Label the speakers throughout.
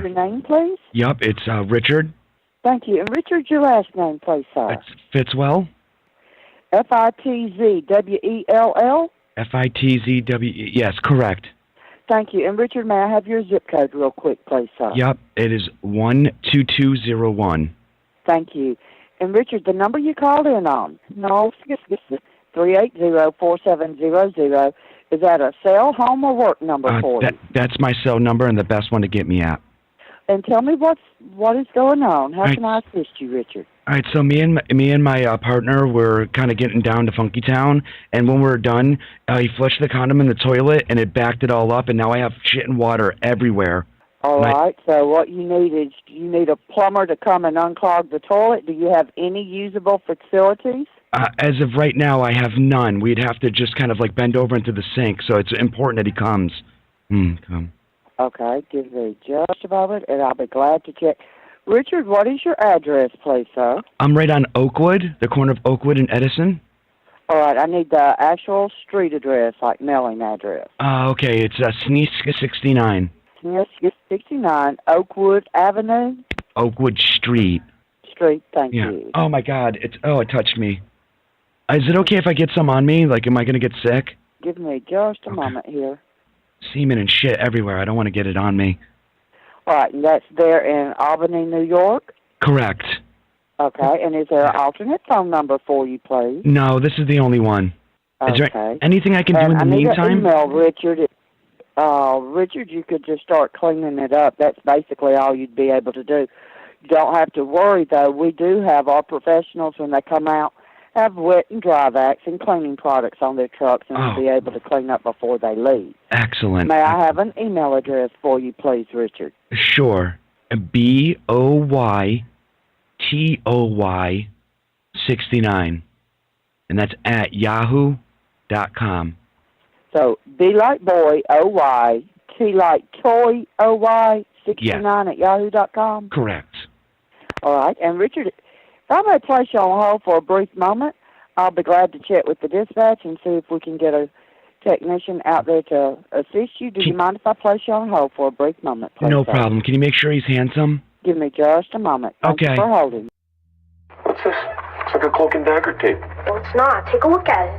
Speaker 1: your name, please?
Speaker 2: Yep, it's Richard.
Speaker 1: Thank you. And Richard, your last name, please, sir?
Speaker 2: It's Fitzwell.
Speaker 1: Fitzwell?
Speaker 2: Fitzwell. Yes, correct.
Speaker 1: Thank you. And Richard, may I have your zip code real quick, please, sir?
Speaker 2: Yep, it is 12201.
Speaker 1: Thank you. And Richard, the number you called in on, 380-4700, is that a cell, home, or work number for you?
Speaker 2: That's my cell number and the best one to get me at.
Speaker 1: And tell me what is going on. How can I assist you, Richard?
Speaker 2: All right, so me and my partner were kind of getting down to Funky Town, and when we were done, he flushed the condom in the toilet, and it backed it all up, and now I have shit and water everywhere.
Speaker 1: All right, so what you need is you need a plumber to come and unclog the toilet. Do you have any usable facilities?
Speaker 2: As of right now, I have none. We'd have to just kind of like bend over into the sink, so it's important that he comes. Come.
Speaker 1: Okay, give me just a moment, and I'll be glad to check. Richard, what is your address, please, sir? I'm
Speaker 2: right on Oakwood, the corner of Oakwood and Edison.
Speaker 1: All right, I need the actual street address, like mailing address.
Speaker 2: Okay, it's Sneeska 69.
Speaker 1: Sneeska 69, Oakwood Avenue?
Speaker 2: Oakwood Street.
Speaker 1: Thank you.
Speaker 2: Oh, my God, it touched me. Is it okay if I get some on me? Like, am I going to get sick?
Speaker 1: Give me just a moment here.
Speaker 2: Semen and shit everywhere. I don't want to get it on me.
Speaker 1: All right, and that's there in Albany, New York?
Speaker 2: Correct.
Speaker 1: Okay, and is there an alternate phone number for you, please?
Speaker 2: No, this is the only one.
Speaker 1: Okay.
Speaker 2: Is there anything I can do in the meantime?
Speaker 1: I need to email Richard. Richard, you could just start cleaning it up. That's basically all you'd be able to do. You don't have to worry, though. We do have our professionals, when they come out, have wet and dry vacs and cleaning products on their trucks, and will be able to clean up before they leave.
Speaker 2: Excellent.
Speaker 1: May I have an email address for you, please, Richard?
Speaker 2: Sure. BOYTOY69. And that's at yahoo.com.
Speaker 1: So, B like boy, O-Y, T like toy, O-Y, 69 at yahoo.com?
Speaker 2: Correct.
Speaker 1: All right. And Richard, if I may place you on hold for a brief moment, I'll be glad to chat with the dispatch and see if we can get a technician out there to assist you. Do you mind if I place you on hold for a brief moment, please?
Speaker 2: No problem. Can you make sure he's handsome?
Speaker 1: Give me just a moment. Thank you for holding.
Speaker 3: What's this? It's like a cloak and dagger tape.
Speaker 4: Well, it's not. Take a look at it.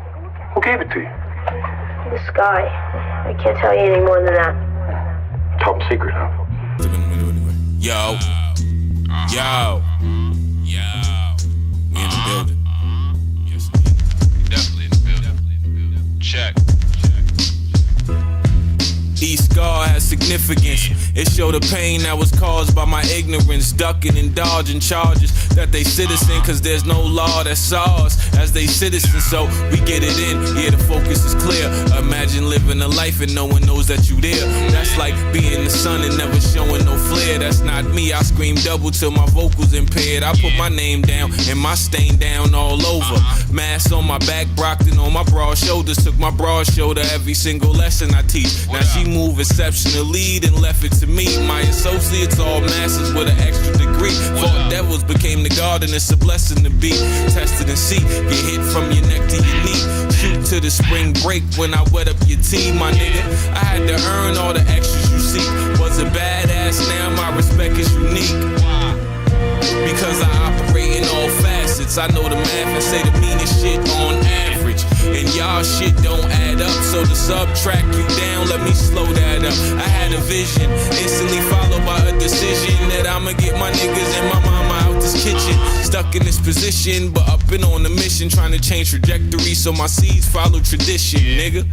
Speaker 3: Who gave it to you?
Speaker 4: This guy. I can't tell you any more than that.
Speaker 3: Top secret, huh?
Speaker 5: Yo. Yo. We in the building. Yes, definitely in the building. Check. Each scar has significance. It showed the pain that was caused by my ignorance, ducking and dodging charges that they citizen, cause there's no law that saw us as they citizens, so we get it in. Yeah, the focus is clear. Imagine living a life and no one knows that you there. That's like being the sun and never showing no flare. That's not me. I scream double till my vocals impaired. I put my name down and my stain down all over. Mask on my back, Brockton on my broad shoulders. Took my broad shoulder every single lesson I teach. Now she move exceptionally, then left it to me. My associates all masters with an extra degree. Fought devils, became the garden. It's a blessing to be tested and see. Get hit from your neck to your knee. Shoot to the spring break when I wet up your tea, my nigga. I had to earn all the extras you seek. Was a badass, now my respect is unique. Because I operate in all facets. I know the math and say the meanest shit on average. And y'all shit don't add up, so to subtract you down, let me slow that up. I had a vision, instantly followed by a decision that I'ma get my niggas and my mama out this kitchen. Stuck in this position, but up and on a mission, trying to change trajectory so my seeds follow tradition, nigga.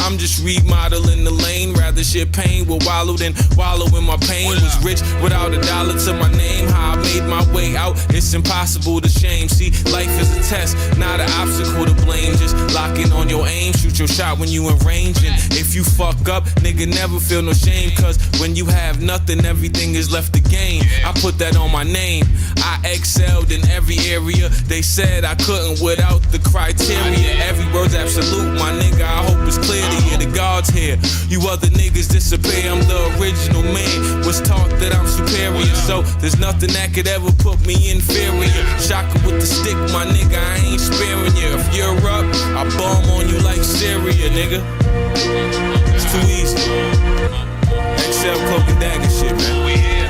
Speaker 5: I'm just remodeling the lane, rather shit pain will wallow than wallow in my pain. Was rich without a dollar to my name, how I made my way out, it's impossible to shame. See, life is a test, not an obstacle to blame. Just locking on your aim, shoot your shot when you in range. And if you fuck up, nigga, never feel no shame. Cause when you have nothing, everything is left to gain. I put that on my name. I excelled in every area. They said I couldn't without the criteria. Every word's absolute, my nigga, I hope it's clear to you. The God's here, you other niggas disappear. I'm the original man, was taught that I'm superior. So there's nothing that could ever put me inferior. Shocker with the stick, my nigga, I ain't sparing you. If you're up, I bomb on you like Syria, nigga. It's too easy. Xcel cloak and dagger shit, man. We here.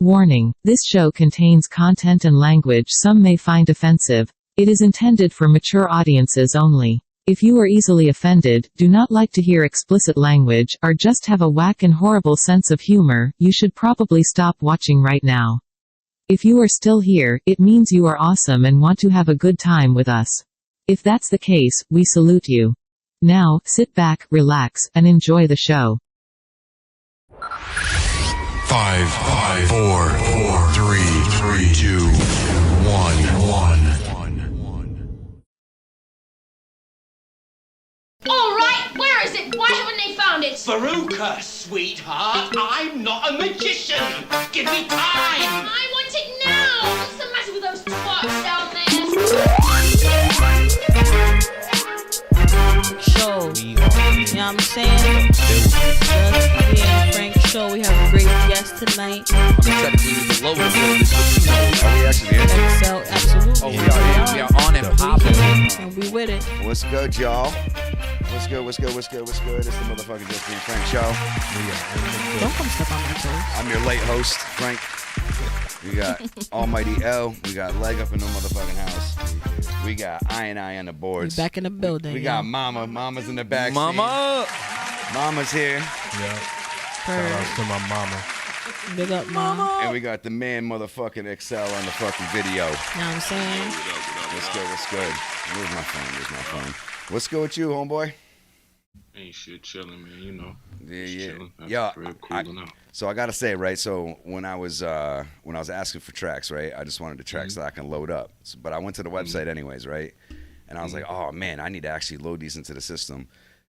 Speaker 6: Warning: this show contains content and language some may find offensive. It is intended for mature audiences only. If you are easily offended, do not like to hear explicit language, or just have a whack and horrible sense of humor, you should probably stop watching right now. If you are still here, it means you are awesome and want to have a good time with us. If that's the case, we salute you. Now, sit back, relax, and enjoy the show.
Speaker 7: 5, 4, 3, 2, 1.
Speaker 8: All right, where is it? Why haven't they found it?
Speaker 9: Veruca, sweetheart, I'm not a magician. Give me time.
Speaker 8: I want it now. What's the matter with those twats down there?
Speaker 10: Show, you know what I'm saying? Just being Frank show. We have a great guest tonight.
Speaker 11: Technically, the logo of this. Are we actually here?
Speaker 10: Xcel, absolutely.
Speaker 11: Oh, we are on and popping.
Speaker 10: And we with it.
Speaker 11: What's good, y'all? What's good? It's the motherfucking Just Being Frank show.
Speaker 10: Don't come step on my toes.
Speaker 11: I'm your late host, Frank. We got Almighty L. We got Leg up in the motherfucking house. We got I on the boards.
Speaker 10: We back in the building.
Speaker 11: We got Mama. Mama's in the back.
Speaker 12: Mama.
Speaker 11: Mama's here.
Speaker 12: Yeah. Shout out to my mama.
Speaker 10: Big up, Mama.
Speaker 11: And we got the man motherfucking Xcel on the fucking video.
Speaker 10: You know what I'm saying?
Speaker 11: What's good? Where's my phone? What's good with you, homeboy?
Speaker 5: Ain't shit, chilling, man. You know.
Speaker 11: Yeah. So I gotta say, right? So when I was asking for tracks, right? I just wanted the tracks that I can load up. But I went to the website anyways, right? And I was like, oh man, I need to actually load these into the system.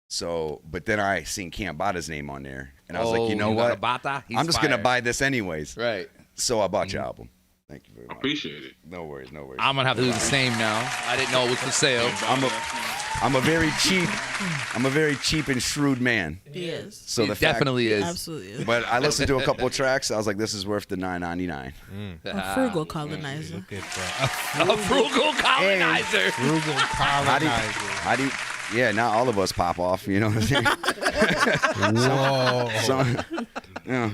Speaker 11: So, but then I seen Cambada's name on there, and I was like, you know what? I'm just gonna buy this anyways.
Speaker 12: Right.
Speaker 11: So I bought your album. Thank you very much.
Speaker 5: I appreciate it.
Speaker 11: No worries.
Speaker 12: I'm gonna have to do the same now. I didn't know it was for sale.
Speaker 11: I'm a very cheap and shrewd man.
Speaker 10: He is.
Speaker 11: So
Speaker 12: he definitely is.
Speaker 10: Absolutely is.
Speaker 11: But I listened to a couple of tracks. I was like, this is worth the $9.99.
Speaker 10: A frugal colonizer.
Speaker 12: A frugal colonizer.
Speaker 2: Frugal colonizer.
Speaker 11: How do you? Yeah, not all of us pop off. You know what I'm saying? Whoa.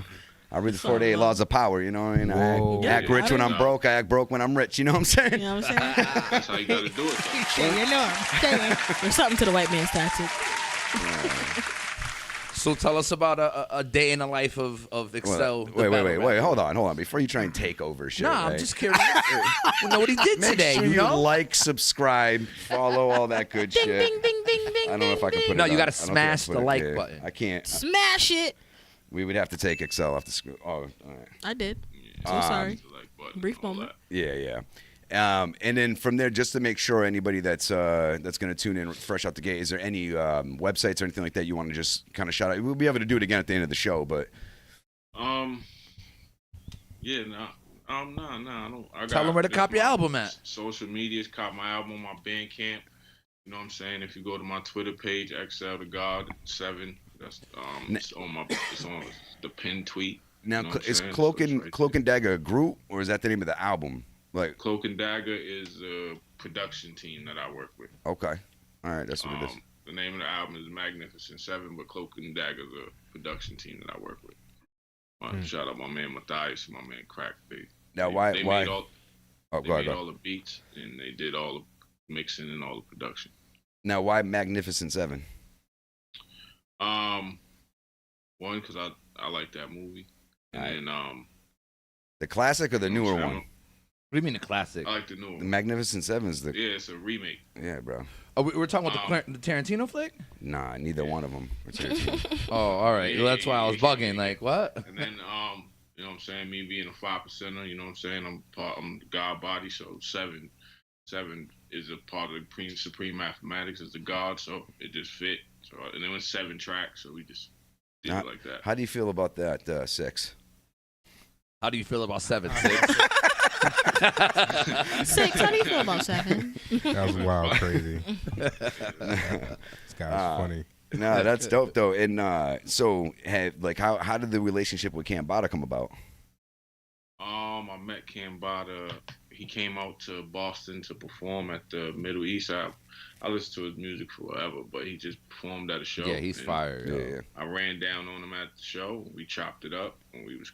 Speaker 11: I read the 48 laws of power, you know what I mean? I act rich when I'm broke, I act broke when I'm rich, you know what I'm saying?
Speaker 10: You know what I'm saying?
Speaker 5: That's how you gotta do it, though.
Speaker 10: You know. There's something to the white man's tactic.
Speaker 12: So tell us about a day in the life of Xcel.
Speaker 11: Wait, hold on. Before you try and take over shit.
Speaker 12: Nah, right? I'm just curious. We know what he did today,
Speaker 11: sure
Speaker 12: you know?
Speaker 11: Like, subscribe, follow, all that good
Speaker 10: ding,
Speaker 11: shit.
Speaker 10: Ding, ding, ding, ding,
Speaker 11: I don't know if I can put it
Speaker 12: No, you
Speaker 11: got
Speaker 12: to smash the like button.
Speaker 11: I can't.
Speaker 10: Smash it.
Speaker 11: We would have to take Xcel off the screen. Oh, all right.
Speaker 10: I did. So sorry. Brief moment.
Speaker 11: Yeah. And then from there, just to make sure anybody that's going to tune in fresh out the gate, is there any websites or anything like that you want to just kind of shout out? We'll be able to do it again at the end of the show, but
Speaker 5: No, I don't.
Speaker 12: Tell them where to cop your album at.
Speaker 5: Social medias, cop my album, my Bandcamp. You know what I'm saying? If you go to my Twitter page, Xcel the God 7. That's it's on the pinned tweet.
Speaker 11: Now,
Speaker 5: you know
Speaker 11: is Cloak and Dagger a group, or is that the name of the album? Like
Speaker 5: Cloak and Dagger is a production team that I work with.
Speaker 11: Okay, all right, that's what it is.
Speaker 5: The name of the album is Magnificent 7, but Cloak and Dagger is a production team that I work with. Shout out my man Matthias, my man Crack. They made all the beats, and they did all the mixing and all the production.
Speaker 11: Now, why Magnificent 7?
Speaker 5: One, because I like that movie, and then
Speaker 11: the classic or the newer one?
Speaker 12: What do you mean the classic?
Speaker 5: I like the newer one.
Speaker 11: The Magnificent 7 is the.
Speaker 5: Yeah, it's a remake.
Speaker 11: Yeah, bro.
Speaker 12: Oh, we're talking about the Tarantino flick?
Speaker 11: Nah, neither one of them.
Speaker 12: Oh, all right. Well, that's why I was bugging. Like, what?
Speaker 5: And then, you know what I'm saying? Me being a 5%er, you know what I'm saying? I'm the God body, so 7 is a part of the supreme mathematics as the God, so it just fit. So, and it was 7 tracks, so we just did it like that.
Speaker 11: How do you feel about that, 6?
Speaker 12: How do you feel about 7, 6?
Speaker 10: 6, how do you feel about 7?
Speaker 2: That was wild, crazy. This guy's funny.
Speaker 11: No, that's dope though. And so, how did the relationship with Cambada come about?
Speaker 5: I met Cambada. He came out to Boston to perform at the Middle East. I listened to his music forever, but he just performed at a show.
Speaker 12: Yeah, he's fire.
Speaker 11: Yeah.
Speaker 5: I ran down on him at the show. We chopped it up, and we was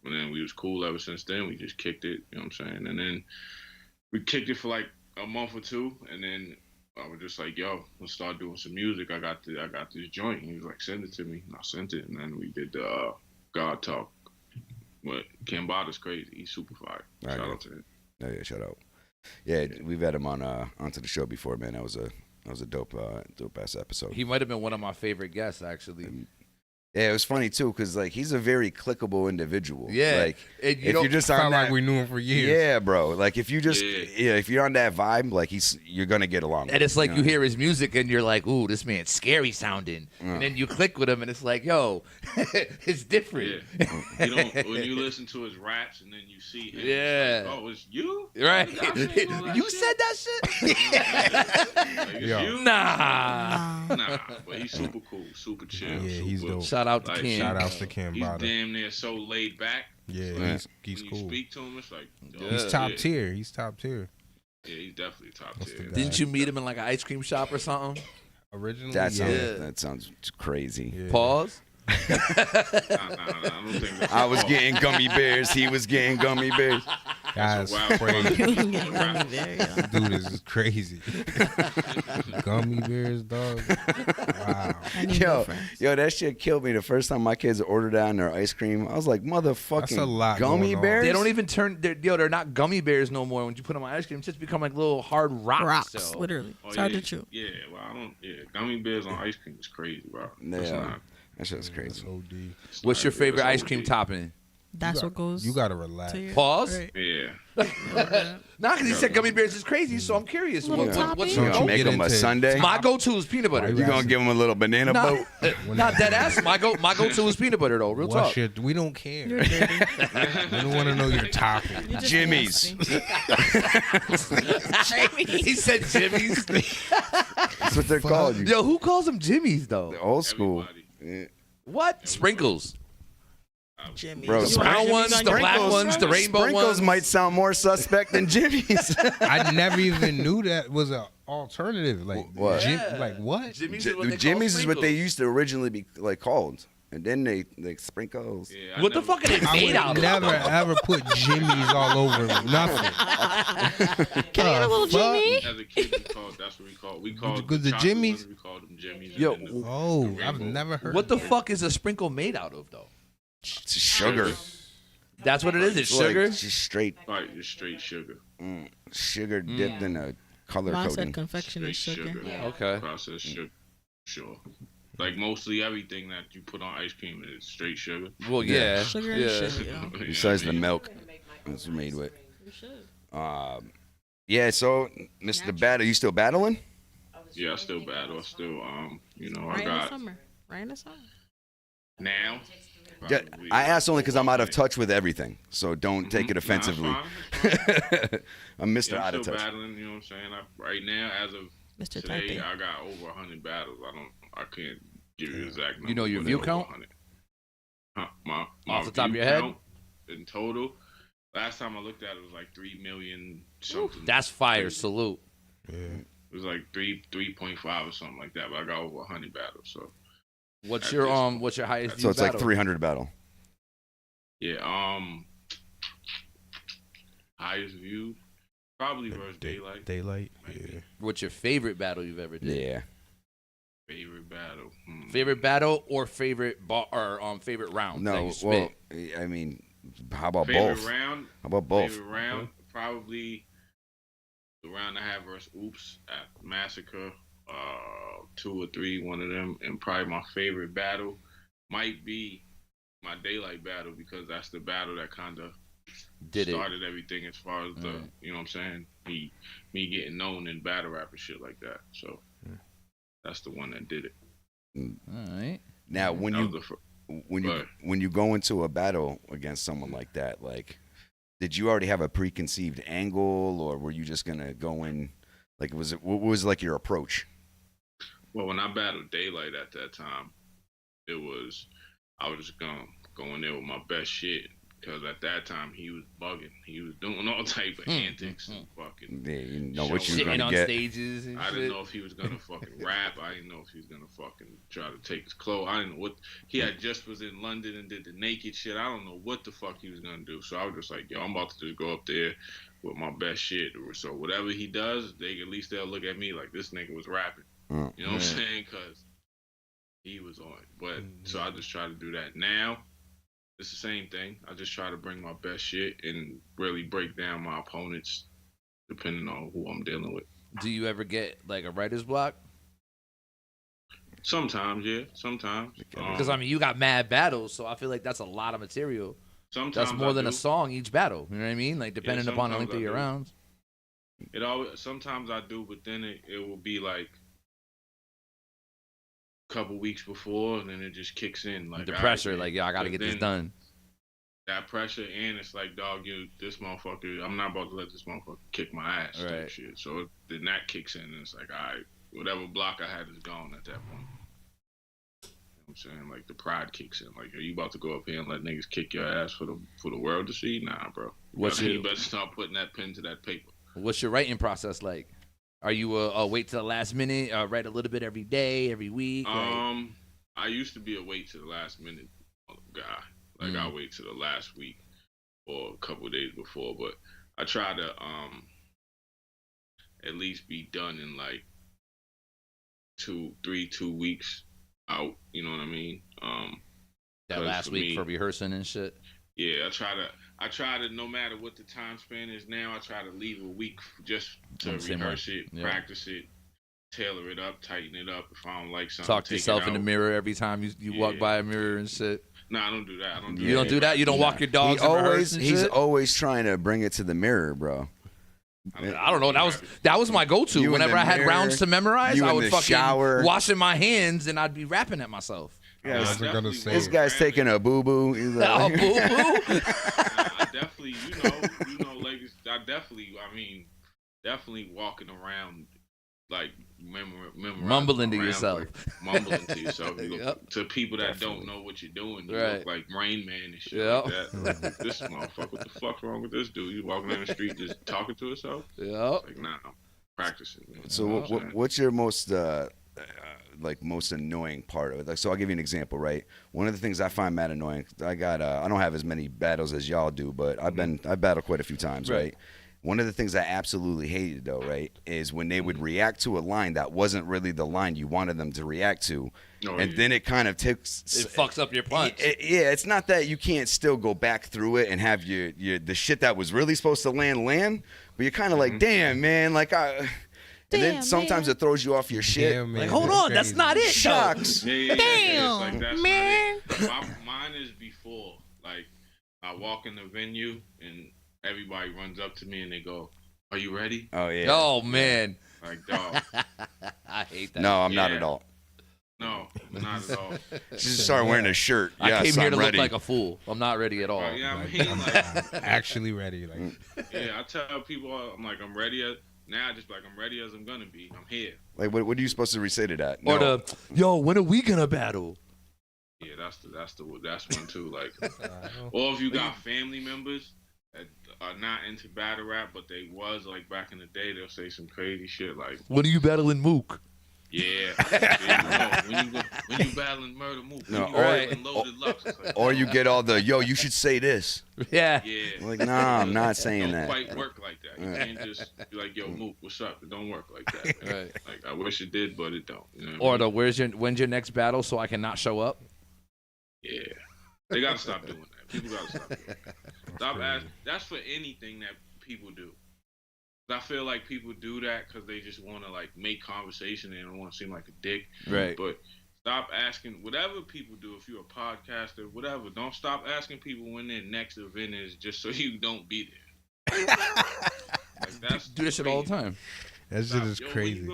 Speaker 13: And then we was cool ever since then. We just kicked it, you know what I'm saying? And then we kicked it for like a month or two, and then I was just like, yo, let's start doing some music. I got this joint. He was like, send it to me. And I sent it, and then we did the God Talk. But Cambada's crazy. He's super fire. Shout out to him.
Speaker 11: Oh yeah, shout out. Yeah, we've had him onto the show before, man. That was a dope ass episode.
Speaker 12: He might have been one of my favorite guests, actually.
Speaker 11: Yeah, it was funny too, cause like he's a very clickable individual.
Speaker 12: Yeah,
Speaker 11: like
Speaker 12: if
Speaker 11: you're just on that,
Speaker 14: like we knew him for years.
Speaker 11: Yeah, bro. Like if you just if you're on that vibe, like you're gonna get along.
Speaker 12: And it's like you hear his music and you're like, ooh, this man's scary sounding. And then you click with him and it's like, yo, it's different.
Speaker 13: Yeah. You know, when you listen to his raps and then you see him, it's like, oh, it's you?
Speaker 12: Right.
Speaker 13: You
Speaker 12: said that shit?
Speaker 13: Like, it's you? Nah, but he's super cool, super chill.
Speaker 14: Yeah, he's dope.
Speaker 12: Shout out to Kim.
Speaker 14: Shout out to Kim.
Speaker 13: He's damn near so laid back.
Speaker 14: Yeah, he's
Speaker 13: when
Speaker 14: cool.
Speaker 13: you speak to him, it's like
Speaker 14: he's top tier. He's top tier.
Speaker 13: Yeah, he's definitely top tier.
Speaker 12: Didn't you meet him in like an ice cream shop or something?
Speaker 14: Originally,
Speaker 11: that sounds crazy.
Speaker 14: Yeah.
Speaker 12: Pause.
Speaker 11: I was getting gummy bears. He was getting gummy bears.
Speaker 14: Guys, crazy. Dude, this is crazy. Gummy bears, dog. Wow.
Speaker 11: Yo, that shit killed me. The first time my kids ordered out their ice cream, I was like, motherfucking
Speaker 14: That's a lot
Speaker 11: gummy bears.
Speaker 12: They don't even turn. They're not gummy bears no more. When you put them on ice cream, it's just become like little hard rocks. So.
Speaker 10: Literally.
Speaker 13: Oh,
Speaker 10: It's hard to chew.
Speaker 13: Yeah, well, I don't. Yeah, gummy bears on ice cream is crazy, bro.
Speaker 11: That shit's crazy.
Speaker 14: OD.
Speaker 12: What's your favorite ice cream topping?
Speaker 10: That's what goes.
Speaker 14: You gotta relax.
Speaker 12: Pause.
Speaker 10: Right.
Speaker 13: Yeah.
Speaker 12: Nah, because he said gummy bears is crazy, so I'm curious. What's
Speaker 11: You
Speaker 12: your
Speaker 11: gonna make them a sundae?
Speaker 12: My go-to is peanut butter.
Speaker 11: You gonna give them a little banana boat?
Speaker 12: Not dead ass. My go-to is peanut butter though. Real talk.
Speaker 14: We don't care. We don't want to know your topping.
Speaker 11: Jimmy's.
Speaker 12: He said Jimmy's.
Speaker 11: That's what they're called.
Speaker 12: Yo, who calls them Jimmy's though?
Speaker 11: The old school. Yeah.
Speaker 12: What? Sprinkles.
Speaker 10: Jimmy.
Speaker 11: Bro,
Speaker 12: The brown ones, the black ones, the rainbow
Speaker 11: Sprinkles
Speaker 12: ones.
Speaker 11: might sound more suspect than Jimmy's.
Speaker 14: I never even knew that was an alternative. Like
Speaker 11: what?
Speaker 14: Like what?
Speaker 12: Jimmy's
Speaker 11: Jimmy's is what they used to originally be like called, and then they sprinkles.
Speaker 13: Yeah,
Speaker 12: What the fuck are they made out of?
Speaker 14: Never ever put Jimmy's all over nothing.
Speaker 10: Can I get a little Jimmy?
Speaker 13: As a kid, that's what we called. We called
Speaker 14: Because the Jimmy's.
Speaker 13: We called them Jimmy's.
Speaker 12: Yo,
Speaker 14: I've never heard.
Speaker 12: What the fuck is a sprinkle made out of though?
Speaker 11: It's sugar.
Speaker 12: That's what it is. It's
Speaker 11: Like,
Speaker 12: sugar.
Speaker 11: just straight
Speaker 13: Right, just straight sugar.
Speaker 11: sugar dipped in a color
Speaker 10: Mom
Speaker 11: coating.
Speaker 10: said confection is
Speaker 13: Straight
Speaker 10: sugar.
Speaker 12: Okay.
Speaker 13: Processed sugar. Sure. Like mostly everything that you put on ice cream is straight sugar.
Speaker 12: Well, yeah.
Speaker 10: Sugar and sugar. Yeah.
Speaker 11: Besides the milk, it's made with.
Speaker 10: You should.
Speaker 11: Yeah. So, Mr. Battle, you still battling?
Speaker 13: Yeah, I still battle. I still, you know,
Speaker 10: Right
Speaker 13: I
Speaker 10: in the
Speaker 13: got
Speaker 10: summer. Right in the summer.
Speaker 13: now.
Speaker 11: Yeah,
Speaker 13: probably,
Speaker 11: I asked only because I'm out of touch with everything, so don't take it offensively.
Speaker 13: Nah, it's fine.
Speaker 11: I'm Mr.
Speaker 13: Yeah,
Speaker 11: Out
Speaker 13: I'm
Speaker 11: of
Speaker 13: still
Speaker 11: touch.
Speaker 13: battling. You know what I'm saying? Right now, as of
Speaker 10: Mr.
Speaker 13: today,
Speaker 10: Typing.
Speaker 13: I got over 100 battles. I can't give you the exact number.
Speaker 12: You know your
Speaker 13: but
Speaker 12: view
Speaker 13: over
Speaker 12: count?
Speaker 13: 100. Huh, my
Speaker 12: Off the top of
Speaker 13: view
Speaker 12: your head?
Speaker 13: count in total. Last time I looked at it, was like 3 million something.
Speaker 12: That's fire. Salute.
Speaker 14: Yeah.
Speaker 13: It was like 3.5 or something like that. But I got over 100 battles. So
Speaker 12: What's
Speaker 13: At
Speaker 12: your
Speaker 13: this
Speaker 12: what's your highest?
Speaker 11: So
Speaker 12: view
Speaker 11: it's like
Speaker 12: battle?
Speaker 11: 300 battle.
Speaker 13: yeah, highest view probably versus Daylight.
Speaker 14: Daylight.
Speaker 13: Maybe.
Speaker 14: Yeah.
Speaker 12: What's your favorite battle you've ever did?
Speaker 11: Yeah.
Speaker 13: Favorite battle.
Speaker 12: Favorite battle or favorite favorite round? that
Speaker 11: No,
Speaker 12: you
Speaker 11: well,
Speaker 12: spit?
Speaker 11: I mean, how about
Speaker 13: Favorite
Speaker 11: both?
Speaker 13: round.
Speaker 11: How about both?
Speaker 13: Favorite round, probably the round I had versus Oops at Massacre, 2 or 3, one of them, and probably my favorite battle might be my Daylight battle because that's the battle that kind of started everything as far as the, you know what I'm saying? Me getting known in battle rap and shit like that. So that's the one that did it.
Speaker 12: All right.
Speaker 11: Now, when you go into a battle against someone like that, like, did you already have a preconceived angle, or were you just gonna go in? Like, what was like your approach?
Speaker 13: Well, when I battled Daylight at that time, I was just gonna go in there with my best shit, Because at that time he was bugging. He was doing all type of antics and fucking.
Speaker 11: Yeah, you know what you were
Speaker 12: Sitting
Speaker 11: gonna
Speaker 12: on
Speaker 11: get.
Speaker 12: stages and
Speaker 13: I
Speaker 12: shit.
Speaker 13: didn't know if he was gonna fucking rap. I didn't know if he was gonna fucking try to take his clothes. I didn't know what he had just was in London and did the naked shit. I don't know what the fuck he was gonna do. So I was just like, yo, I'm about to just go up there with my best shit. So whatever he does, at least they'll look at me like this nigga was rapping. You know what I'm saying? Because he was on it. But so I just try to do that now. It's the same thing. I just try to bring my best shit and really break down my opponents depending on who I'm dealing with.
Speaker 12: Do you ever get like a writer's block?
Speaker 13: Sometimes, yeah. Sometimes.
Speaker 12: Because I mean, you got mad battles, so I feel like that's a lot of material.
Speaker 13: Sometimes
Speaker 12: that's more than
Speaker 13: do.
Speaker 12: a song each battle. You know what I mean? Like depending upon the length of your rounds.
Speaker 13: Sometimes I do, but then it will be like couple weeks before, and then it just kicks in like
Speaker 12: the pressure, like yo, I gotta get this done.
Speaker 13: That pressure, and it's like, dog, this motherfucker, I'm not about to let this motherfucker kick my ass.
Speaker 12: Right.
Speaker 13: Type shit. So then that kicks in, and it's like, all right, whatever block I had is gone at that point. You know what I'm saying? Like the pride kicks in. Like, are you about to go up here and let niggas kick your ass for the world to see? Nah, bro. You better start putting that pen to that paper.
Speaker 12: What's your writing process like? Are you wait till the last minute? Write a little bit every day, every week?
Speaker 13: I used to be a wait to the last minute guy. Like I wait to the last week or a couple of days before, but I try to at least be done in like 2 weeks out. You know what I mean?
Speaker 12: That last week for rehearsing and shit.
Speaker 13: Yeah, I try to, no matter what the time span is now, I try to leave a week just to rehearse it, practice it, tailor it up, tighten it up. If I don't like something,
Speaker 12: talk to yourself in the mirror every time you walk by a mirror and shit.
Speaker 13: No, I don't do that.
Speaker 12: You don't do that? You don't walk your dogs
Speaker 11: He's always trying to bring it to the mirror, bro.
Speaker 12: I don't know. That was my go-to. Whenever I had rounds to memorize, I would fucking
Speaker 11: shower.
Speaker 12: washing my hands and I'd be rapping at myself.
Speaker 11: Yeah, this guy's taking a boo-boo. He's like,
Speaker 12: a boo-boo?
Speaker 13: I definitely, definitely walking around like
Speaker 12: mumbling to yourself.
Speaker 13: Like, mumbling to yourself. To people that don't know what you're doing. You look like Rain Man and shit like that. Like, this motherfucker, what the fuck's wrong with this dude? He's walking down the street just talking to himself? Like, nah, I'm practicing. Man.
Speaker 11: So what's your most most annoying part of it? Like, so I'll give you an example, right? One of the things I find mad annoying, I don't have as many battles as y'all do, but I've battled quite a few times, right? One of the things I absolutely hated, though, right, is when they would react to a line that wasn't really the line you wanted them to react to, then it kind of takes...
Speaker 12: It fucks up your punch.
Speaker 11: It's not that you can't still go back through it and have the shit that was really supposed to land, but you're kind of like, damn, man, like and then sometimes it throws you off your shit.
Speaker 14: Damn, man,
Speaker 12: like, hold on, that's not it.
Speaker 11: Shucks.
Speaker 13: Damn, like, that's man. Mine is before. Like, I walk in the venue and everybody runs up to me and they go, "Are you ready?"
Speaker 11: Oh yeah.
Speaker 12: Oh man.
Speaker 13: Like, dog.
Speaker 12: I hate that.
Speaker 11: No, I'm not at all.
Speaker 13: No, not at all.
Speaker 11: Just start wearing a shirt.
Speaker 12: I came here to
Speaker 11: ready.
Speaker 12: look like a fool. I'm not ready at all.
Speaker 13: Yeah, I mean, like,
Speaker 14: actually ready. Like,
Speaker 13: yeah, I tell people, I'm like, I'm ready. Now I just like, I'm ready as I'm gonna be. I'm here.
Speaker 11: Like, what are you supposed to re-say to that?
Speaker 12: Or yo, when are we gonna battle?
Speaker 13: Yeah, that's one too. Like, or if you got family members that are not into battle rap, but they was like back in the day, they'll say some crazy shit like,
Speaker 12: "When are you battling Mook?"
Speaker 13: Yeah, when you battling Murder Mook,
Speaker 11: or you get all the yo, you should say this.
Speaker 12: Yeah.
Speaker 11: Like, nah, I'm not saying
Speaker 13: that.
Speaker 11: that.
Speaker 13: Don't quite work like that. You can't just be like, yo, Mook, what's up? It don't work like that. Man.
Speaker 12: Right.
Speaker 13: Like, I wish it did, but it don't. You know
Speaker 12: or when's your next battle so I can not show up?
Speaker 13: Yeah, they gotta stop doing that. People gotta stop doing that. Stop asking. That's for anything that people do. I feel like people do that because they just want to like make conversation and don't want to seem like a dick.
Speaker 12: Right.
Speaker 13: But stop asking. Whatever people do, if you're a podcaster, whatever, don't stop asking people when their next event is just so you don't be there. Like, that's
Speaker 12: do this shit all the time.
Speaker 14: That shit is crazy.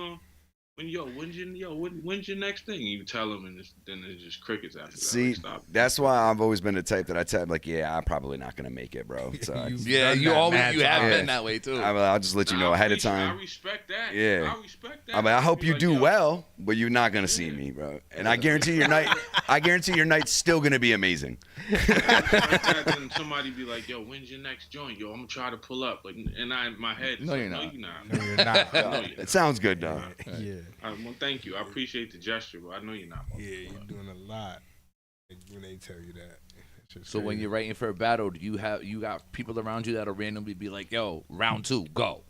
Speaker 13: when's your next thing? You tell them, and then it's just crickets after that.
Speaker 11: See,
Speaker 13: Like, stop.
Speaker 11: that's why I've always been the type that I tell like, yeah, I'm probably not gonna make it, bro. So
Speaker 12: you have been that way too.
Speaker 11: I'll just let you know ahead of time.
Speaker 13: I respect that.
Speaker 11: Yeah.
Speaker 13: I respect that.
Speaker 11: I hope you do well, but you're not gonna see me, bro. And I guarantee your night's still gonna be amazing.
Speaker 13: Then somebody be like, yo, when's your next joint? Yo, I'm gonna try to pull up. Like, and in my head,
Speaker 12: no, you're not.
Speaker 14: No, you're not.
Speaker 11: It sounds good, though.
Speaker 14: Yeah.
Speaker 13: Well, thank you. I appreciate the gesture, but I know you're not.
Speaker 14: Yeah, you're doing a lot when they tell you that.
Speaker 12: So when you're writing for a battle, do you got people around you that'll randomly be like, "Yo, round 2, go."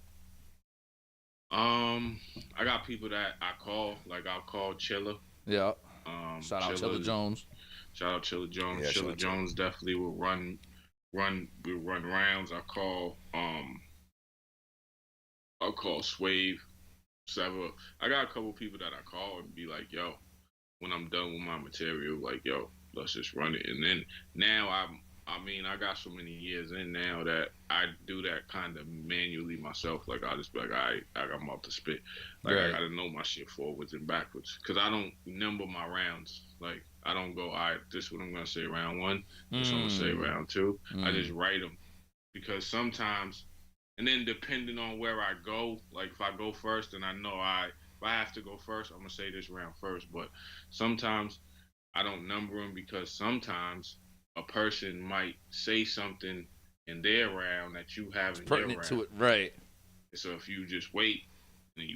Speaker 13: I got people that I call. Like I'll call Chilla.
Speaker 12: Yeah. Shout out Chilla Jones.
Speaker 13: Shout out Chilla Jones.
Speaker 11: Yeah,
Speaker 13: Chilla Jones definitely will run rounds. I'll call Swave. Several. I got a couple people that I call and be like, yo, when I'm done with my material, like, yo, let's just run it. And then now I got so many years in now that I do that kind of manually myself. Like I just be like, I got them up to spit. Like I gotta know my shit forwards and backwards. Cause I don't number my rounds. Like I don't go, all right, this is what I'm gonna say round 1. This I'm gonna say round 2. I just write them. Because sometimes, and then depending on where I go, like if I go first and I know if I have to go first, I'm gonna say this round first. But sometimes I don't number them because sometimes a person might say something in their round that you have in your round.
Speaker 12: To it, right?
Speaker 13: So if you just wait and you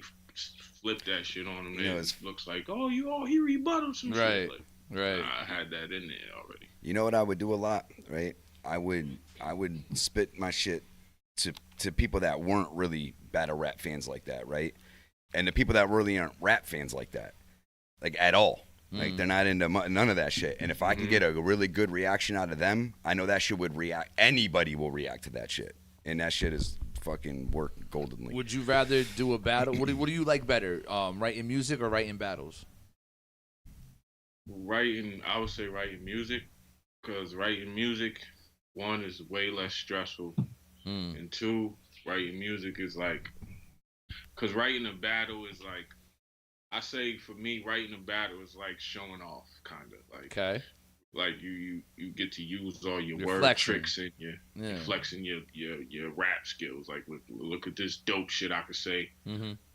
Speaker 13: flip that shit on them, then it looks like, oh, he rebutted some shit. Like,
Speaker 12: right.
Speaker 13: I had that in there already.
Speaker 11: You know what I would do a lot, right? I would spit my shit to people that weren't really battle rap fans like that, right? And the people that really aren't rap fans like that, like at all. Like they're not into none of that shit. And if I can get a really good reaction out of them, I know that shit would react. Anybody will react to that shit. And that shit is fucking work goldenly.
Speaker 12: Would you rather do a battle? What do you like better? Writing music or writing battles?
Speaker 13: I would say writing music, because writing music, 1, is way less stressful. And 2, writing music is like, because writing a battle is like, I say for me, writing a battle is like showing off, kind of like.
Speaker 12: Okay.
Speaker 13: Like you get to use all your word
Speaker 12: flexing.
Speaker 13: tricks and you're flexing your rap skills. Like look at this dope shit I could say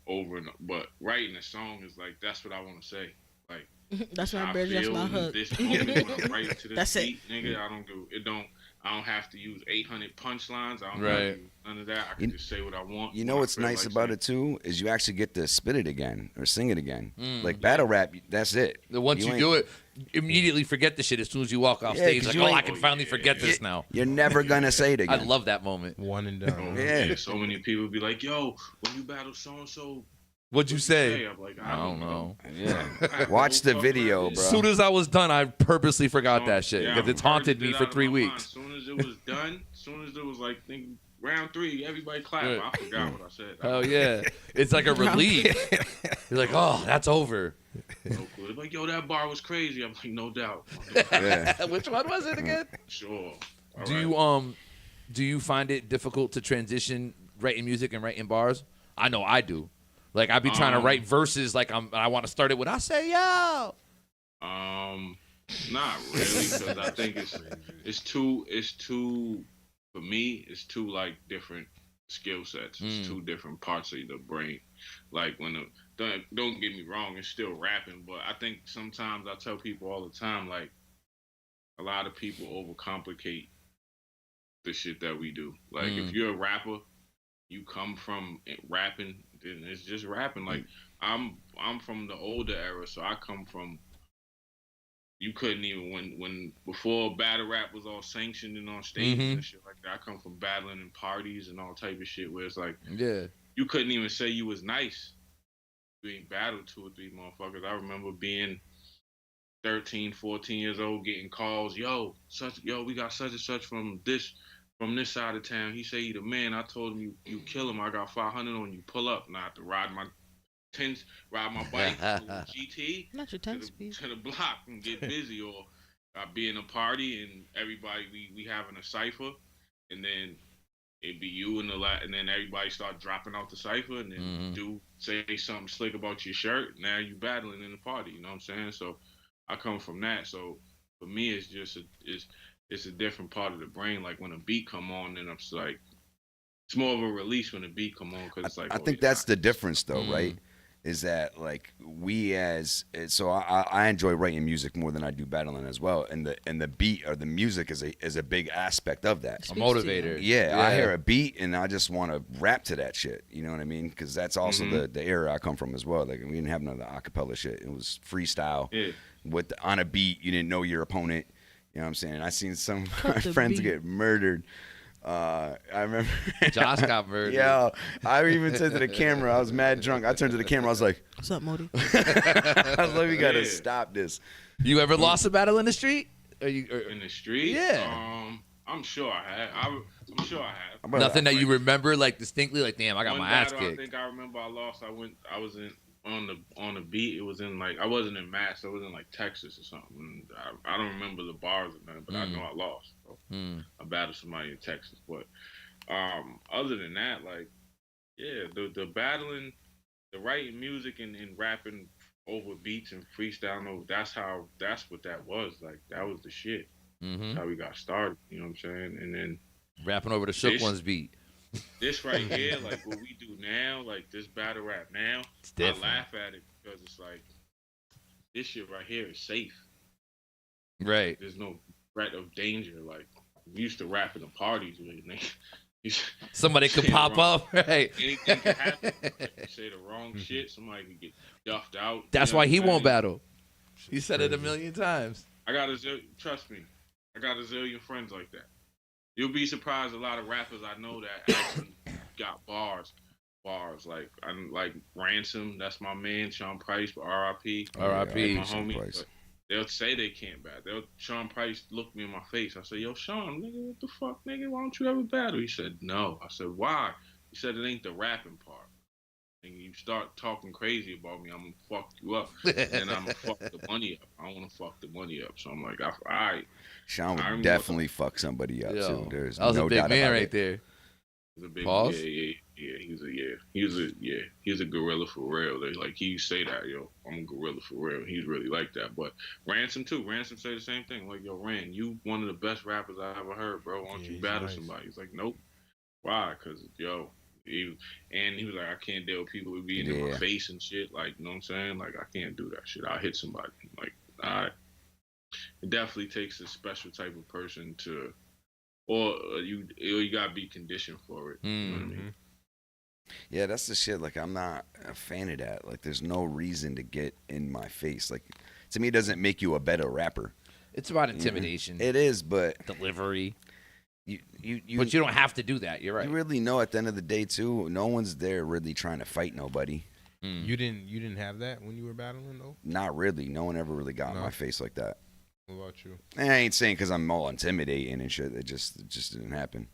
Speaker 13: over and. But writing a song is like, that's what I want to say. Like
Speaker 10: that's my bridge. That's my hook.
Speaker 13: This moment when I'm writing to this
Speaker 10: That's
Speaker 13: beat, nigga. I don't have to use 800 punchlines. I don't have to use none of that. I can just say what I want.
Speaker 11: You know what's nice about it too is you actually get to spit it again or sing it again. Like battle rap, that's it.
Speaker 12: Once you do it, immediately forget the shit as soon as you walk off stage. Like, I can finally forget this now.
Speaker 11: You're never gonna say it again.
Speaker 12: I love that moment.
Speaker 14: One and done.
Speaker 11: Yeah.
Speaker 13: So many people be like, "Yo, when you battle so and so."
Speaker 12: What'd you say?
Speaker 13: I'm like, I don't know.
Speaker 11: Yeah. Watch the video, bro.
Speaker 12: As soon as I was done, I purposely forgot that shit because it's haunted me for 3 weeks.
Speaker 13: As soon as it was done, as soon as it was like round 3, everybody clapped. I forgot what I said.
Speaker 12: Hell yeah. It's like a relief. You're like, oh, that's over.
Speaker 13: So cool. They're like, yo, that bar was crazy. I'm like, no doubt.
Speaker 12: Which one was it again?
Speaker 13: Sure.
Speaker 12: Do you find it difficult to transition writing music and writing bars? I know I do. Like I be trying to write verses like I want to start it with I say yo.
Speaker 13: Not really, because I think it's too for me, it's two like different skill sets. It's 2 different parts of the brain. Like don't get me wrong, it's still rapping, but I think sometimes I tell people all the time, like a lot of people overcomplicate the shit that we do. Like if you're a rapper, you come from rapping, then it's just rapping. Like I'm from the older era, so I come from. You couldn't even when before battle rap was all sanctioned and on stages and shit like that. I come from battling in parties and all type of shit where it's like you couldn't even say you was nice being battled 2 or 3 motherfuckers. I remember being 13, 14 years old getting calls, we got such and such from this side of town. He say he the man. I told him you kill him. I got 500 on you. Pull up. Now I have to ride my bike to GT
Speaker 10: Not your 10 speed.
Speaker 13: to the block and get busy, or I be in a party and everybody we having a cipher, and then it'd be you and and then everybody start dropping out the cipher, and then do say something slick about your shirt. Now you battling in the party. You know what I'm saying? So I come from that. So for me, it's just it's a different part of the brain. Like when a beat come on, then I'm just like, it's more of a release when the beat come on, because it's like,
Speaker 11: I think that's the difference, though, right? Is that like I enjoy writing music more than I do battling as well, and the beat or the music is a big aspect of that.
Speaker 12: A motivator.
Speaker 11: Yeah, I hear a beat and I just want to rap to that shit. You know what I mean? Because that's also the era I come from as well. Like we didn't have none of the acapella shit. It was freestyle.
Speaker 13: Yeah.
Speaker 11: On a beat, you didn't know your opponent. You know what I'm saying? I seen some of my friends get murdered. I remember
Speaker 12: Josh got murdered.
Speaker 11: Yeah, I even said to the camera, I was mad drunk. I turned to the camera, I was like,
Speaker 10: "What's up, Modi?"
Speaker 11: I was like, "We gotta stop this."
Speaker 12: You ever lost a battle in the street?
Speaker 13: In the street?
Speaker 12: Yeah.
Speaker 13: I'm sure I have. I'm sure I have.
Speaker 12: Nothing that you remember like distinctly, like damn, I got my ass
Speaker 13: battle
Speaker 12: kicked.
Speaker 13: I think I remember I lost. I was on the beat. It was in like, I wasn't in Mass. I was in like Texas or something. I don't remember the bars or nothing, but I know I lost. So I battled somebody in Texas. But other than that, like, yeah, the battling, the writing music and rapping over beats and freestyling, that's what that was. Like, that was the shit. That's how we got started. You know what I'm saying? And then
Speaker 12: rapping over the Shook Ones beat.
Speaker 13: This right here, like what we do now, like this battle rap now, I laugh at it because it's like, this shit right here is safe.
Speaker 12: Right.
Speaker 13: There's no threat of danger. Like, we used to rap in the parties with
Speaker 12: somebody could pop up, right?
Speaker 13: Anything can happen. Like, you say the wrong shit, somebody could get duffed out.
Speaker 12: That's why he won't battle. He said it a million times.
Speaker 13: Trust me, I got a zillion friends like that. You'll be surprised, a lot of rappers I know that actually got bars. Like, I'm like Ransom, that's my man, Sean Price, but R.I.P.
Speaker 12: R.I.P.
Speaker 13: My homie. But they'll say they can't battle. Sean Price looked me in my face. I said, yo, Sean, nigga, what the fuck, nigga? Why don't you ever battle? He said, no. I said, why? He said, it ain't the rapping part. And you start talking crazy about me, I'm going to fuck you up. And I'm going to fuck the money up. I don't want to fuck the money up. So I'm like, all right.
Speaker 11: Sean would definitely fuck somebody up, too. There's
Speaker 12: that was
Speaker 11: no
Speaker 12: a big
Speaker 11: doubt
Speaker 12: man
Speaker 11: about
Speaker 12: right
Speaker 11: it.
Speaker 12: there.
Speaker 13: He's a big,
Speaker 12: Pause?
Speaker 13: He's a gorilla for real. Like, he say that, yo, I'm a gorilla for real. He's really like that. But Ransom too. Ransom say the same thing. Like, yo, Ran, you one of the best rappers I ever heard, bro. Why don't you battle somebody? He's like, nope. Why? Because, yo, he was like, I can't deal with people who being in my face and shit. Like, you know what I'm saying? Like, I can't do that shit. I'll hit somebody. Like, all right. It definitely takes a special type of person to, or you gotta be conditioned for it. You know what I mean?
Speaker 11: Yeah, that's the shit. Like, I'm not a fan of that. Like, there's no reason to get in my face. Like, to me, it doesn't make you a better rapper.
Speaker 12: It's about intimidation.
Speaker 11: It is, but
Speaker 12: delivery.
Speaker 11: You
Speaker 12: but you don't have to do that. You're right.
Speaker 11: You really know at the end of the day too. No one's there really trying to fight nobody.
Speaker 14: You didn't have that when you were battling though.
Speaker 11: Not really. No one ever really got in my face like that.
Speaker 14: What about you?
Speaker 11: And I ain't saying because I'm all intimidating and shit. It just didn't happen.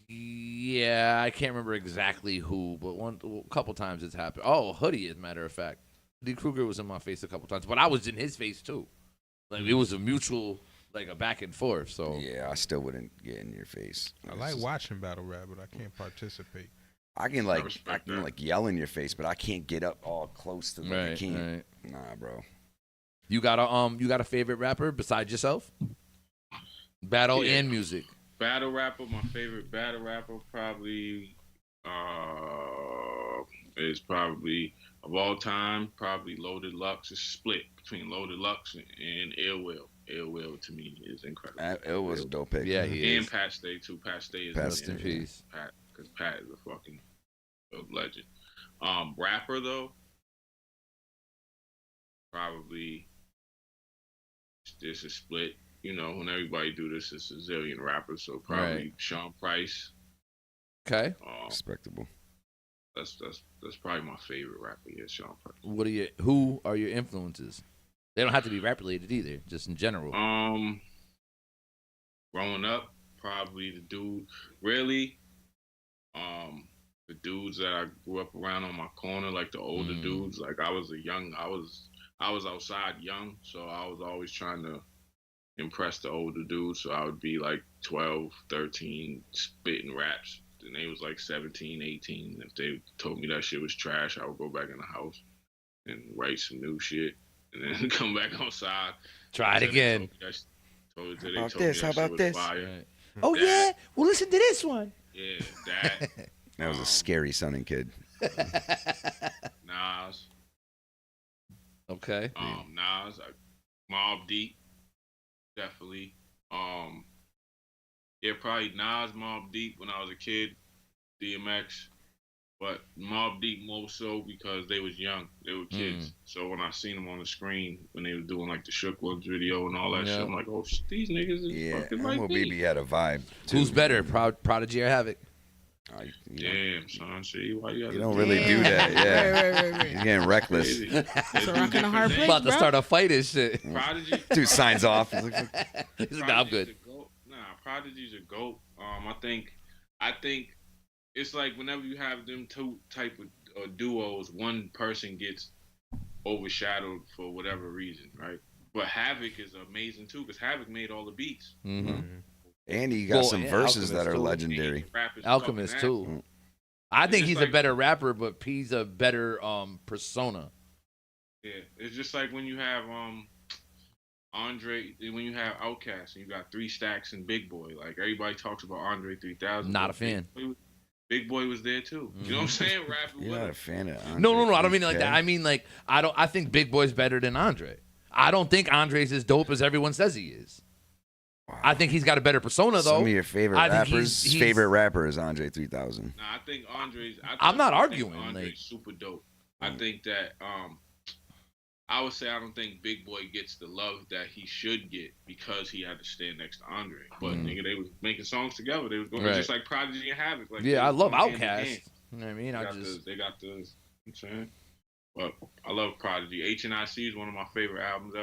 Speaker 12: Yeah, I can't remember exactly who, but a couple times it's happened. Oh, Hoodie, as a matter of fact. D. Kruger was in my face a couple times, but I was in his face too. Like, it was a mutual, like a back and forth. So
Speaker 11: yeah, I still wouldn't get in your face.
Speaker 14: I like watching battle rap, but I can't participate.
Speaker 11: I can yell in your face, but I can't get up all close to them. I can't.
Speaker 12: Right.
Speaker 11: Nah, bro.
Speaker 12: You got a favorite rapper besides yourself? Battle and music.
Speaker 13: Battle rapper, my favorite battle rapper probably is probably of all time, probably Loaded Lux. It's split between Loaded Lux and Ill Will. Ill Will to me is incredible.
Speaker 11: Ill Will's a dope pick.
Speaker 12: Yeah, he is.
Speaker 13: And Pat Stay too. Pat Stay is
Speaker 12: rest in peace.
Speaker 13: Because Pat is a fucking legend. Rapper though, probably this is split. You know, when everybody do this, it's a zillion rappers, so probably Sean Price.
Speaker 12: Okay.
Speaker 11: Respectable.
Speaker 13: That's probably my favorite rapper. Yeah, Sean Price.
Speaker 12: Who are your influences? They don't have to be rap related either, just in general.
Speaker 13: Growing up, probably the dude. Really, the dudes that I grew up around on my corner, like the older dudes. Like I was outside young, so I was always trying to impress the older dudes. So I would be like 12, 13, spitting raps and they was like 17, 18. If they told me that shit was trash, I would go back in the house and write some new shit, and then come back outside.
Speaker 12: Try it again.
Speaker 11: How about this?
Speaker 13: Fire.
Speaker 12: Oh yeah, well listen to this one.
Speaker 13: Yeah, that.
Speaker 11: That was a scary sounding kid.
Speaker 13: Nas.
Speaker 12: Okay.
Speaker 13: Nas, Mobb Deep, definitely. Yeah, probably Nas, Mobb Deep when I was a kid, DMX, but Mobb Deep more so because they was young, they were kids. So when I seen them on the screen when they were doing like the Shook Ones video and all that shit, I'm like, oh, these niggas is fucking like me.
Speaker 11: Baby had a vibe.
Speaker 12: Who's better, Prodigy or Havoc?
Speaker 13: Damn, son, see why you
Speaker 11: don't really do that. Yeah,
Speaker 10: right.
Speaker 11: You're getting reckless.
Speaker 10: It's a rock in a hard place,
Speaker 12: about to start a fight and shit.
Speaker 13: Prodigy.
Speaker 11: Dude signs off.
Speaker 12: He's like, nah, I'm good.
Speaker 13: Prodigy's a GOAT. I think it's like whenever you have them two type of duos, one person gets overshadowed for whatever reason, right? But Havoc is amazing too because Havoc made all the beats.
Speaker 11: And he got some verses that are legendary.
Speaker 12: Alchemist too. I think he's a better rapper, but P's a better persona.
Speaker 13: Yeah, it's just like when you have Andre, when you have Outkast and you got 3 Stacks and Big Boy. Like everybody talks about Andre 3000.
Speaker 12: Not a fan.
Speaker 13: Big Boy was there too. You know what I'm saying? Rapping
Speaker 11: You're not a fan of Andre.
Speaker 12: No. I don't mean it like that. I mean like I think Big Boy's better than Andre. I don't think Andre's as dope as everyone says he is. Wow. I think he's got a better persona though.
Speaker 11: Some of your favorite rappers. His favorite rapper is Andre 3000.
Speaker 13: Nah, I think Andre's.
Speaker 12: I'm not arguing.
Speaker 13: Andre's super dope. I think that I would say I don't think Big Boy gets the love that he should get because he had to stand next to Andre. But nigga, they was making songs together. They was going just like Prodigy and Havoc. Like,
Speaker 12: I love Outkast. You know what I mean?
Speaker 13: They got the. You know what I'm saying? But I love Prodigy. HNIC is one of my favorite albums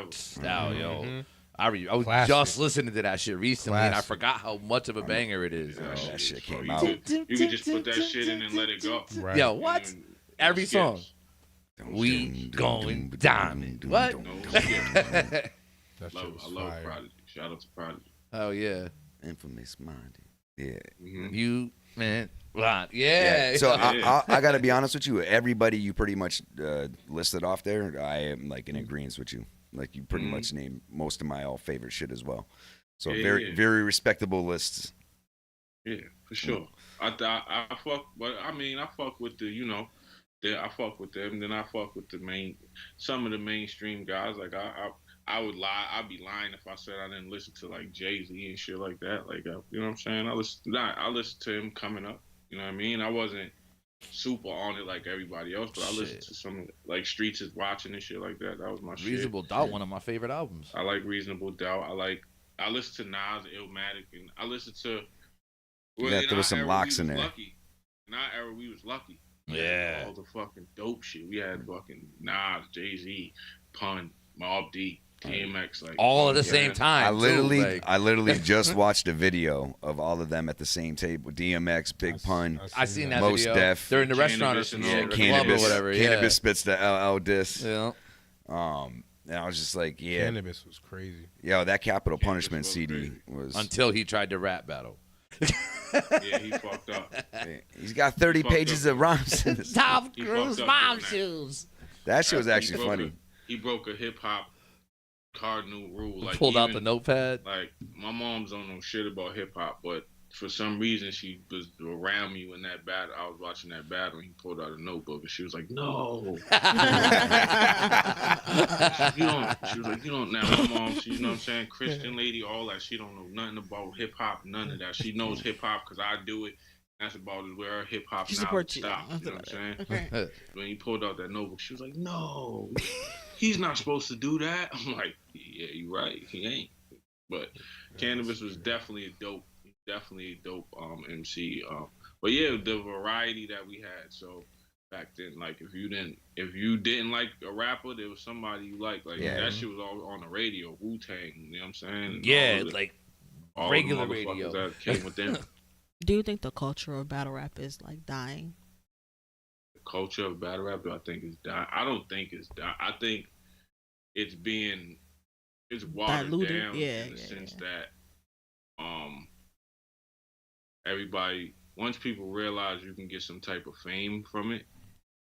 Speaker 13: ever.
Speaker 12: Yo. I was just listening to that shit recently, and I forgot how much of a banger it is.
Speaker 11: That shit came out.
Speaker 13: You could just put that shit in and let it go.
Speaker 12: Right. Yo, what? Every song. We going diamond. What?
Speaker 13: I love Prodigy. Shout out to Prodigy.
Speaker 12: Oh, yeah.
Speaker 11: Infamous minded. Yeah.
Speaker 12: You, man. Right. Yeah.
Speaker 11: So I got to be honest with you. Everybody you pretty much listed off there, I am like in agreement with you. Like you pretty much named most of my all favorite shit as well. So very respectable lists.
Speaker 13: Yeah, for sure. I fuck, but I mean I fuck with the I fuck with them. Then I fuck with some of the mainstream guys. Like I would lie. I'd be lying if I said I didn't listen to like Jay-Z and shit like that. Like you know what I'm saying? I listened to him coming up. You know what I mean? I wasn't super on it like everybody else, but I listened to some like Streets is Watching and shit like that. That was my shit.
Speaker 12: Reasonable Doubt, one of my favorite albums.
Speaker 13: I like Reasonable Doubt. I listen to Nas, Illmatic, and I listen to.
Speaker 11: Well, there was some locks in there.
Speaker 13: Lucky. In our era, we was lucky.
Speaker 12: Yeah.
Speaker 13: All the fucking dope shit. We had fucking Nas, Jay-Z, Pun, Mobb Deep, DMX, like
Speaker 12: all at the same time.
Speaker 11: I literally just watched a video of all of them at the same table. DMX, Big Pun,
Speaker 12: I seen that
Speaker 11: Most
Speaker 12: video.
Speaker 11: Def.
Speaker 12: They're in the restaurant or something,
Speaker 11: Cannabis,
Speaker 12: or whatever.
Speaker 11: Cannabis spits the LL diss.
Speaker 12: Yeah.
Speaker 11: And I was just like, yeah.
Speaker 14: Cannabis was crazy.
Speaker 11: Yo, that Capital Punishment CD was
Speaker 12: until he tried to rap battle.
Speaker 13: Yeah, he fucked up.
Speaker 11: He's got 30 pages of rhymes in his
Speaker 12: Tom Cruise mom shoes.
Speaker 11: That shit was actually funny.
Speaker 13: He broke a hip hop cardinal rule. Like
Speaker 12: pulled out the notepad.
Speaker 13: Like my mom's don't know shit about hip hop, but for some reason she was around me when that battle. I was watching that battle, and he pulled out a notebook, and she was like, "No." She was like, "You don't." Now my mom, she, you know what I'm saying, Christian lady, all that. She don't know nothing about hip hop, none of that. She knows hip hop because I do it. That's about where her hip hop knowledge stopped. You know what I'm saying? Okay. When he pulled out that notebook, she was like, "No, he's not supposed to do that." I'm like, "Yeah, you're right. He ain't." But Cannabis was definitely a dope MC. But yeah, the variety that we had. So back then, like if you didn't like a rapper, there was somebody you liked. Like that shit was all on the radio. Wu-Tang, you know what I'm saying?
Speaker 12: Yeah, like
Speaker 13: all
Speaker 12: regular radio
Speaker 13: that came with them.
Speaker 10: Do you think the culture of battle rap is like dying?
Speaker 13: The culture of battle rap, I think is dying. I don't think it's dying. I think it's watered down in the sense that everybody once people realize you can get some type of fame from it,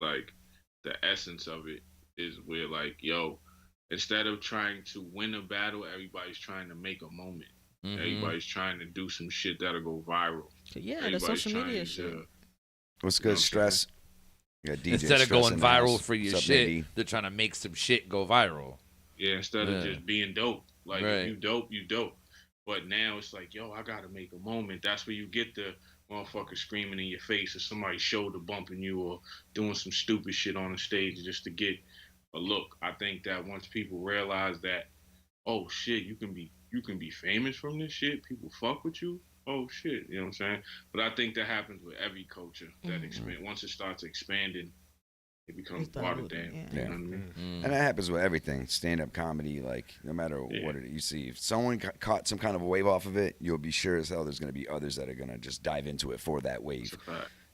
Speaker 13: like the essence of it is where like, yo, instead of trying to win a battle, everybody's trying to make a moment.
Speaker 12: Mm-hmm.
Speaker 13: Everybody's trying to do some shit that'll go viral.
Speaker 10: Yeah, the social media shit.
Speaker 11: What's good, Stress? Yeah, DJ
Speaker 12: Instead of
Speaker 11: Stress
Speaker 12: going
Speaker 11: in the
Speaker 12: viral
Speaker 11: house.
Speaker 12: for your
Speaker 11: What's up,
Speaker 12: shit,
Speaker 11: baby?
Speaker 12: they're trying to make some shit go viral.
Speaker 13: Yeah, instead of just being dope. Like,
Speaker 12: Right.
Speaker 13: if you dope, you dope. But now it's like, yo, I gotta make a moment. That's where you get the motherfucker screaming in your face, or somebody shoulder bumping you, or doing some stupid shit on the stage just to get a look. I think that once people realize that, oh shit, you can be famous from this shit. People fuck with you. Oh shit, you know what I'm saying? But I think that happens with every culture that expand. Once it starts expanding, it becomes watered down.
Speaker 11: Yeah.
Speaker 13: You know what I mean?
Speaker 11: And that happens with everything. Stand-up comedy, like, no matter what you see. If someone caught some kind of a wave off of it, you'll be sure as hell there's going to be others that are going to just dive into it for that wave.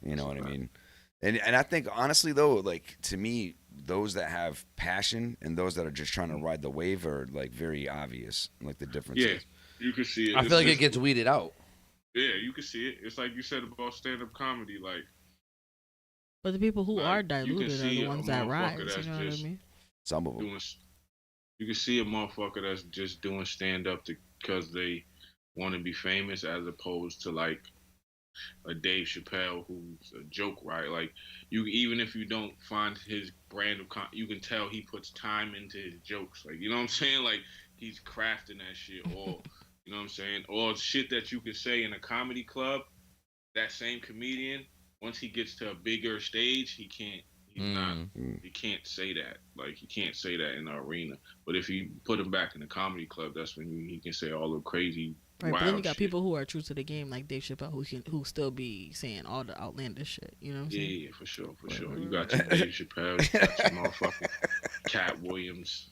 Speaker 11: You know what I mean? And I think, honestly, though, like, to me, those that have passion and those that are just trying to ride the wave are, like, very obvious, like, the differences.
Speaker 13: Yeah, you can see it.
Speaker 12: I feel like it gets weeded out.
Speaker 13: Yeah, you can see it. It's like you said about stand-up comedy, like.
Speaker 10: But the people who
Speaker 13: Like,
Speaker 10: are
Speaker 13: you can
Speaker 10: diluted are
Speaker 13: see
Speaker 10: the
Speaker 13: a
Speaker 10: ones that
Speaker 13: motherfucker
Speaker 10: rise.
Speaker 13: that's
Speaker 10: You know what I
Speaker 13: just
Speaker 10: mean?
Speaker 11: Some of them.
Speaker 13: You can see a motherfucker that's just doing stand-up because they want to be famous, as opposed to like a Dave Chappelle who's a joke, right? Like, you, even if you don't find his brand of you can tell he puts time into his jokes. Like, you know what I'm saying? Like, he's crafting that shit, or you know what I'm saying? Or shit that you can say in a comedy club, that same comedian, once he gets to a bigger stage, he can't say that. Like, he can't say that in the arena. But if you put him back in the comedy club, that's when he can say all the crazy,
Speaker 10: Right,
Speaker 13: wild
Speaker 10: but then you got
Speaker 13: shit.
Speaker 10: people who are true to the game, like Dave Chappelle, who still be saying all the outlandish shit. You know what I'm saying?
Speaker 13: Yeah, for sure. You got your Dave Chappelle, you got your motherfucking Cat Williams.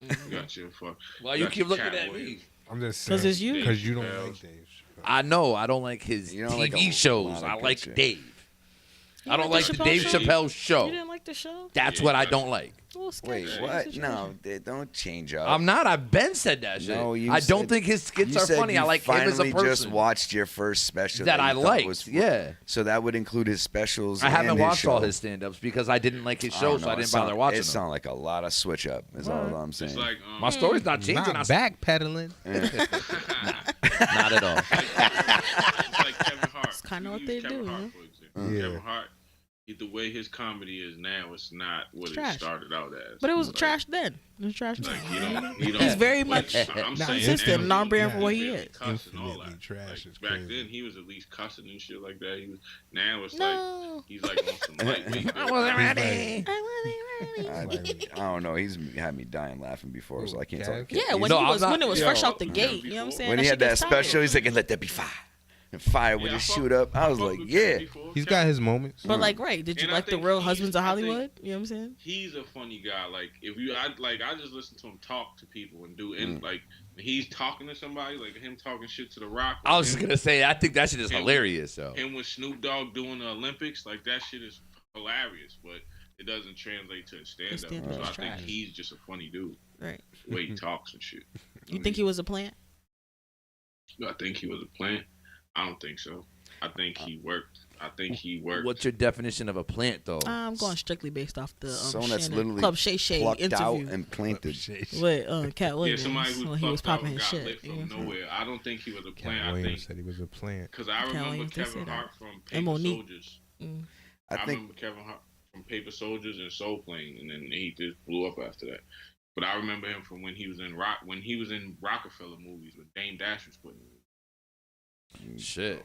Speaker 13: You got your fuck.
Speaker 12: Why you keep looking at me?
Speaker 14: I'm just saying.
Speaker 10: 'Cause it's you.
Speaker 14: Because you don't like Dave.
Speaker 12: I know. I don't like his
Speaker 11: You don't
Speaker 12: TV
Speaker 11: like a
Speaker 12: shows.
Speaker 11: lot of
Speaker 12: I
Speaker 11: good
Speaker 12: like
Speaker 11: shit.
Speaker 12: Dave.
Speaker 10: You
Speaker 12: I don't
Speaker 10: like
Speaker 12: like
Speaker 10: the
Speaker 12: the Dave
Speaker 10: Chappelle
Speaker 12: Chappelle show.
Speaker 10: You didn't like the show?
Speaker 12: That's what I don't like.
Speaker 10: Well,
Speaker 11: Wait,
Speaker 10: sketchy
Speaker 11: what?
Speaker 10: situation.
Speaker 11: No, don't change up.
Speaker 12: I'm not. I've been said that shit.
Speaker 11: No, you
Speaker 12: I don't
Speaker 11: said-
Speaker 12: think his skits
Speaker 11: you
Speaker 12: are
Speaker 11: said
Speaker 12: funny.
Speaker 11: you
Speaker 12: I like him as a
Speaker 11: finally
Speaker 12: person.
Speaker 11: just watched your first special
Speaker 12: That I
Speaker 11: you thought
Speaker 12: liked,
Speaker 11: was
Speaker 12: yeah.
Speaker 11: So that would include his specials.
Speaker 12: I haven't
Speaker 11: and his
Speaker 12: watched all
Speaker 11: show.
Speaker 12: his stand-ups because I didn't like his
Speaker 11: I
Speaker 12: show,
Speaker 11: don't
Speaker 12: so
Speaker 11: know,
Speaker 12: I
Speaker 11: it
Speaker 12: didn't bother
Speaker 11: sound-
Speaker 12: watching
Speaker 11: It
Speaker 12: them.
Speaker 11: sounds like a lot of switch up. Is all I'm saying.
Speaker 13: It's like,
Speaker 12: My story's not changing.
Speaker 14: Not backpedaling.
Speaker 12: Not at all.
Speaker 13: It's like Kevin Hart.
Speaker 10: It's kind of
Speaker 13: You
Speaker 10: what they
Speaker 13: use Kevin
Speaker 10: do.
Speaker 13: Hart,
Speaker 10: Huh?
Speaker 13: for example.
Speaker 14: Yeah.
Speaker 13: Kevin Hart, the way his comedy is now, it's not what
Speaker 10: It's
Speaker 13: it
Speaker 10: trash.
Speaker 13: started out as.
Speaker 10: But it was
Speaker 13: Like,
Speaker 10: trash then. It was trash
Speaker 13: Like,
Speaker 10: then.
Speaker 13: you don't,
Speaker 10: He's very
Speaker 13: like,
Speaker 10: much
Speaker 13: I'm saying
Speaker 10: consistent,
Speaker 13: now,
Speaker 10: non-brand for what
Speaker 13: he's
Speaker 10: he
Speaker 13: really
Speaker 10: is.
Speaker 13: cussing and all
Speaker 14: Infinitely
Speaker 13: that.
Speaker 14: trash is
Speaker 13: Back
Speaker 14: crazy.
Speaker 13: then, he was at least cussing and shit like that. Now it's
Speaker 10: No.
Speaker 13: like he's like on some lightweight.
Speaker 12: I wasn't ready.
Speaker 11: I don't know. He's had me dying laughing before, so I can't talk.
Speaker 10: Yeah, when,
Speaker 12: No,
Speaker 10: he
Speaker 12: I'm
Speaker 10: was,
Speaker 12: not-
Speaker 10: when it was
Speaker 12: yo.
Speaker 10: fresh off the gate. You know what I'm saying?
Speaker 11: When he
Speaker 10: shit
Speaker 11: had that
Speaker 10: gets tired.
Speaker 11: special, he's like, "And let there be fire." And fire would
Speaker 13: Yeah,
Speaker 11: just
Speaker 13: I fuck-
Speaker 11: shoot up. I was
Speaker 13: fuck
Speaker 11: like,
Speaker 13: with
Speaker 11: yeah.
Speaker 13: Kevin before.
Speaker 14: He's
Speaker 13: Kevin-
Speaker 14: got his moments.
Speaker 10: But like, right? Did you
Speaker 13: And I
Speaker 10: like the
Speaker 13: think
Speaker 10: Real
Speaker 13: he's-
Speaker 10: Husbands of
Speaker 13: I think-
Speaker 10: Hollywood? You know what I'm saying?
Speaker 13: He's a funny guy. Like, if you, I just listen to him talk to people and do, and like, when he's talking to somebody, like him talking shit to The Rock.
Speaker 12: I was just gonna say, I think that shit is hilarious. So
Speaker 13: Him with Snoop Dogg doing the Olympics, like that shit is hilarious, but it doesn't translate to stand up.
Speaker 10: stand-up
Speaker 13: So
Speaker 10: is
Speaker 13: I think
Speaker 10: trash.
Speaker 13: he's just a funny dude.
Speaker 10: Right.
Speaker 13: The way he talks and shit.
Speaker 10: You think he was a plant?
Speaker 13: I think he was a plant. I don't think so. I think he worked.
Speaker 12: what's your definition of a plant, though?
Speaker 10: I'm going strictly based off the
Speaker 11: Someone that's
Speaker 10: Shannon
Speaker 11: literally
Speaker 10: Club Shay Shay
Speaker 11: plucked out
Speaker 10: interview
Speaker 11: and planted.
Speaker 10: with Cat
Speaker 13: Yeah,
Speaker 10: Williams
Speaker 13: somebody who
Speaker 10: when he was
Speaker 13: plucked out
Speaker 10: popping
Speaker 13: and
Speaker 10: his
Speaker 13: got
Speaker 10: shit.
Speaker 13: lit
Speaker 10: You know
Speaker 13: from
Speaker 10: what I'm saying?
Speaker 13: nowhere. I don't think he was a plant.
Speaker 14: Cat
Speaker 13: I
Speaker 14: Williams
Speaker 13: think
Speaker 14: said he was a plant.
Speaker 13: because I remember
Speaker 10: Williams did say
Speaker 13: Kevin
Speaker 10: that.
Speaker 13: Hart from
Speaker 10: And
Speaker 13: Paper
Speaker 10: Monique.
Speaker 13: Soldiers.
Speaker 11: I think
Speaker 13: remember Kevin Hart from Paper Soldiers and Soul Plane, and then he just blew up after that. But I remember him from when he was in Rockefeller movies with Dame Dash was putting him in.
Speaker 12: Shit.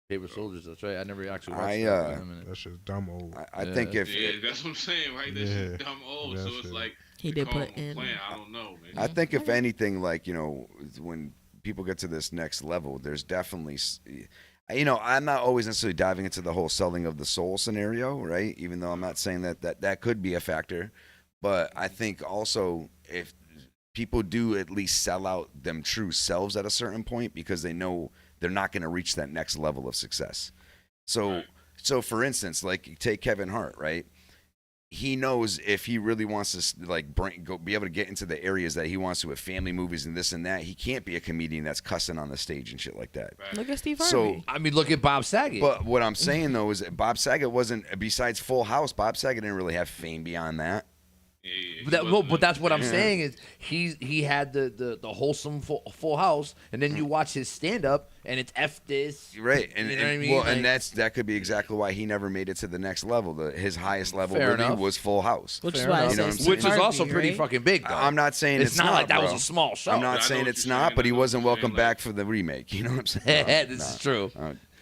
Speaker 12: Paper Soldiers, that's right. I never actually watched
Speaker 11: I,
Speaker 12: that. Wait a minute.
Speaker 14: That's just dumb old.
Speaker 11: I think if
Speaker 13: Yeah, that's what I'm saying, right? That's
Speaker 14: Yeah,
Speaker 13: just dumb old. So
Speaker 14: that's
Speaker 13: it's
Speaker 14: it.
Speaker 13: like
Speaker 10: He
Speaker 13: they
Speaker 10: did
Speaker 13: call
Speaker 10: put
Speaker 13: him a
Speaker 10: in-
Speaker 13: plant. I don't know, man.
Speaker 11: I think if anything, like, when people get to this next level, there's definitely, I'm not always necessarily diving into the whole selling of the soul scenario, right? Even though I'm not saying that could be a factor, but I think also if people do at least sell out them true selves at a certain point because they know they're not going to reach that next level of success. So for instance, like take Kevin Hart, right? he knows if he really wants to like be able to get into the areas that he wants to with family movies and this and that, he can't be a comedian that's cussing on the stage and shit like that.
Speaker 10: Look at Steve Harvey.
Speaker 11: So
Speaker 12: I mean, look at Bob Saget.
Speaker 11: But what I'm saying though is that Bob Saget wasn't, besides Full House, Bob Saget didn't really have fame beyond that.
Speaker 12: But that's what I'm saying is he had the wholesome full House, and then you watch his stand up and it's F this,
Speaker 11: right? And
Speaker 12: you know what I mean?
Speaker 11: Well,
Speaker 12: like,
Speaker 11: and that could be exactly why he never made it to the next level. His highest level really
Speaker 12: enough.
Speaker 11: was Full House,
Speaker 10: which is why
Speaker 12: which is also pretty fucking big. Though.
Speaker 11: I'm not saying it's
Speaker 12: not like that
Speaker 11: bro.
Speaker 12: was a small show.
Speaker 11: I'm not saying it's not, but he wasn't welcome back for the remake. You know what I'm saying?
Speaker 12: This is true.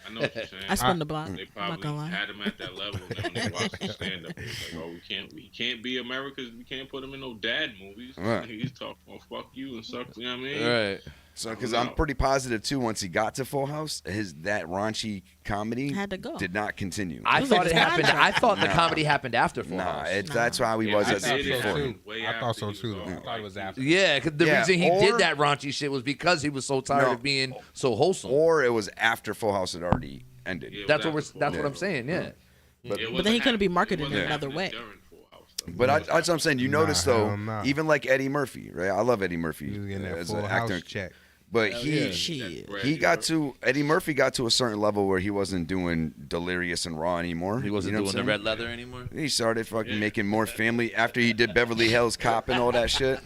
Speaker 13: I know what you're saying.
Speaker 10: I spun the block.
Speaker 13: They
Speaker 10: I'm not gonna
Speaker 13: probably
Speaker 10: lie.
Speaker 13: had him at that level. And then when they watched him stand up, it's like, oh, we can't be America's. We can't put him in no dad movies.
Speaker 11: Right.
Speaker 13: He's talking, oh, fuck you and suck. You know what I mean?
Speaker 12: Right.
Speaker 11: So, because I'm pretty positive too, once he got to Full House, that raunchy comedy
Speaker 10: had to go.
Speaker 11: did not continue.
Speaker 12: I thought it happened. I thought the comedy happened after Full House.
Speaker 11: That's how he was
Speaker 14: I
Speaker 11: as
Speaker 14: thought
Speaker 11: before.
Speaker 14: so too. I thought so too. I thought it was after.
Speaker 12: Yeah, cause the reason he did that raunchy shit was because he was so tired of being so wholesome.
Speaker 11: Or it was after Full House had already ended.
Speaker 12: That's what I'm saying. Yeah.
Speaker 10: But then he couldn't be marketed in another way.
Speaker 11: But that's what I'm saying. You notice though, even like Eddie Murphy, right? I love Eddie Murphy as an actor.
Speaker 14: Check.
Speaker 11: But Eddie Murphy got to a certain level where he wasn't doing Delirious and Raw anymore.
Speaker 12: He wasn't doing the red leather anymore.
Speaker 11: He started fucking making more family after he did Beverly Hills Cop and all that shit.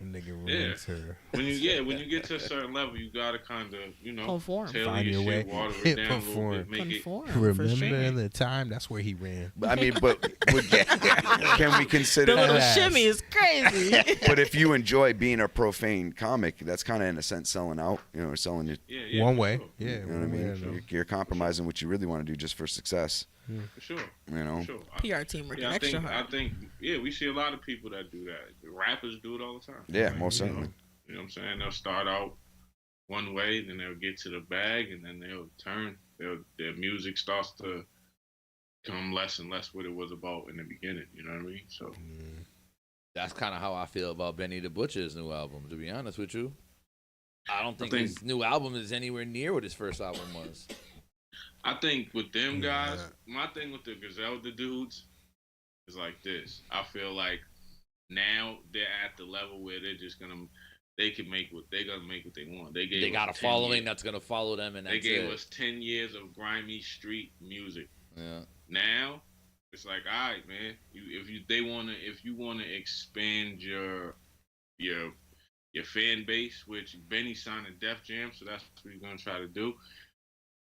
Speaker 14: Nigga
Speaker 13: when you get to a certain level, you gotta kind of
Speaker 10: conform.
Speaker 13: Tailor
Speaker 14: Find
Speaker 13: your
Speaker 14: your
Speaker 13: shit,
Speaker 14: way.
Speaker 13: water it down
Speaker 14: Conform.
Speaker 13: a little bit, make it.
Speaker 14: Remember the time? That's where he ran.
Speaker 11: I mean, can we consider
Speaker 10: The little
Speaker 11: that?
Speaker 10: shimmy is crazy.
Speaker 11: But if you enjoy being a profane comic, that's kind of in a sense selling out, or selling your
Speaker 14: one way. Yeah,
Speaker 11: you know what I mean. You're compromising what you really want to do just for success.
Speaker 13: For sure.
Speaker 11: You know,
Speaker 13: for sure.
Speaker 10: PR team working extra hard.
Speaker 13: I think we see a lot of people that do that. The rappers do it all the time.
Speaker 11: Yeah, most certainly.
Speaker 13: You know what I'm saying? They'll start out one way, then they'll get to the bag, and then they'll turn. Their music starts to become less and less what it was about in the beginning. You know what I mean? So
Speaker 12: that's kind of how I feel about Benny the Butcher's new album. To be honest with you, I don't think his new album is anywhere near what his first album was.
Speaker 13: I think with them guys, my thing with the Griselda dudes is like this. I feel like now they're at the level where they can make what they're gonna make what they want. They
Speaker 12: got a following that's gonna follow them, and
Speaker 13: they gave us 10 years of grimy street music.
Speaker 12: Yeah.
Speaker 13: Now it's like, all right, man. If you wanna expand your fan base, which Benny signed a Def Jam, so that's what he's gonna try to do.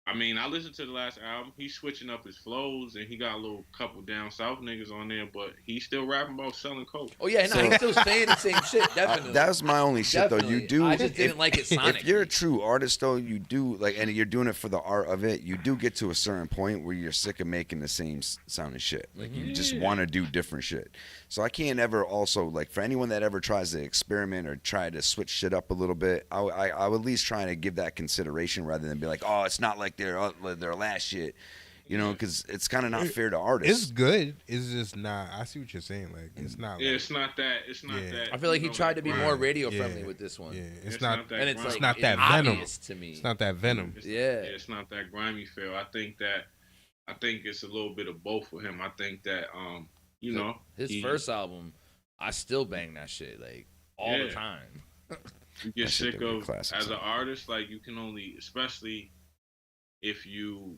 Speaker 13: I mean, I listened to the last album. He's switching up his flows, and he got a little couple down south niggas on there, but he's still rapping about selling coke.
Speaker 12: Oh yeah, he's still saying the same shit. Definitely.
Speaker 11: That was my only shit though. You do.
Speaker 12: I just didn't like it sonically.
Speaker 11: If you're a true artist though, you do and you're doing it for the art of it. You do get to a certain point where you're sick of making the same sounding shit. Like you just want to do different shit. So I can't ever also like for anyone that ever tries to experiment or try to switch shit up a little bit. I would at least try to give that consideration rather than be like, oh, it's not like their last shit, because it's kind of not fair to artists.
Speaker 14: It's good. It's just not. I see what you're saying. Like it's not.
Speaker 13: Yeah, it's not that. It's not that.
Speaker 12: I feel like he tried to be more radio friendly with this one.
Speaker 14: Yeah, it's not.
Speaker 13: that
Speaker 14: And it's
Speaker 13: grimy.
Speaker 14: not that venom
Speaker 12: to me.
Speaker 14: It's not that venom.
Speaker 13: It's not that grimy feel. I think it's a little bit of both for him. I think that
Speaker 12: his first album, I still bang that shit like all the time.
Speaker 13: You get sick of as an artist, like you can only, especially if you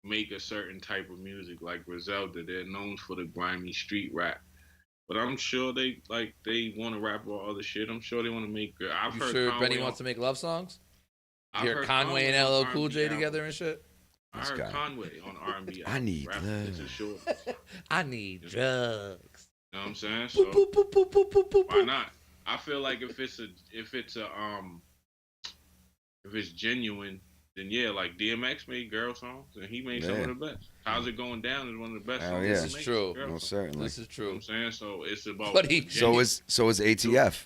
Speaker 13: make a certain type of music like Griselda, they're known for the grimy street rap. But I'm sure they want to rap about other shit. I'm sure they want to make. I've
Speaker 12: You
Speaker 13: heard
Speaker 12: sure
Speaker 13: Conway
Speaker 12: Benny wants to make love songs?
Speaker 13: I've
Speaker 12: Hear
Speaker 13: heard
Speaker 12: Conway and LL Cool J together and shit.
Speaker 13: I heard Conway on R&B.
Speaker 11: I need
Speaker 13: love.
Speaker 12: I need drugs.
Speaker 13: You know what I'm saying? So why not? I feel like if it's genuine, then yeah, like DMX made girl songs and he made some of the best. How's It Going Down is one of the best songs.
Speaker 11: Yeah.
Speaker 12: This is true.
Speaker 11: Most certainly.
Speaker 12: This is true.
Speaker 13: You know what I'm saying? So it's about.
Speaker 11: So is ATF.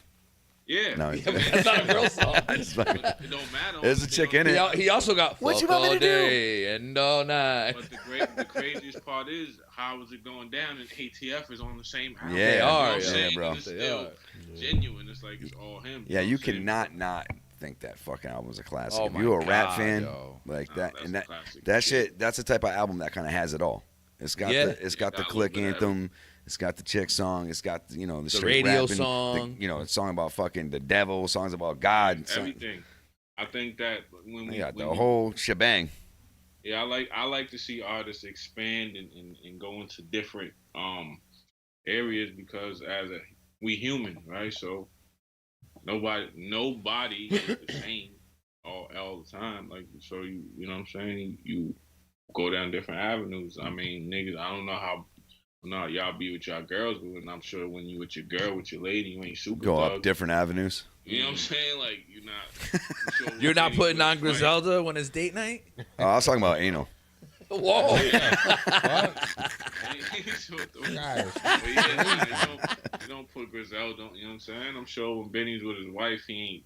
Speaker 13: Yeah.
Speaker 11: No,
Speaker 12: that's not a girl song.
Speaker 13: It don't matter.
Speaker 11: There's a chick in it.
Speaker 12: He also got
Speaker 11: what you
Speaker 12: fuck
Speaker 11: want me
Speaker 12: all
Speaker 11: to do?
Speaker 12: day and all night.
Speaker 13: But the craziest part is How Is It Going Down and ATF is on the same album.
Speaker 11: Yeah,
Speaker 12: they are,
Speaker 11: bro.
Speaker 13: It's still genuine. It's like it's all him.
Speaker 11: Yeah, you cannot not think that fucking album's a classic.
Speaker 12: Oh
Speaker 11: if you're a rap
Speaker 12: God,
Speaker 11: fan
Speaker 12: yo.
Speaker 11: like that, and that shit, that's the type of album that kind of has it all. It's got the click anthem. It's got the chick song. It's got the straight
Speaker 12: radio
Speaker 11: rapping,
Speaker 12: song.
Speaker 11: a song about fucking the devil. Songs about God.
Speaker 13: Everything. I think that when we
Speaker 11: got the whole shebang.
Speaker 13: Yeah, I like to see artists expand and go into different areas because we human, right? So nobody is the same all the time. Like, so you know what I'm saying? You go down different avenues. I mean, niggas, I don't know how y'all be with y'all girls, but I'm sure when you with your girl, with your lady, you ain't super
Speaker 11: Go
Speaker 13: thug.
Speaker 11: up different avenues.
Speaker 13: You know what I'm saying? Like, you're not. Sure
Speaker 12: You're not putting on Griselda when it's date night?
Speaker 11: Oh, I was talking about anal.
Speaker 12: Whoa.
Speaker 13: You don't put Griselda, you know what I'm saying? I'm sure when Benny's with his wife, he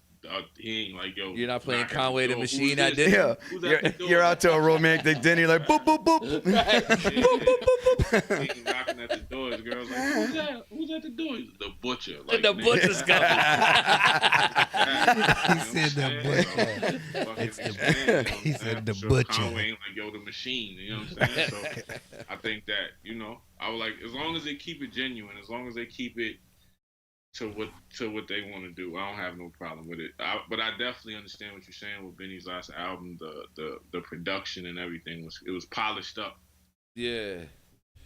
Speaker 13: ain't like, yo.
Speaker 12: You're not playing Conway the Machine at dinner?
Speaker 11: Yeah. You're out to a romantic dinner, you're like, boop, boop, boop.
Speaker 12: Right.
Speaker 13: Boop, boop, boop, boop. He's knocking at the door. His girl's like, who's that? Who's at the door? He's the butcher. Like,
Speaker 12: the butcher's coming.
Speaker 14: He said the butcher. He said the butcher.
Speaker 13: Conway ain't like, yo, the machine. You know what I'm saying? So I think that, I would like, as long as they keep it genuine, as long as they keep it to what they want to do, I don't have no problem with it. But I definitely understand what you're saying with Benny's last album. The production and everything was polished up.
Speaker 12: Yeah.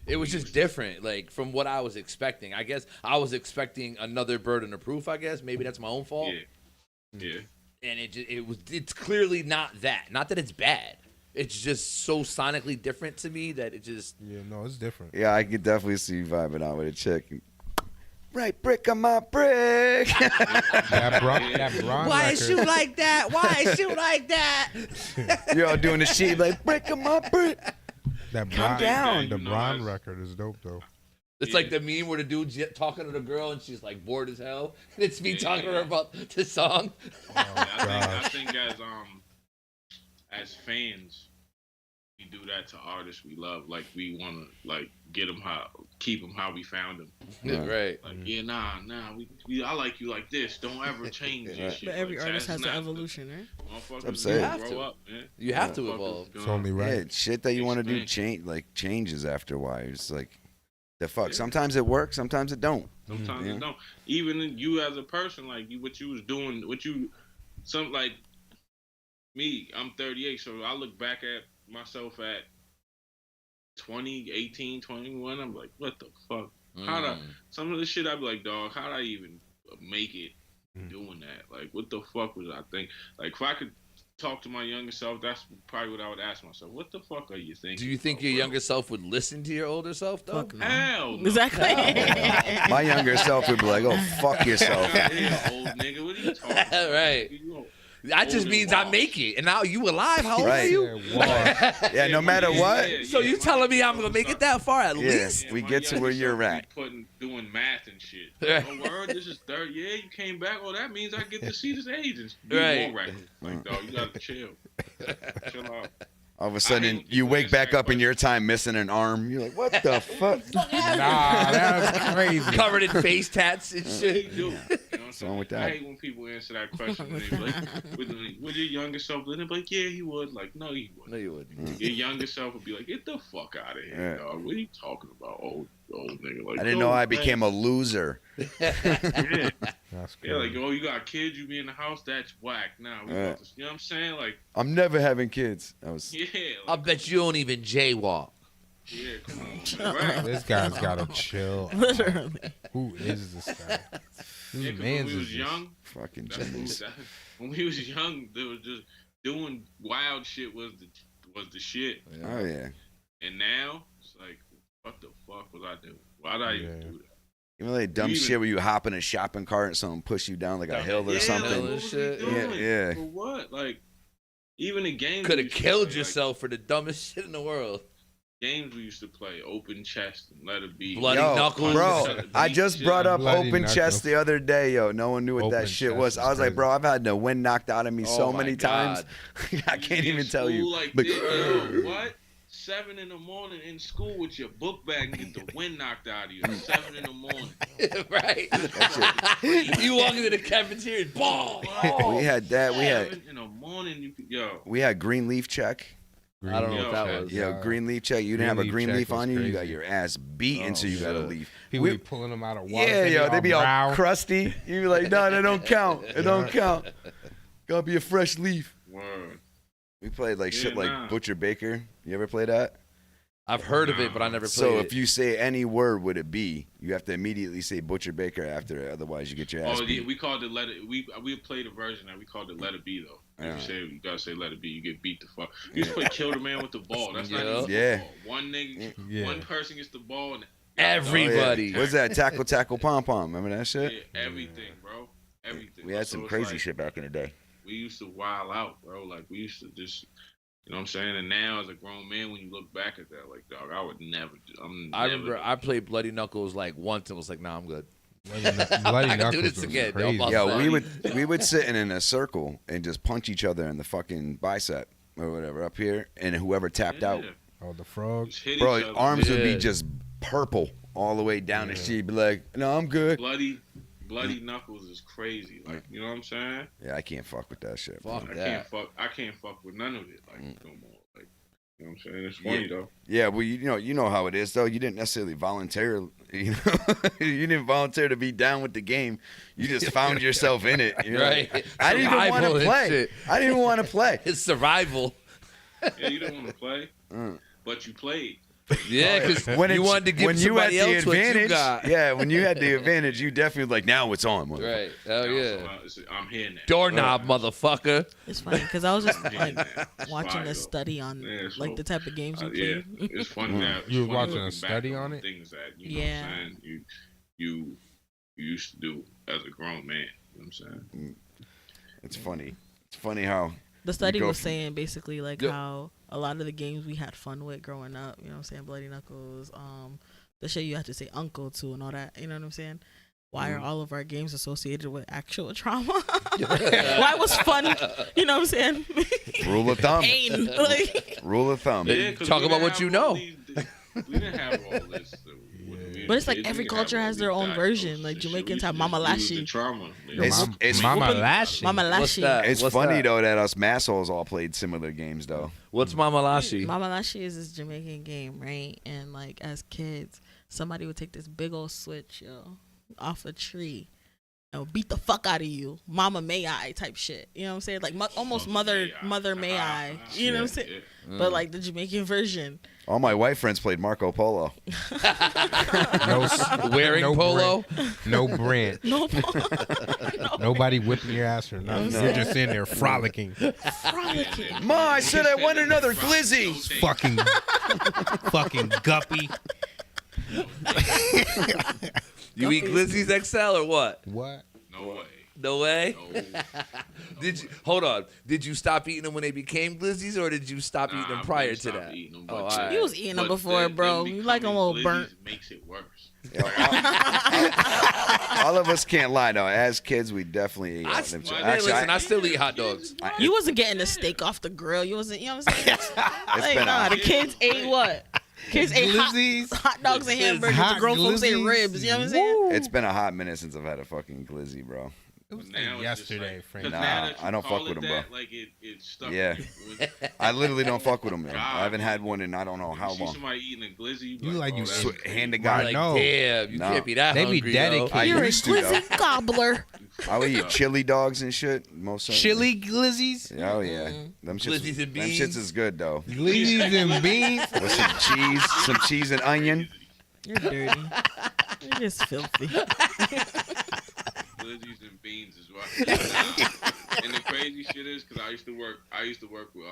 Speaker 12: It was just different, like, from what I was expecting. I guess I was expecting another Burden of Proof, I guess. Maybe that's my own fault.
Speaker 13: Yeah.
Speaker 12: And it's clearly not that. Not that it's bad. It's just so sonically different to me that it just...
Speaker 14: Yeah, no, it's different.
Speaker 11: Yeah, I could definitely see you vibing out with a chick. Right brick on my brick.
Speaker 14: that Bron
Speaker 12: Why
Speaker 14: record.
Speaker 12: is you like that? Why is you like that?
Speaker 11: You're all doing the shit like brick on my brick.
Speaker 14: That
Speaker 11: Calm down.
Speaker 14: The Bron record is dope though.
Speaker 12: It's like the meme where the dude's talking to the girl and she's like bored as hell. And it's me talking to her about the song.
Speaker 13: I think as fans, we do that to artists we love. Like, we want to keep them how we found them.
Speaker 12: Right.
Speaker 13: Like, I like you like this. Don't ever change this shit.
Speaker 10: But every
Speaker 13: like,
Speaker 10: artist has an evolution, right?
Speaker 13: Motherfuckers
Speaker 11: You
Speaker 12: have
Speaker 13: grow
Speaker 12: to.
Speaker 13: up, man.
Speaker 12: You have to evolve.
Speaker 14: It's only right.
Speaker 11: Yeah, shit that you want to do changes after a while. It's like, the fuck. Sometimes it works, sometimes it don't.
Speaker 13: Sometimes it don't. Even you as a person, like what you was doing, like me, I'm 38, so I look back at myself at 20, 18, 21, I'm like, what the fuck? Some of the shit I'd be like, dog, how'd I even make it doing that? Like, what the fuck was I think? Like, if I could talk to my younger self, that's probably what I would ask myself. What the fuck are you thinking?
Speaker 12: Do you think your younger self would listen to your older self, though?
Speaker 10: Fuck no.
Speaker 13: Hell no.
Speaker 10: Exactly.
Speaker 11: My younger self would be like, oh, fuck yourself.
Speaker 13: Yeah, old nigga, what are you talking about?
Speaker 12: Right. That just means I make it. And now you alive. How old are
Speaker 11: Right.
Speaker 12: you?
Speaker 11: Yeah, no matter what.
Speaker 12: So you telling me I'm going to make it that far at least?
Speaker 11: Yeah, we get to where you're at.
Speaker 13: Doing math and shit. Oh, word, this is third. Yeah, you came back. Oh, that means I get to see this age and do more records. Like, dog, you gotta chill. Chill out.
Speaker 11: All of a sudden, you wake back up in your time missing an arm. You're like, what the fuck?
Speaker 14: Nah, that's crazy.
Speaker 12: Covered in face tats and shit.
Speaker 13: You know what's
Speaker 11: wrong with that?
Speaker 13: I hate when people answer that question. They be like, would your younger self do it? They're like, yeah, he would. Like, no, he wouldn't.
Speaker 12: No, you wouldn't.
Speaker 13: Your younger self would be like, get the fuck out of here, dog. What are you talking about, old nigga? Like,
Speaker 11: I didn't know I became a loser.
Speaker 13: Yeah.
Speaker 14: That's
Speaker 13: Yeah, like, oh, you got kids, you be in the house, that's whack. Nah, we about to, you know what I'm saying? Like,
Speaker 11: I'm never having kids.
Speaker 13: yeah.
Speaker 12: I bet you don't even jaywalk.
Speaker 13: Yeah, come on. Right.
Speaker 14: This guy's gotta chill. Who is this guy? Whose
Speaker 13: Yeah, 'cause
Speaker 14: man's
Speaker 13: when we
Speaker 14: is
Speaker 13: was
Speaker 14: this?
Speaker 13: young,
Speaker 11: Fucking
Speaker 13: that's
Speaker 11: genius.
Speaker 13: when we was young, there was just doing wild shit was the shit.
Speaker 11: Oh, yeah.
Speaker 13: And now, it's like, what the fuck was I doing? Why did I even do that?
Speaker 11: Even like dumb shit where you hop in a shopping cart and someone push you down like a hill or something.
Speaker 13: Like, what was he doing?
Speaker 11: Yeah.
Speaker 13: For what? Like, even in games,
Speaker 12: Could
Speaker 13: we
Speaker 12: have
Speaker 13: used to
Speaker 12: killed
Speaker 13: play,
Speaker 12: yourself for the dumbest shit in the world.
Speaker 13: Games we used to play, open chest and let it be.
Speaker 12: Bloody
Speaker 11: Yo,
Speaker 12: knuckles.
Speaker 11: bro, I just brought up
Speaker 14: Bloody
Speaker 11: open
Speaker 14: knuckles.
Speaker 11: chest the other day, yo. No one knew what
Speaker 14: Open
Speaker 11: that shit
Speaker 14: chest
Speaker 11: was.
Speaker 14: is
Speaker 11: I was like,
Speaker 14: crazy.
Speaker 11: bro, I've had the wind knocked out of me so
Speaker 12: Oh my
Speaker 11: many times. I can't even tell you.
Speaker 13: Like,
Speaker 11: But-
Speaker 13: yo, what? 7 in the morning in school with your book bag and get the wind knocked out of you. 7 in the morning.
Speaker 12: Right. You walk into the cafeteria, ball.
Speaker 11: We had that. We
Speaker 13: 7
Speaker 11: had
Speaker 13: in the morning. Yo.
Speaker 11: we had green leaf check.
Speaker 12: I don't know what that was.
Speaker 11: Yo, green leaf check. You didn't have a green leaf on you. You got your ass beaten, so you got to leave.
Speaker 14: People be pulling them out of water.
Speaker 11: Yeah, yo, they be all crusty. You be like, no, that don't count. It don't count. Gotta be a fresh leaf.
Speaker 13: Word.
Speaker 11: We played like shit like Butcher Baker. You ever play that?
Speaker 12: I've heard of it, but I never played it.
Speaker 11: So if you say any word with a B, you have to immediately say Butcher Baker after it. Otherwise, you get your ass beat.
Speaker 13: Yeah, we called it letter. We played a version that we called it letter B though. You gotta say letter B, you get beat the fuck. You used to play kill the man with the ball. That's not even the ball. One nigga, one person gets the ball and
Speaker 12: everybody.
Speaker 11: What's that? Tackle pom pom. Remember that shit?
Speaker 13: Yeah, everything, bro. Everything.
Speaker 11: We had some crazy shit back in the day.
Speaker 13: We used to wild out, bro. Like we used to just. You know what I'm saying? And now, as a grown man, when you look back at that, like, dog, I would never.
Speaker 12: I remember I played Bloody Knuckles like once and was like, nah, I'm good.
Speaker 14: Bloody
Speaker 12: I can do
Speaker 14: Knuckles
Speaker 12: this
Speaker 14: was
Speaker 12: again.
Speaker 14: crazy.
Speaker 11: Yeah, we would sit in a circle and just punch each other in the fucking bicep or whatever up here, and whoever tapped out.
Speaker 14: Oh, the frogs.
Speaker 11: Bro, arms would be just purple all the way down, and she'd be like, "No, I'm good."
Speaker 13: Bloody Knuckles is crazy. Like, you know what I'm saying?
Speaker 11: Yeah, I can't fuck with that shit.
Speaker 12: Fuck
Speaker 13: I
Speaker 12: that.
Speaker 13: can't fuck with none of it. Like, no more. Like, you know what I'm saying? It's funny though.
Speaker 11: Yeah, well, you know how it is though. You didn't necessarily volunteer. You know, you didn't volunteer to be down with the game. You just found yourself in it. You know?
Speaker 12: Right.
Speaker 11: I didn't even want to play. I didn't even want to play.
Speaker 12: It's survival.
Speaker 13: Yeah, you didn't want to play, but you played.
Speaker 12: Yeah, because you wanted to give somebody else what you got.
Speaker 11: Yeah, when you had the advantage, you definitely like, now it's on.
Speaker 12: Right. Hell yeah.
Speaker 13: I'm here now.
Speaker 12: Doorknob, motherfucker.
Speaker 10: It's funny because I was just like watching a study on like the type of games you played.
Speaker 13: It's funny now.
Speaker 14: You were watching a study on it?
Speaker 13: Things that, you know what I'm saying, you used to do as a grown man. You know what I'm saying?
Speaker 11: It's funny. It's funny how
Speaker 10: the study was saying basically like how a lot of the games we had fun with growing up, you know what I'm saying, Bloody Knuckles, the shit you have to say uncle to and all that, you know what I'm saying? Why are all of our games associated with actual trauma? Why was fun, you know what I'm saying?
Speaker 11: Rule of thumb.
Speaker 10: Pain. Like,
Speaker 11: rule of thumb.
Speaker 12: Yeah, talk about what you know.
Speaker 13: We didn't have all this.
Speaker 10: But it's like every culture has their own version. Like Jamaicans have Mama Lashy.
Speaker 11: It's
Speaker 14: Mama Lashy.
Speaker 10: Mama Lashy.
Speaker 11: It's funny though that us massholes all played similar games though.
Speaker 12: What's Mama Lashy?
Speaker 10: Mama Lashy is this Jamaican game, right? And like as kids, somebody would take this big old switch, off a tree and beat the fuck out of you. Mama may I type shit. You know what I'm saying? Like almost mother may I. You know what I'm saying? But like the Jamaican version.
Speaker 11: All my white friends played Marco Polo.
Speaker 12: Wearing polo?
Speaker 14: No brand.
Speaker 10: No.
Speaker 14: Nobody whipping your aess or nothing. You're just in there frolicking.
Speaker 11: Ma, I said I want another glizzy.
Speaker 14: Fucking guppy.
Speaker 12: You eat glizzies Xcel or what?
Speaker 14: What?
Speaker 13: No way.
Speaker 12: No way?
Speaker 13: No.
Speaker 12: Did you hold on? Did you stop eating them when they became glizzies, or did you stop eating them prior to that?
Speaker 13: Them,
Speaker 12: all right.
Speaker 10: You was eating them before, bro. You like them a little burnt.
Speaker 13: Makes it worse.
Speaker 11: All of us can't lie though. As kids, we definitely ate them.
Speaker 12: I still eat hot dogs.
Speaker 10: You wasn't getting the steak off the grill. You wasn't. You know what I'm saying? The kids ate what? Kids ate hot dogs and hamburgers. The grown folks ate ribs. You know what I'm saying?
Speaker 11: It's been a hot minute since I've had a fucking glizzy, bro.
Speaker 14: It was like yesterday, Frank.
Speaker 11: Nah, I don't fuck with them, bro.
Speaker 13: Like it stuck.
Speaker 11: Yeah, I literally don't fuck with them, man. I haven't had one in I don't know how long.
Speaker 13: Somebody eating a glizzy,
Speaker 14: you like you
Speaker 11: hand to God.
Speaker 12: Like, damn, you can't be that
Speaker 14: hungry.
Speaker 12: They
Speaker 14: be dedicated.
Speaker 10: You're a glizzy gobbler.
Speaker 11: I would eat chili dogs and shit. Most
Speaker 14: chili glizzies.
Speaker 11: Oh yeah, them
Speaker 12: glizzies and beans.
Speaker 11: Them shits is good though.
Speaker 14: Glizzies and beans
Speaker 11: with some cheese and onion.
Speaker 10: You're dirty. You're just filthy.
Speaker 13: Glizzies and beans as well. And the crazy shit is because I used to work with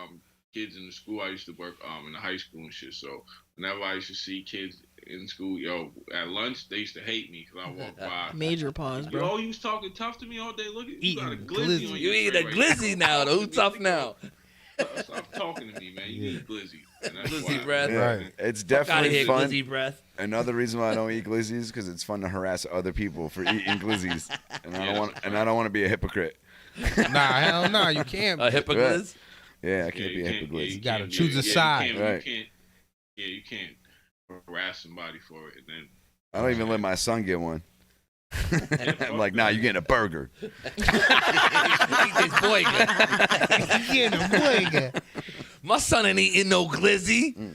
Speaker 13: kids in the school. I used to work in the high school and shit. So whenever I used to see kids in school, at lunch they used to hate me because I walked by.
Speaker 10: Major pause, bro.
Speaker 13: You was talking tough to me all day. Look at
Speaker 14: you
Speaker 13: got a glizzy on
Speaker 12: you eat a glizzy now. Though. Who tough now?
Speaker 13: Stop talking to me, man. You eat glizzy.
Speaker 12: Glizzy breath.
Speaker 11: Right. It's definitely fun.
Speaker 12: Glizzy breath.
Speaker 11: Another reason why I don't eat glizzies because it's fun to harass other people for eating glizzies, and I don't want to be a hypocrite.
Speaker 14: Nah, hell no, you can't.
Speaker 12: A hypocrite?
Speaker 11: Yeah, I can't be a hypocrite.
Speaker 14: You gotta choose a side.
Speaker 13: You can't harass somebody for it, and then
Speaker 11: I don't even let my son get one. I'm like, nah, you getting a burger.
Speaker 12: Eat this boy.
Speaker 14: You getting a boy.
Speaker 12: My son ain't eating no glizzy.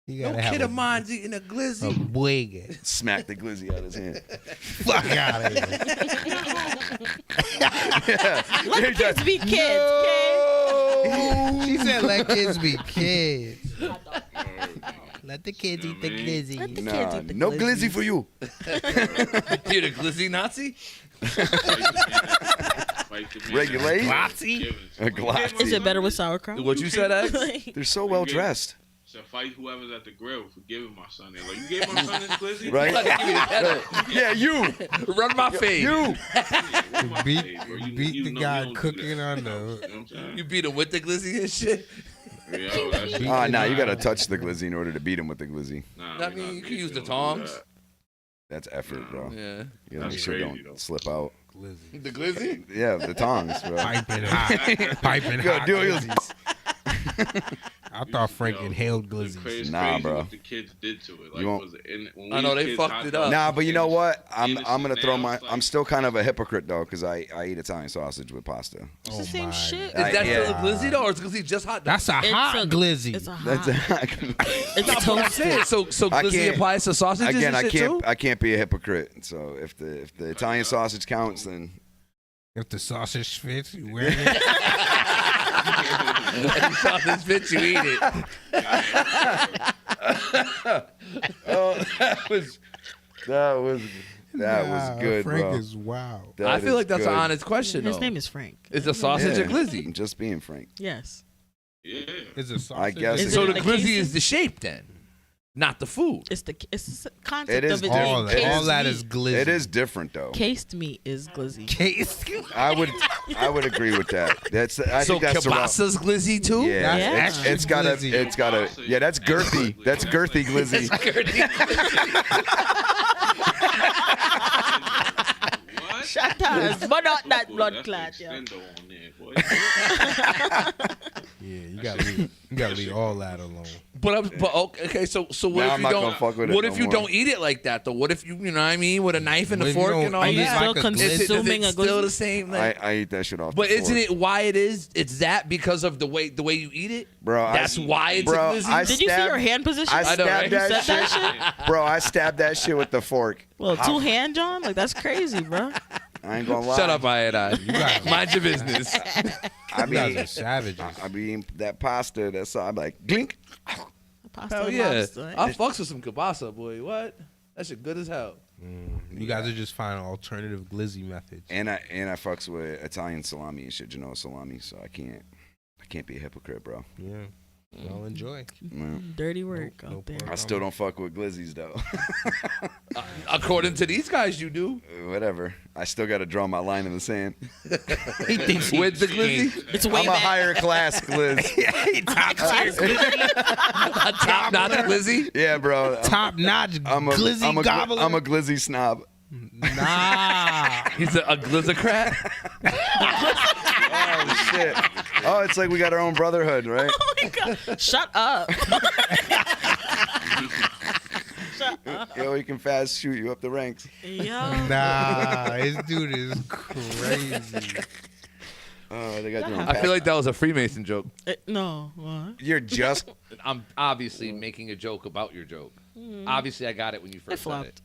Speaker 14: You
Speaker 12: No kid of mine's eating a glizzy.
Speaker 14: A boy.
Speaker 11: Smack the glizzy out of his hand.
Speaker 14: Fuck out of here.
Speaker 10: Let the kids be kids, okay?
Speaker 14: She said let kids be kids. Let the kids eat the glizzy.
Speaker 10: Let the kids eat the
Speaker 11: No glizzy for you.
Speaker 12: You're the glizzy Nazi?
Speaker 11: Regulate.
Speaker 14: Glazzy?
Speaker 11: A glazzy.
Speaker 10: Is it better with sauerkraut?
Speaker 12: What you said, X?
Speaker 11: They're so well dressed.
Speaker 13: So fight whoever's at the grill for giving my son it. Like, you gave my son this glizzy?
Speaker 11: Right? Yeah, you.
Speaker 12: Run my fade.
Speaker 11: You.
Speaker 14: Beat the guy cooking on the.
Speaker 12: You beat him with the glizzy and shit?
Speaker 11: Nah, you gotta touch the glizzy in order to beat him with the glizzy.
Speaker 12: I mean, you can use the tongs.
Speaker 11: That's effort, bro.
Speaker 12: Yeah.
Speaker 11: You gotta make sure it don't slip out.
Speaker 14: Glizzy.
Speaker 12: The glizzy?
Speaker 11: Yeah, the tongs, bro.
Speaker 14: Piping hot. Piping
Speaker 11: Go
Speaker 14: hot.
Speaker 11: do it.
Speaker 14: glizzies. I thought Frank inhaled glizzies.
Speaker 11: Nah, bro.
Speaker 13: What the kids did to it. Like,
Speaker 11: You won't-
Speaker 13: was it when
Speaker 12: I
Speaker 13: we
Speaker 12: know,
Speaker 13: was
Speaker 12: they
Speaker 13: kids,
Speaker 12: fucked
Speaker 13: hot
Speaker 12: it
Speaker 13: dogs
Speaker 12: up.
Speaker 11: Nah, but you know what? I'm gonna throw
Speaker 13: now
Speaker 11: my.
Speaker 13: it's like-
Speaker 11: I'm still kind of a hypocrite though, because I eat Italian sausage with pasta.
Speaker 10: It's the same shit.
Speaker 12: Is that
Speaker 11: yeah.
Speaker 12: still a glizzy though, or is glizzy just hot dog?
Speaker 14: That's a hot glizzy.
Speaker 10: It's a hot.
Speaker 11: That's
Speaker 10: It's
Speaker 12: That's what I'm saying. So
Speaker 11: I
Speaker 12: glizzy
Speaker 11: can't-
Speaker 12: applies to sausages
Speaker 11: again.
Speaker 12: and shit too?
Speaker 11: I can't be a hypocrite. So if the Italian sausage counts, then
Speaker 14: If the sausage fits, you wear it.
Speaker 12: If the sausage fits, you eat it.
Speaker 11: oh, that was good,
Speaker 14: Frank
Speaker 11: bro.
Speaker 14: is wild.
Speaker 11: That
Speaker 12: I feel
Speaker 11: is
Speaker 12: like that's
Speaker 11: good.
Speaker 12: an honest question.
Speaker 10: His
Speaker 12: though.
Speaker 10: name is Frank.
Speaker 12: Is a sausage a glizzy?
Speaker 11: I'm just being frank.
Speaker 10: Yes.
Speaker 13: Yeah.
Speaker 14: Is a sausage?
Speaker 11: I guess
Speaker 10: Is
Speaker 12: So
Speaker 10: it
Speaker 12: the
Speaker 10: a
Speaker 12: glizzy
Speaker 10: casing?
Speaker 12: is the shape then, not the food.
Speaker 10: It's the concept
Speaker 11: It is
Speaker 10: of it
Speaker 14: all
Speaker 10: being
Speaker 14: that. All
Speaker 10: cased
Speaker 14: that
Speaker 10: meat.
Speaker 14: is glizzy.
Speaker 11: It is different though.
Speaker 10: Cased meat is glizzy.
Speaker 11: I would agree with that. I
Speaker 12: So
Speaker 11: think that's the route.
Speaker 12: kielbasa's glizzy too?
Speaker 11: Yeah,
Speaker 10: That's
Speaker 11: it's got a,
Speaker 14: glizzy.
Speaker 11: it's got a, yeah, that's girthy. That's girthy glizzy.
Speaker 13: What?
Speaker 10: Shut up. But not that blood
Speaker 13: That's
Speaker 10: clot,
Speaker 13: an
Speaker 10: yo.
Speaker 13: extendo on there, boy.
Speaker 14: Yeah, you gotta leave all that alone.
Speaker 12: But okay, so what
Speaker 11: Now
Speaker 12: if
Speaker 11: I'm
Speaker 12: you
Speaker 11: not
Speaker 12: don't?
Speaker 11: gonna fuck with it
Speaker 12: What
Speaker 11: no
Speaker 12: if you
Speaker 11: more.
Speaker 12: don't eat it like that though? What if you know what I mean, with a knife and
Speaker 14: What
Speaker 12: a
Speaker 14: if you
Speaker 12: fork
Speaker 14: don't
Speaker 12: and all
Speaker 10: Are you
Speaker 14: eat
Speaker 12: that?
Speaker 10: still
Speaker 14: like a glizzy?
Speaker 10: consuming a
Speaker 12: Is it still
Speaker 10: glizzy?
Speaker 12: the same? Like,
Speaker 11: I eat that shit off.
Speaker 12: but
Speaker 11: the
Speaker 12: isn't
Speaker 11: fork.
Speaker 12: it why it is? It's that because of the way you eat it.
Speaker 11: Bro,
Speaker 12: That's why it's a glizzy.
Speaker 10: Did you see your hand position?
Speaker 11: I
Speaker 12: I know,
Speaker 11: stabbed
Speaker 12: right?
Speaker 10: You
Speaker 11: that
Speaker 10: said
Speaker 11: shit.
Speaker 10: that shit?
Speaker 11: Bro, I stabbed that shit with the fork.
Speaker 10: Well, two hand, John? Like, that's crazy, bro.
Speaker 11: I ain't gonna lie.
Speaker 12: Shut up, I.
Speaker 14: guys-
Speaker 12: Mind your business.
Speaker 11: I
Speaker 14: You guys
Speaker 11: mean,
Speaker 14: are savages.
Speaker 11: I be eating that pasta. That's I'm like, glink.
Speaker 10: Pasta
Speaker 12: Hell
Speaker 10: and
Speaker 12: yeah,
Speaker 10: lobster.
Speaker 12: I fucks with some kielbasa, boy. What? That shit good as hell.
Speaker 14: You guys are just finding alternative glizzy methods.
Speaker 11: And I fucks with Italian salami and shit, Genoa salami. So I can't be a hypocrite, bro.
Speaker 14: Yeah. Well, enjoy.
Speaker 10: Dirty work
Speaker 14: No
Speaker 10: out there.
Speaker 11: I still don't fuck with glizzies though.
Speaker 12: According to these guys, you do.
Speaker 11: Whatever. I still got to draw my line in the sand.
Speaker 14: He thinks he
Speaker 12: With the glizzy,
Speaker 10: It's way
Speaker 11: I'm a
Speaker 10: back.
Speaker 11: higher class glizz.
Speaker 12: a top notch glizzy.
Speaker 11: Yeah, bro.
Speaker 14: Top notch
Speaker 11: I'm a
Speaker 14: glizzy gobbler.
Speaker 11: I'm a glizzy snob.
Speaker 14: Nah.
Speaker 12: He's a glizzocrat.
Speaker 11: Oh shit. Oh, it's like we got our own brotherhood, right?
Speaker 10: Oh my God. Shut up. Shut up.
Speaker 11: Yo, he can fast shoot you up the ranks.
Speaker 10: Yo.
Speaker 14: Nah, this dude is crazy.
Speaker 11: Oh, they got their own
Speaker 12: I feel like that was a Freemason joke.
Speaker 10: No. What?
Speaker 11: You're just.
Speaker 12: I'm obviously making a joke about your joke. Obviously, I got it when you first said it.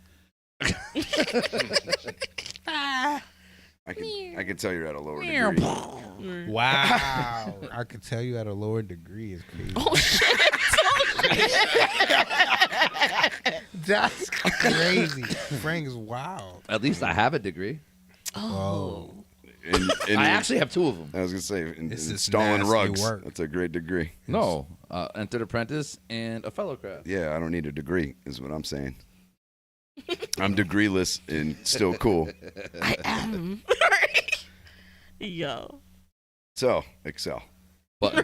Speaker 11: I can tell you're at a lower degree.
Speaker 14: Wow. I could tell you at a lower degree is crazy.
Speaker 10: Oh, shit.
Speaker 14: That's crazy. Frank is wild.
Speaker 12: At least I have a degree.
Speaker 14: Oh.
Speaker 12: I actually have two of them.
Speaker 11: I was gonna say
Speaker 14: This is
Speaker 11: installing
Speaker 14: nasty
Speaker 11: rugs.
Speaker 14: work.
Speaker 11: That's a great degree.
Speaker 12: No, entered apprentice and a fellow craft.
Speaker 11: Yeah, I don't need a degree, is what I'm saying. I'm degreeless and still cool.
Speaker 10: I am. Yo.
Speaker 11: So, Xcel.
Speaker 12: But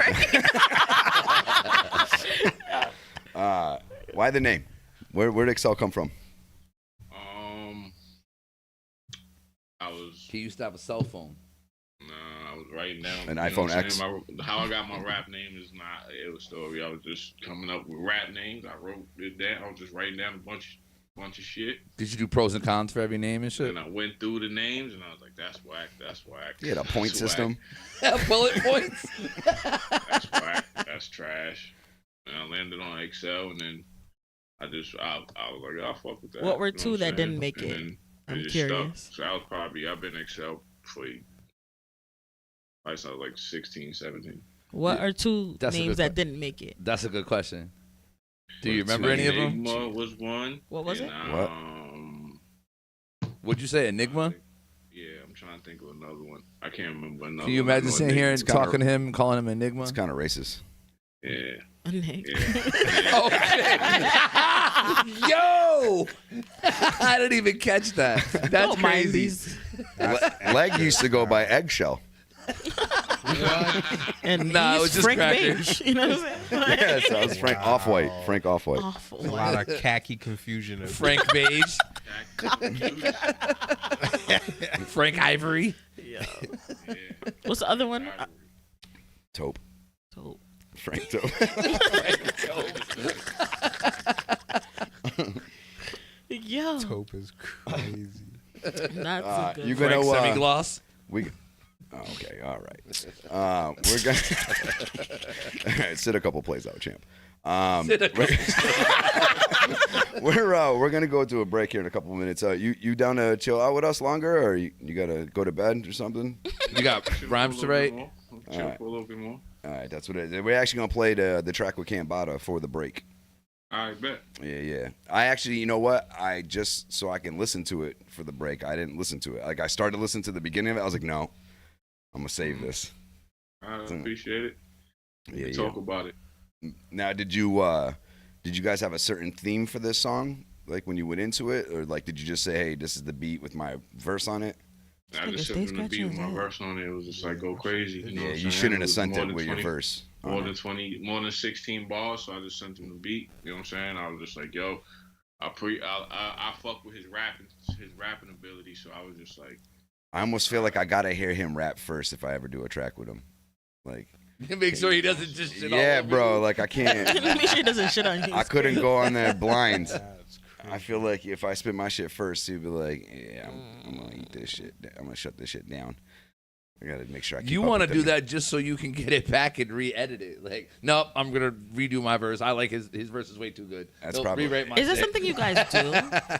Speaker 11: Why the name? Where did Xcel come from?
Speaker 12: He used to have a cell phone.
Speaker 13: Nah, I was writing down
Speaker 11: An
Speaker 13: you know
Speaker 11: iPhone
Speaker 13: what I'm
Speaker 11: X?
Speaker 13: saying? How I got my rap name is not a story. I was just coming up with rap names. I wrote it down. I was just writing down a bunch bunch of shit.
Speaker 12: Did you do pros and cons for every name and shit?
Speaker 13: And I went through the names, and I was like, "That's whack. That's whack."
Speaker 11: You had a point
Speaker 13: That's
Speaker 11: system.
Speaker 12: Bullet points.
Speaker 13: That's whack. That's trash. And I landed on Xcel, and then I was like, I'll fuck with that.
Speaker 10: What were
Speaker 13: You know
Speaker 10: two
Speaker 13: what
Speaker 10: that
Speaker 13: I'm
Speaker 10: didn't
Speaker 13: saying?
Speaker 10: make
Speaker 13: And
Speaker 10: it?
Speaker 13: then
Speaker 10: I'm
Speaker 13: just
Speaker 10: curious.
Speaker 13: Stuck. So I was I've been Xcel for I was like 16, 17.
Speaker 10: What are two
Speaker 12: That's a
Speaker 10: names
Speaker 12: good
Speaker 10: that didn't make it?
Speaker 12: That's a good question. Do you remember any of them?
Speaker 13: Enigma was one.
Speaker 10: What was
Speaker 13: and,
Speaker 10: it?
Speaker 11: What?
Speaker 12: Would you say Enigma?
Speaker 13: Yeah, I'm trying to think of another one. I can't remember another.
Speaker 12: Can you imagine sitting here and talking to him and calling him Enigma?
Speaker 11: It's kind of racist.
Speaker 13: Yeah.
Speaker 12: Oh shit! Yo, I didn't even catch that. That's
Speaker 10: Don't mind
Speaker 12: crazy.
Speaker 10: these.
Speaker 11: Leg used to go by Eggshell.
Speaker 10: And
Speaker 12: Nah, it
Speaker 10: he's
Speaker 12: was just
Speaker 10: Frank
Speaker 12: crackers.
Speaker 10: Beige. You know what I'm saying?
Speaker 11: Yeah, so I was Frank Off-White. Frank Off-White.
Speaker 10: Awful.
Speaker 14: A lot of khaki confusion.
Speaker 12: Frank Beige. Frank Ivory.
Speaker 10: Yeah. What's the other one?
Speaker 11: Taupe.
Speaker 10: Taupe.
Speaker 11: Frank Taupe.
Speaker 10: Yo.
Speaker 14: Taupe is crazy.
Speaker 10: Not so good.
Speaker 11: You gonna
Speaker 12: Frank Semi-Gloss.
Speaker 11: Okay, all right. We're gonna all right, sit a couple plays out, champ. We're gonna go to a break here in a couple of minutes. You down to chill out with us longer, or you gotta go to bed or something?
Speaker 12: You got rhymes to write?
Speaker 13: Chill for a little bit more.
Speaker 11: All right, that's what it is. We're actually gonna play the track with Cambada for the break.
Speaker 13: I bet.
Speaker 11: Yeah. I actually, you know what? I just so I can listen to it for the break. I didn't listen to it. Like I started to listen to the beginning of it. I was like, no, I'm gonna save this.
Speaker 13: I appreciate it. We can talk about it.
Speaker 11: Now, did you guys have a certain theme for this song? Like when you went into it, or like did you just say, hey, this is the beat with my verse on it?
Speaker 13: I just sent them the beat with my verse on it. It was just like go crazy. You know what I'm
Speaker 11: you
Speaker 13: saying?
Speaker 11: shouldn't
Speaker 13: It
Speaker 11: have
Speaker 13: was
Speaker 11: sent
Speaker 13: more
Speaker 11: it
Speaker 13: than
Speaker 11: with
Speaker 13: 20
Speaker 11: your verse.
Speaker 13: More than 16 bars, so I just sent him the beat. You know what I'm saying? I was just like, yo, I fuck with his rapping ability, so I was just like,
Speaker 11: I almost feel like I gotta hear him rap first if I ever do a track with him. Like,
Speaker 12: make sure he doesn't just shit all
Speaker 11: yeah,
Speaker 12: over
Speaker 11: bro.
Speaker 12: you.
Speaker 11: Like I can't.
Speaker 10: Make sure he doesn't shit on you.
Speaker 11: I couldn't go on there blind. I feel like if I spit my shit first, he'd be like, yeah, I'm gonna eat this shit. I'm gonna shut this shit down. I gotta make sure I keep
Speaker 12: You
Speaker 11: up
Speaker 12: want to
Speaker 11: with
Speaker 12: do
Speaker 11: them.
Speaker 12: that just so you can get it back and re-edit it. Like, nope, I'm gonna redo my verse. I like his verse is way too good.
Speaker 11: That's
Speaker 12: He'll
Speaker 11: probably.
Speaker 12: rewrite my
Speaker 10: Is that
Speaker 12: shit.
Speaker 10: something you guys do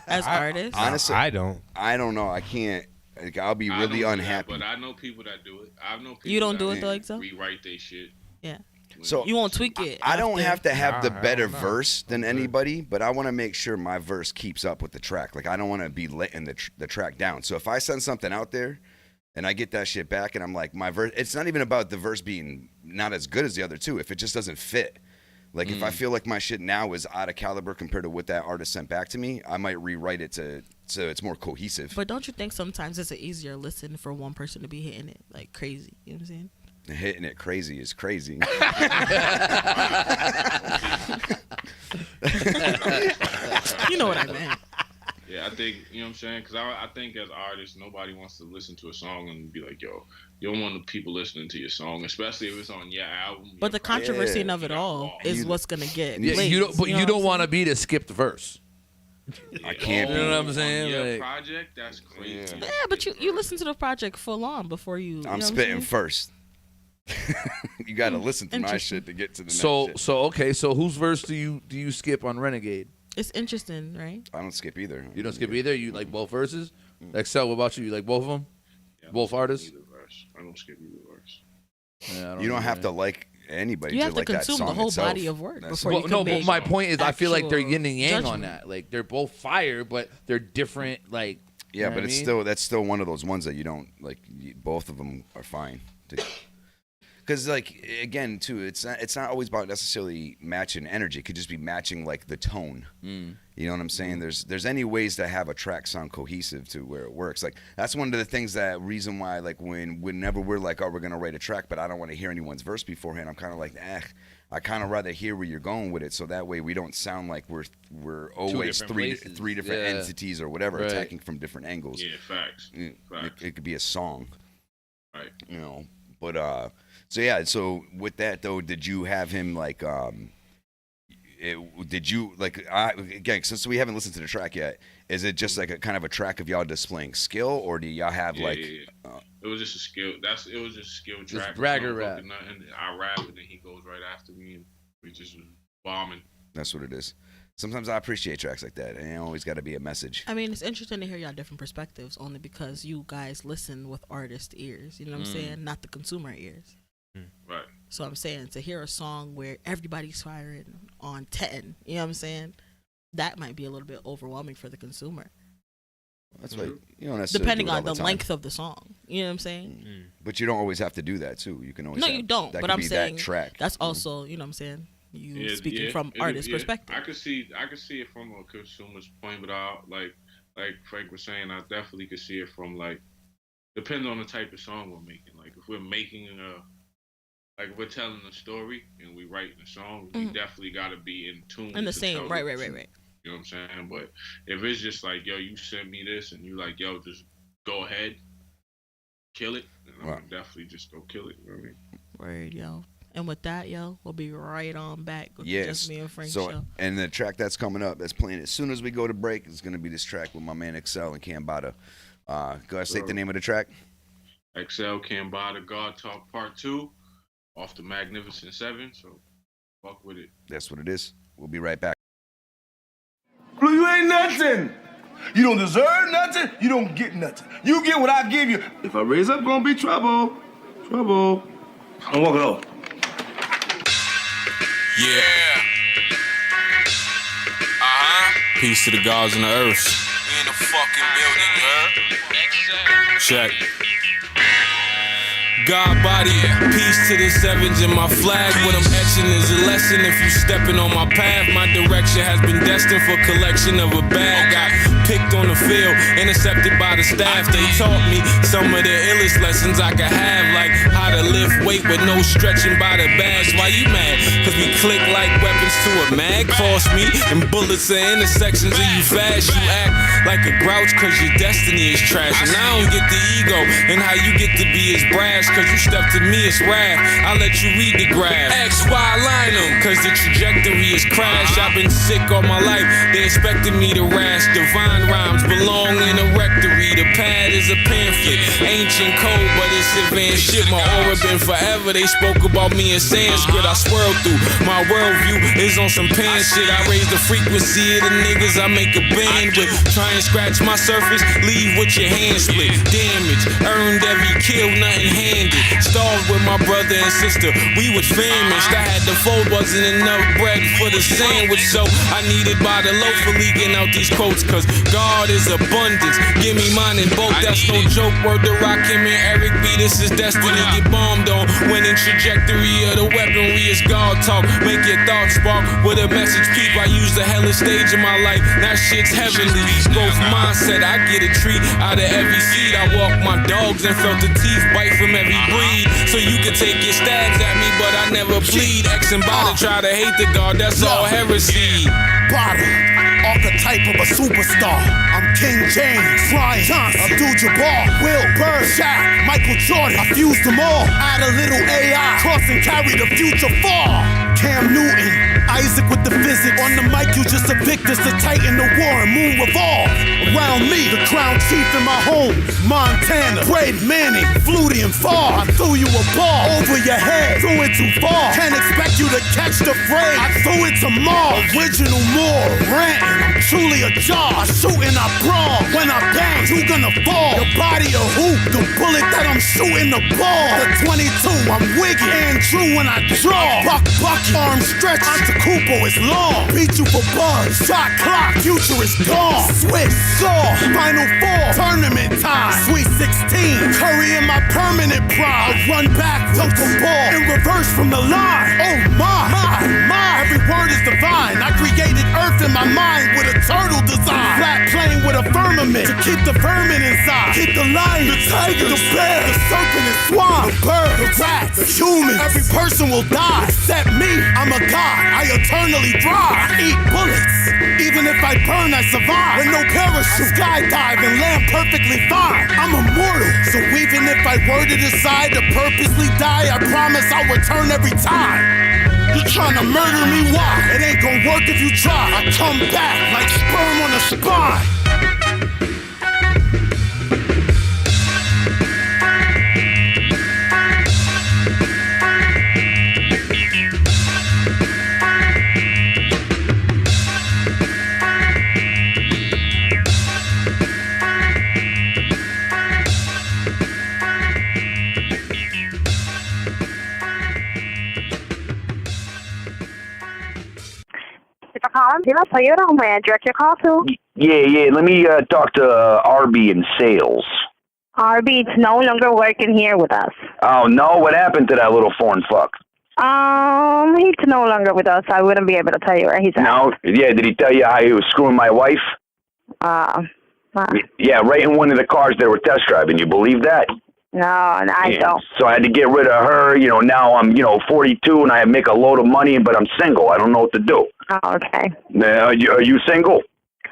Speaker 10: as artists?
Speaker 11: Honestly,
Speaker 14: I don't.
Speaker 11: I don't know. I can't. Like, I'll be
Speaker 13: I
Speaker 11: really
Speaker 13: don't do that,
Speaker 11: unhappy.
Speaker 13: but I know people that do it. I know people
Speaker 10: You don't
Speaker 13: that
Speaker 10: do it though, Xcel?
Speaker 13: rewrite their shit.
Speaker 10: Yeah.
Speaker 11: So
Speaker 10: You won't tweak it.
Speaker 11: I don't
Speaker 10: after-
Speaker 11: have to have the
Speaker 14: Nah,
Speaker 11: better
Speaker 14: hell no.
Speaker 11: verse than anybody, but I want to make sure my verse keeps up with the track. Like I don't want to be letting the track down. So if I send something out there and I get that shit back and I'm like, my verse, it's not even about the verse being not as good as the other two. If it just doesn't fit. Like if I feel like my shit now is out of caliber compared to what that artist sent back to me, I might rewrite it so it's more cohesive.
Speaker 10: But don't you think sometimes it's an easier listen for one person to be hitting it like crazy? You know what I'm saying?
Speaker 11: Hitting it crazy is crazy.
Speaker 10: You know what I meant.
Speaker 13: Yeah, I think, you know what I'm saying? Because I think as artists, nobody wants to listen to a song and be like, yo, you don't want the people listening to your song, especially if it's on your album.
Speaker 10: But the controversy of it all is
Speaker 11: You-
Speaker 10: what's gonna get.
Speaker 12: Yeah,
Speaker 10: plays,
Speaker 12: you don't, but
Speaker 10: know
Speaker 12: you
Speaker 10: what
Speaker 12: don't
Speaker 10: I'm
Speaker 12: want to be the skipped verse.
Speaker 11: I can't
Speaker 12: You
Speaker 11: be.
Speaker 12: know what I'm saying?
Speaker 13: On your
Speaker 12: Like-
Speaker 13: project, that's crazy.
Speaker 10: saying? Yeah, but you listen to the project full on before you. You know
Speaker 11: I'm
Speaker 10: what
Speaker 11: spitting
Speaker 10: saying?
Speaker 11: first. You got to listen to my
Speaker 10: Interesting.
Speaker 11: shit to get to the next
Speaker 12: So
Speaker 11: shit.
Speaker 12: okay, so whose verse do you skip on Renegade?
Speaker 10: It's interesting, right?
Speaker 11: I don't skip either.
Speaker 12: You don't skip either. You like both verses. Excel, what about you? You like both of them?
Speaker 13: Yeah,
Speaker 12: Both artists?
Speaker 13: Either verse. I don't skip either verse.
Speaker 12: Yeah,
Speaker 11: You don't have to like anybody.
Speaker 10: You
Speaker 11: to
Speaker 10: have to
Speaker 11: like that
Speaker 10: consume the
Speaker 11: song
Speaker 10: whole
Speaker 11: itself.
Speaker 10: body of work
Speaker 11: That's-
Speaker 10: before you can
Speaker 12: no, but
Speaker 10: make
Speaker 12: my point is, I feel like they're
Speaker 10: actual
Speaker 12: yin and yang on
Speaker 10: judgment.
Speaker 12: that. Like they're both fire, but they're different. Like
Speaker 11: Yeah,
Speaker 12: you know
Speaker 11: but
Speaker 12: what
Speaker 11: it's
Speaker 12: I mean?
Speaker 11: still that's still one of those ones that you don't like. Both of them are fine. Because like again, too, it's not always about necessarily matching energy. It could just be matching like the tone. You know what I'm saying? There's any ways to have a track sound cohesive to where it works. Like that's one of the things that reason why like whenever we're like, oh, we're gonna write a track, but I don't want to hear anyone's verse beforehand. I'm kind of like, I kind of rather hear where you're going with it, so that way we don't sound like we're always
Speaker 12: different
Speaker 11: three
Speaker 12: places.
Speaker 11: different
Speaker 12: Yeah.
Speaker 11: entities or whatever
Speaker 12: Right.
Speaker 11: attacking from different angles.
Speaker 13: Yeah, facts.
Speaker 11: It could be a song,
Speaker 13: Right.
Speaker 11: you know. But so yeah, so with that though, did you have him like did you again? Since we haven't listened to the track yet, is it just like a kind of a track of y'all displaying skill, or do y'all have
Speaker 13: it was just a skill. It was just a skill track.
Speaker 12: Just bragger rap.
Speaker 13: And I rap, and then he goes right after me, and we just was bombing.
Speaker 11: That's what it is. Sometimes I appreciate tracks like that. It ain't always got to be a message.
Speaker 10: I mean, it's interesting to hear y'all different perspectives, only because you guys listen with artist ears. You know what I'm saying? Not the consumer ears.
Speaker 13: Right.
Speaker 10: So I'm saying, to hear a song where everybody's firing on 10, you know what I'm saying? That might be a little bit overwhelming for the consumer.
Speaker 11: That's right. You don't necessarily
Speaker 10: depending
Speaker 11: do it all
Speaker 10: on the
Speaker 11: time.
Speaker 10: length of the song. You know what I'm saying?
Speaker 11: But you don't always have to do that too. You can always.
Speaker 10: No, you don't.
Speaker 11: That
Speaker 10: But
Speaker 11: could
Speaker 10: I'm
Speaker 11: be
Speaker 10: saying
Speaker 11: that track.
Speaker 10: that's also, you know what I'm saying? You speaking from artist perspective.
Speaker 13: I could see it from a consumer's point, but like Frank was saying, I definitely could see it from depending on the type of song we're making. Like if we're making if we're telling a story and we writing a song, we definitely got to be in tune.
Speaker 10: In the same, right.
Speaker 13: You know what I'm saying? But if it's just like, yo, you sent me this, and you like, yo, just go ahead, kill it, then I'm gonna definitely just go kill it. You know what I mean?
Speaker 10: Word, yo. And with that, yo, we'll be right on back with Just Me and Frank show.
Speaker 11: And the track that's coming up, that's playing as soon as we go to break, is going to be this track with my man Xcel and Cambada. Go ahead, state the name of the track.
Speaker 13: Xcel, Cambada, God Talk Part 2, off the Magnificent 7. So, fuck with it.
Speaker 11: That's what it is. We'll be right back.
Speaker 15: Blue, you ain't nothing. You don't deserve nothing. You don't get nothing. You get what I give you. If I raise up, gonna be trouble. Trouble. I'm walking off.
Speaker 5: Yeah. Peace to the gods and the earths. We in the fucking building, huh? Check. God body, peace to the sevens in my flag. What I'm etching is a lesson. If you stepping on my path, my direction has been destined for collection of a bag. Got picked on the field, intercepted by the staff. They taught me some of the illest lessons I could have, like how to lift weight with no stretching by the bags. Why you mad? Cause we click like weapons to a mag. Cross me and bullets are intersections of you fast. You act like a grouch cause your destiny is trash. And I don't get the ego and how you get to be as brash. Cause you step to me, it's wrath. I let you read the graph. X, Y, line them, cause the trajectory is crash. I've been sick all my life, they expected me to rash. Divine rhymes belong in a rectory. The pad is a pamphlet, ancient code, but it's advanced shit. My aura been forever, they spoke about me in Sanskrit. I swirl through, my worldview is on some pan shit. I raise the frequency of the niggas I make a band with. Try and scratch my surface, leave with your hands split. Damage, earned every kill, nothing handed. Starved with my brother and sister, we was famished. I had the fold, wasn't enough bread for the sandwich, so I needed by the loaf for leaking out these quotes. Cause God is abundance, give me mine in both. That's no joke, word to rock him and Eric B. This is destiny, get bombed on. Winning trajectory of the weaponry is God talk. Make your thoughts spark with a message peep. I use the hellest stage of my life, that shit's heavenly. Growth mindset, I get a treat out of every seed. I walk my dogs and felt the teeth bite from every breed. So you can take your stabs at me, but I never bleed. X and Bada try to hate the God, that's all heresy.
Speaker 15: Bada, archetype of a superstar. I'm King James, Brian Johnson, Abdul-Jabbar, Will Bird, Shaq, Michael Jordan. I fused them all, add a little AI, cross and carry the future far. Cam Newton, Isaac with the physics. On the mic, you just a victor to tighten the war and moon revolve. Around me, the crown chief in my home, Montana, Brady Manning, Flutie and Favre. I threw you a ball over your head, threw it too far. Can't expect you to catch the phrase. I threw it to Mars, original more, ranting. I'm truly a jar. I shoot and I brawl. When I bang, you gonna fall. Your body a hoop, the bullet that I'm shooting the ball. The 22, I'm wiggy, Andrew when I draw. Bucky, arm stretch, Antetokounmpo is long. Beat you for buzz, shot clock, future is gone. Switch, saw, Final Four, tournament time. Sweet 16, Curry in my permanent prime. I run back, dunk the ball, in reverse from the line. Oh my, every word is divine. I created earth in my mind with a turtle design. Flat plane with a firmament to keep the vermin inside. Keep the lion, the tiger, the bear, the serpent and swine, the bird, the rat, the human. Every person will die except me. I'm a god, I eternally thrive. I eat bullets, even if I burn, I survive. With no parachute, skydive and land perfectly fine. I'm immortal, so even if I were to decide to purposely die, I promise I'll return every time. You tryna murder me, why? It ain't gon' work if you try. I come back like sperm on a spine.
Speaker 16: Did I tell you who may I direct your call to?
Speaker 17: Yeah. Let me talk to Arby in sales.
Speaker 16: Arby's no longer working here with us.
Speaker 17: Oh, no? What happened to that little foreign fuck?
Speaker 16: He's no longer with us. I wouldn't be able to tell you where he's at.
Speaker 17: No? Yeah, did he tell you how he was screwing my wife? Yeah, right in one of the cars they were test driving. You believe that?
Speaker 16: No, I don't.
Speaker 17: So I had to get rid of her. Now I'm, 42 and I make a load of money, but I'm single. I don't know what to do.
Speaker 16: Oh, okay.
Speaker 17: Are you single?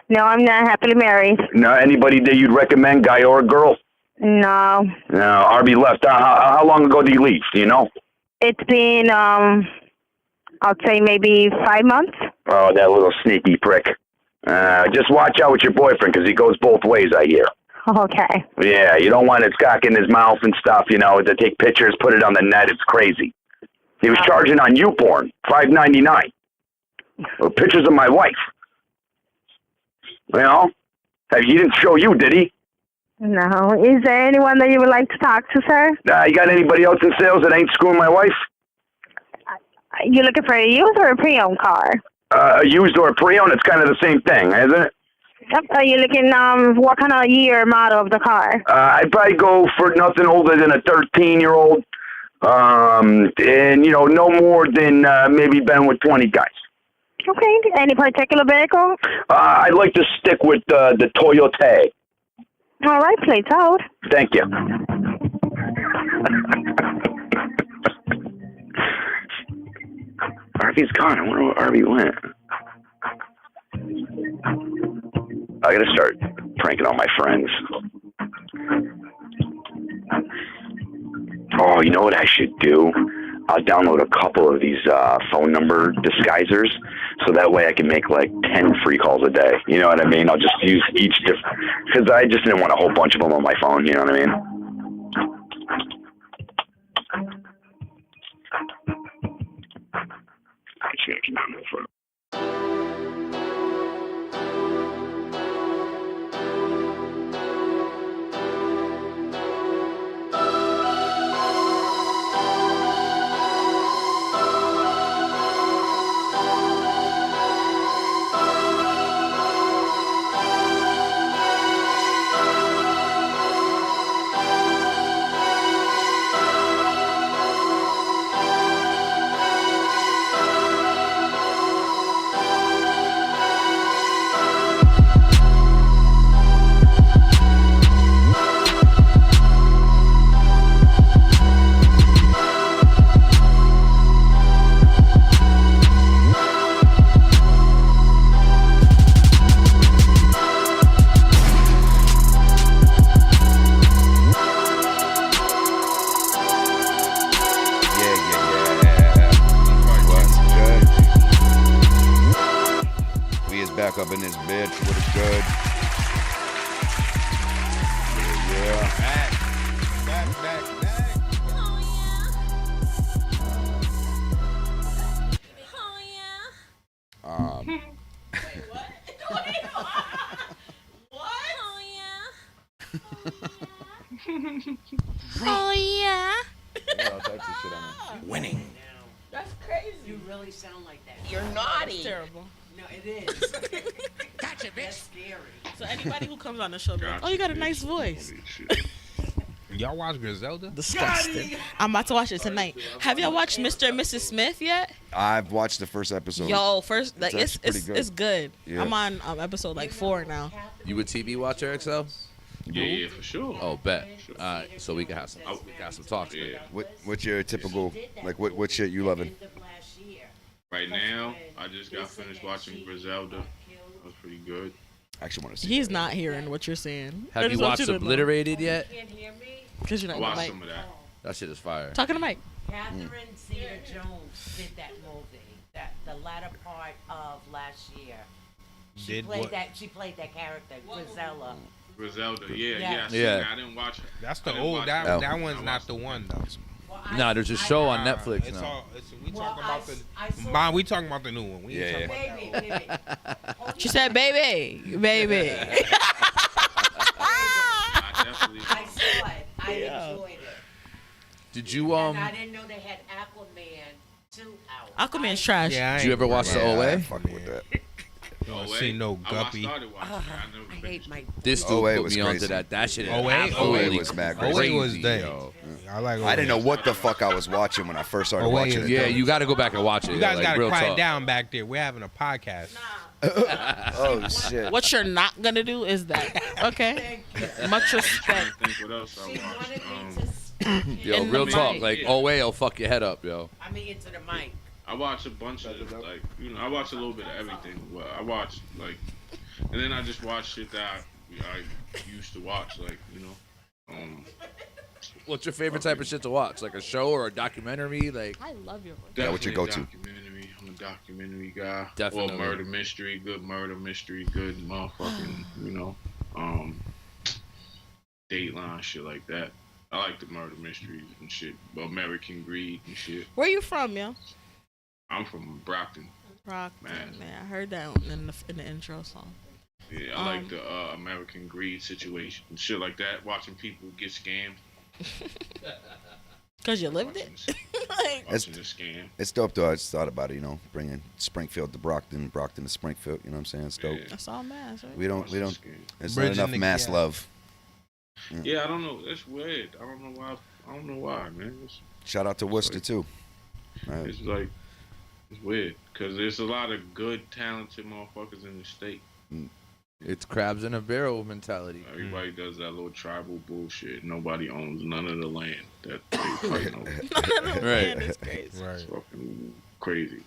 Speaker 16: No, I'm not happily married.
Speaker 17: No, anybody that you'd recommend, guy or a girl?
Speaker 16: No.
Speaker 17: No, Arby left. How long ago did he leave? Do you know?
Speaker 16: It's been, I'll say maybe 5 months.
Speaker 17: Oh, that little sneaky prick. Just watch out with your boyfriend because he goes both ways, I hear.
Speaker 16: Okay.
Speaker 17: Yeah, you don't want his cock in his mouth and stuff, to take pictures, put it on the net. It's crazy. He was charging on YouPorn, $5.99. Pictures of my wife. He didn't show you, did he?
Speaker 16: No. Is there anyone that you would like to talk to, sir?
Speaker 17: You got anybody else in sales that ain't screwing my wife?
Speaker 16: You looking for a used or a pre-owned car?
Speaker 17: A used or a pre-owned, it's kind of the same thing, isn't it?
Speaker 16: Yep. Are you looking, what kind of year model of the car?
Speaker 17: I'd probably go for nothing older than a 13-year-old. And, no more than maybe been with 20 guys.
Speaker 16: Okay. Any particular vehicle?
Speaker 17: I'd like to stick with the Toyota.
Speaker 16: All right, please hold.
Speaker 17: Thank you. Arby's gone. I wonder where Arby went. I gotta start pranking all my friends. Oh, you know what I should do? I'll download a couple of these phone number disguisers, so that way I can make like 10 free calls a day. You know what I mean? I'll just use each different, because I just didn't want a whole bunch of them on my phone. You know what I mean? Back up in this bitch. What is good? Yeah. Back. Oh, yeah. Wait, what? What? Oh, yeah.
Speaker 10: Oh, yeah.
Speaker 11: I'll type this shit on it.
Speaker 9: Winning.
Speaker 10: That's crazy.
Speaker 9: You really sound like that. You're naughty.
Speaker 10: That's terrible.
Speaker 9: No, it is. Gotcha, bitch. That's scary.
Speaker 10: So anybody who comes on the show, be like, oh, you got a nice voice.
Speaker 14: Y'all watch Griselda?
Speaker 10: Disgusting. I'm about to watch it tonight. Have y'all watched Mr. and Mrs. Smith yet?
Speaker 11: I've watched the first episode.
Speaker 10: Yo, first, like, it's
Speaker 11: good.
Speaker 10: It's good.
Speaker 11: Yeah.
Speaker 10: I'm on episode like 4 now.
Speaker 12: You a TV watcher, Xcel?
Speaker 13: Yeah, for sure.
Speaker 12: Oh, bet. All right, so we can have some talks.
Speaker 13: Yeah.
Speaker 11: What's your typical, like, what shit you loving?
Speaker 13: Right now, I just got finished watching Griselda. That was pretty good.
Speaker 11: I actually want to see.
Speaker 10: He's not hearing what you're saying.
Speaker 12: Have you watched Obliterated yet?
Speaker 10: Because you're not
Speaker 13: I watched some of that.
Speaker 12: That shit is fire.
Speaker 10: Talking to Mike.
Speaker 18: Catherine Zeta-Jones did that movie, the latter part of last year. She played that character, Griselda.
Speaker 13: Griselda, I didn't watch it.
Speaker 14: That's the old. That one's not the one though.
Speaker 12: Nah, there's a show on Netflix now.
Speaker 14: We talking about the. We talking about the new one. We ain't talking about that one.
Speaker 10: She said, "Baby."
Speaker 18: I saw it. I enjoyed it.
Speaker 12: Did you
Speaker 18: And I didn't know they had Aquaman 2 out.
Speaker 10: Aquaman's trash.
Speaker 12: Did you ever watch the OA?
Speaker 11: Fuck with that.
Speaker 14: Don't see no guppy.
Speaker 18: I hate my.
Speaker 12: This dude put me onto that. That shit is
Speaker 11: OA was mad crazy.
Speaker 14: OA was dead. I like.
Speaker 11: I didn't know what the fuck I was watching when I first started watching it.
Speaker 12: Yeah, you got to go back and watch it.
Speaker 14: You guys got to quiet
Speaker 12: talk.
Speaker 14: down back there. We're having a podcast.
Speaker 11: Oh shit.
Speaker 10: What you're not gonna do is that. Okay. Much respect.
Speaker 13: What else I watched?
Speaker 12: Yo, real talk. Like OA will fuck your head up, yo.
Speaker 18: I mean, into the mic.
Speaker 13: I watch a bunch of I watch a little bit of everything. Well, I watch and then I just watch shit that I used to watch,
Speaker 12: What's your favorite type of shit to watch? Like a show or a documentary? Like
Speaker 10: I love your voice.
Speaker 11: Yeah, what you go to?
Speaker 13: Documentary. I'm a documentary guy.
Speaker 12: Definitely.
Speaker 13: Or murder mystery, good motherfucking, Dateline shit like that. I like the murder mysteries and shit. American Greed and shit.
Speaker 10: Where you from, yo?
Speaker 13: I'm from Brockton.
Speaker 10: Man, I heard that in the intro song.
Speaker 13: Yeah, I like the American Greed situation and shit like that. Watching people get scammed.
Speaker 10: Cause you lived it.
Speaker 11: Watching the scam. It's dope though. I just thought about it. Bringing Springfield to Brockton, Brockton to Springfield. You know what I'm saying? It's dope.
Speaker 10: That's all mass, right?
Speaker 11: We don't. There's not enough mass love.
Speaker 13: Yeah, I don't know. That's weird. I don't know why, man.
Speaker 11: Shout out to Worcester too.
Speaker 13: It's weird because there's a lot of good, talented motherfuckers in the state.
Speaker 12: It's crabs in a barrel mentality.
Speaker 13: Everybody does that little tribal bullshit. Nobody owns none of the land that they fighting over.
Speaker 10: None of the land is crazy.
Speaker 13: It's fucking crazy.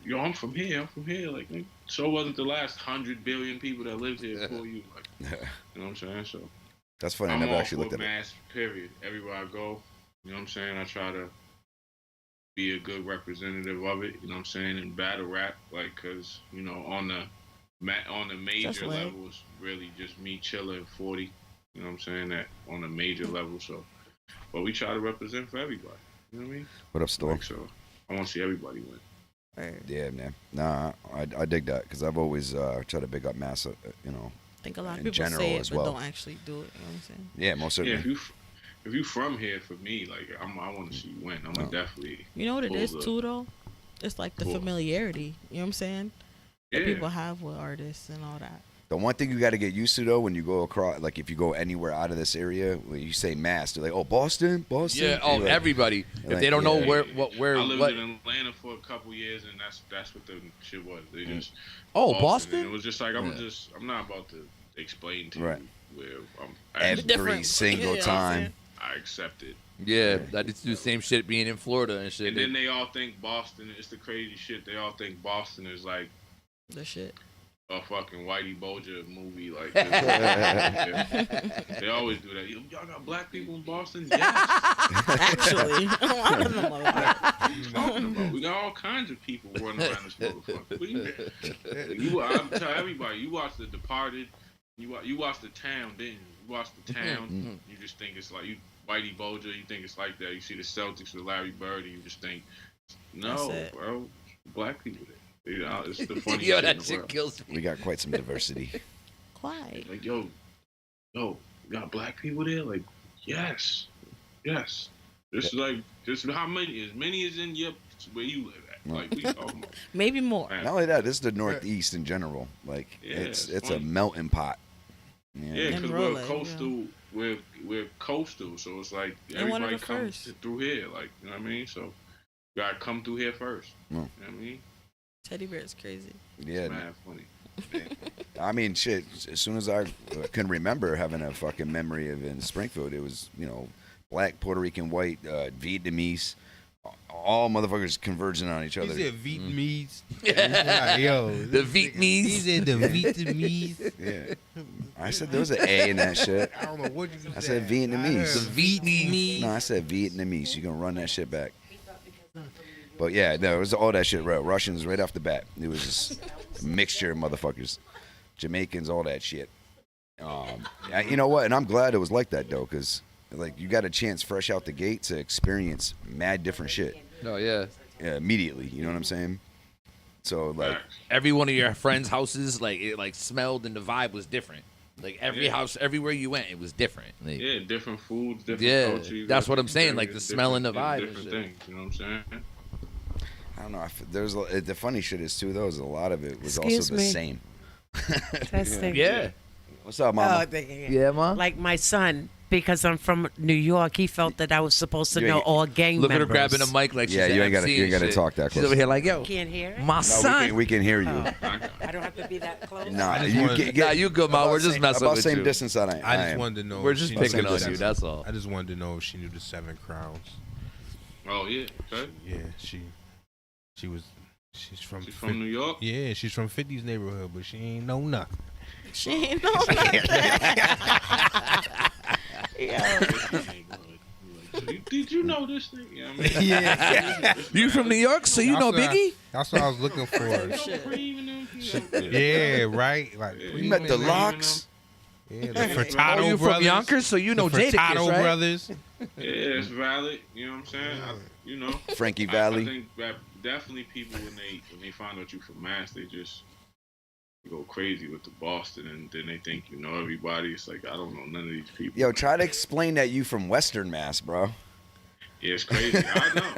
Speaker 13: Yo, I'm from here. Like, so wasn't the last 100 billion people that lived here before you. You know what I'm saying? So
Speaker 11: that's funny. I
Speaker 13: I'm
Speaker 11: never
Speaker 13: all
Speaker 11: actually
Speaker 13: for
Speaker 11: looked at
Speaker 13: mass, period. Everywhere I go, you know what I'm saying? I try to be a good representative of it. You know what I'm saying? In battle rap, cause on the major levels, really just me chilling 40. You know what I'm saying? That on a major level. So, but we try to represent for everybody. You know what I mean?
Speaker 11: What up, Storm?
Speaker 13: So I want to see everybody win.
Speaker 11: Yeah, man. Nah, I dig that because I've always tried to big up mass.
Speaker 10: I think a lot of
Speaker 11: in
Speaker 10: people
Speaker 11: general
Speaker 10: say it,
Speaker 11: as
Speaker 10: but
Speaker 11: well.
Speaker 10: don't actually do it. You know what I'm saying?
Speaker 11: Yeah, most certainly.
Speaker 13: Yeah, if you from here, for me, I want to see you win. I'm gonna definitely.
Speaker 10: You know what it is too, though? It's like the familiarity. You know what I'm saying? That people have with artists and all that.
Speaker 11: The one thing you got to get used to though, when you go across, like if you go anywhere out of this area, when you say mass, they're like, "Oh, Boston."
Speaker 12: Yeah. Oh,
Speaker 11: like,
Speaker 12: everybody. If they don't know where.
Speaker 13: I lived in Atlanta for a couple years, and that's what the shit was. They just.
Speaker 12: Boston.
Speaker 13: And it was just like I'm not about to explain to you where I'm
Speaker 11: every single time.
Speaker 13: I accept it.
Speaker 12: Yeah, I did do the same shit being in Florida and shit.
Speaker 13: And then they all think Boston. It's the crazy shit. They all think Boston is like
Speaker 10: the shit.
Speaker 13: A fucking Whitey Bulger movie, like they always do that. Y'all got black people in Boston? Yes.
Speaker 10: Actually, I don't know what
Speaker 13: I'm talking about. We got all kinds of people running around this motherfucker. I tell everybody, you watch The Departed, you watch The Town, didn't you? You watch The Town, you just think it's like Whitey Bulger. You think it's like that. You see the Celtics with Larry Bird, and you just think, no, bro, black people there. It's the funniest
Speaker 12: yo,
Speaker 13: shit
Speaker 12: that
Speaker 13: in the
Speaker 12: shit
Speaker 13: world.
Speaker 12: kills me.
Speaker 11: We got quite some diversity.
Speaker 10: Why?
Speaker 13: Like, yo, you got black people there? Like, yes. This is like, how many? As many as in where you live at. Like, we talking about.
Speaker 10: Maybe more.
Speaker 11: Not only that, this is the Northeast in general. Like, it's a melting pot.
Speaker 13: Yeah, because we're coastal. We're coastal, so it's like everybody comes through here. Like, you know what I mean? So, you gotta come through here first. You know what I mean?
Speaker 10: Teddy Bear is crazy.
Speaker 11: Yeah.
Speaker 13: It's mad funny.
Speaker 11: I mean, shit, as soon as I can remember having a fucking memory of in Springfield, it was, black, Puerto Rican, white, Vietnamese, all motherfuckers converging on each other.
Speaker 14: He said Vietnamese. Yeah. Yo,
Speaker 12: the Vietnamese.
Speaker 14: He said the Vietnamese.
Speaker 11: Yeah. I said there was an A in that shit.
Speaker 14: I don't know what you said.
Speaker 11: I said Vietnamese.
Speaker 12: The Vietnamese.
Speaker 11: No, I said Vietnamese. You can run that shit back.
Speaker 18: He
Speaker 11: But yeah, no, it was all that shit. Right, Russians right off the bat. It was just a mixture of motherfuckers, Jamaicans, all that shit. You know what? And I'm glad it was like that though, because like you got a chance fresh out the gate to experience mad different shit.
Speaker 12: Oh yeah.
Speaker 11: Yeah, immediately. You know what I'm saying? So like
Speaker 12: every one of your friends' houses, like it like smelled and the vibe was different. Like every house, everywhere you went, it was different. Like,
Speaker 13: yeah, different foods, different culture.
Speaker 12: That's what I'm saying. Like the smell and the vibe.
Speaker 13: Different things. You know what I'm saying?
Speaker 11: I don't know. There's the funny shit is too. Though is a lot of it was
Speaker 19: Excuse
Speaker 11: also the
Speaker 19: me.
Speaker 11: same.
Speaker 19: Testing.
Speaker 12: Yeah.
Speaker 11: What's up, Mama?
Speaker 12: Yeah, Mom.
Speaker 19: Like my son, because I'm from New York, he felt that I was supposed to
Speaker 11: You
Speaker 19: know
Speaker 11: ain't-
Speaker 19: all gang
Speaker 12: Look at her
Speaker 19: members.
Speaker 12: grabbing a mic like she's
Speaker 11: Yeah, you ain't
Speaker 12: got
Speaker 11: gotta talk that
Speaker 12: She's
Speaker 11: close.
Speaker 12: over here like, yo,
Speaker 19: Can't hear it?
Speaker 12: my
Speaker 11: No,
Speaker 12: son.
Speaker 11: we can hear you.
Speaker 19: I don't have to be that close.
Speaker 11: Nah,
Speaker 12: you good, Ma. We're just messing
Speaker 11: about
Speaker 12: with
Speaker 11: same
Speaker 12: you.
Speaker 11: distance I
Speaker 14: I just
Speaker 11: am.
Speaker 14: wanted to know.
Speaker 12: We're
Speaker 14: if
Speaker 12: just
Speaker 14: she
Speaker 12: picking
Speaker 14: knew
Speaker 12: on
Speaker 14: the
Speaker 12: you,
Speaker 14: seven-
Speaker 12: that's all.
Speaker 14: I just wanted to know if she knew the 7 Crowns.
Speaker 13: Oh yeah, okay.
Speaker 14: Yeah, she's from.
Speaker 13: She's from New York?
Speaker 14: Yeah, she's from 50's neighborhood, but she ain't know nothing.
Speaker 10: She ain't know nothing.
Speaker 13: Did you know this thing? You know what I mean?
Speaker 14: Yeah.
Speaker 12: You from New York, so you know Biggie?
Speaker 14: That's what I was looking for. Yeah, right. Like
Speaker 11: You met the Locks.
Speaker 14: Yeah, the Furtado
Speaker 12: Oh, you from
Speaker 14: brothers.
Speaker 12: Yonkers, so you know
Speaker 14: the
Speaker 12: Jadakiss,
Speaker 14: Furtado
Speaker 12: right?
Speaker 14: brothers.
Speaker 13: Yeah, it's valid. You know what I'm saying? You know,
Speaker 11: Frankie
Speaker 13: I
Speaker 11: Valli.
Speaker 13: think that definitely people when they find out you from Mass, they just go crazy with the Boston, and then they think you know everybody. It's like I don't know none of these people.
Speaker 11: Yo, try to explain that you from Western Mass, bro.
Speaker 13: Yeah, it's crazy. I know.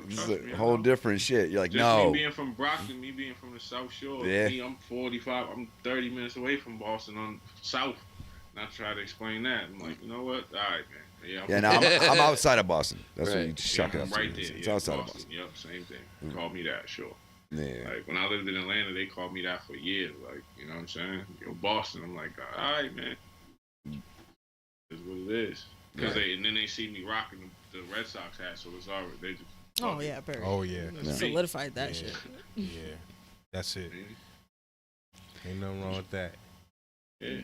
Speaker 11: It's
Speaker 13: Trust me,
Speaker 11: a
Speaker 13: I
Speaker 11: whole
Speaker 13: know.
Speaker 11: different shit. You're like,
Speaker 13: Just
Speaker 11: no.
Speaker 13: me being from Brockton, me being from the South Shore.
Speaker 11: Yeah.
Speaker 13: Me, I'm 45. I'm 30 minutes away from Boston on South. And I try to explain that. I'm like, you know what? All right, man. Yeah,
Speaker 11: Yeah, no, I'm outside of Boston. That's what you just chuck it
Speaker 13: I'm
Speaker 11: up to.
Speaker 13: right there.
Speaker 11: It's
Speaker 13: Yeah,
Speaker 11: outside of Boston.
Speaker 13: Yep, same thing. Call me that, sure.
Speaker 11: Yeah.
Speaker 13: Like when I lived in Atlanta, they called me that for years. Like, you know what I'm saying? Yo, Boston. I'm like, all right, man. It's what it is. Because and then they see me rocking the Red Sox hat, so it's already they just.
Speaker 10: Oh yeah, Barry.
Speaker 14: Oh yeah.
Speaker 10: Solidified that shit.
Speaker 14: Yeah, that's it. Ain't nothing wrong with that.
Speaker 13: Yeah.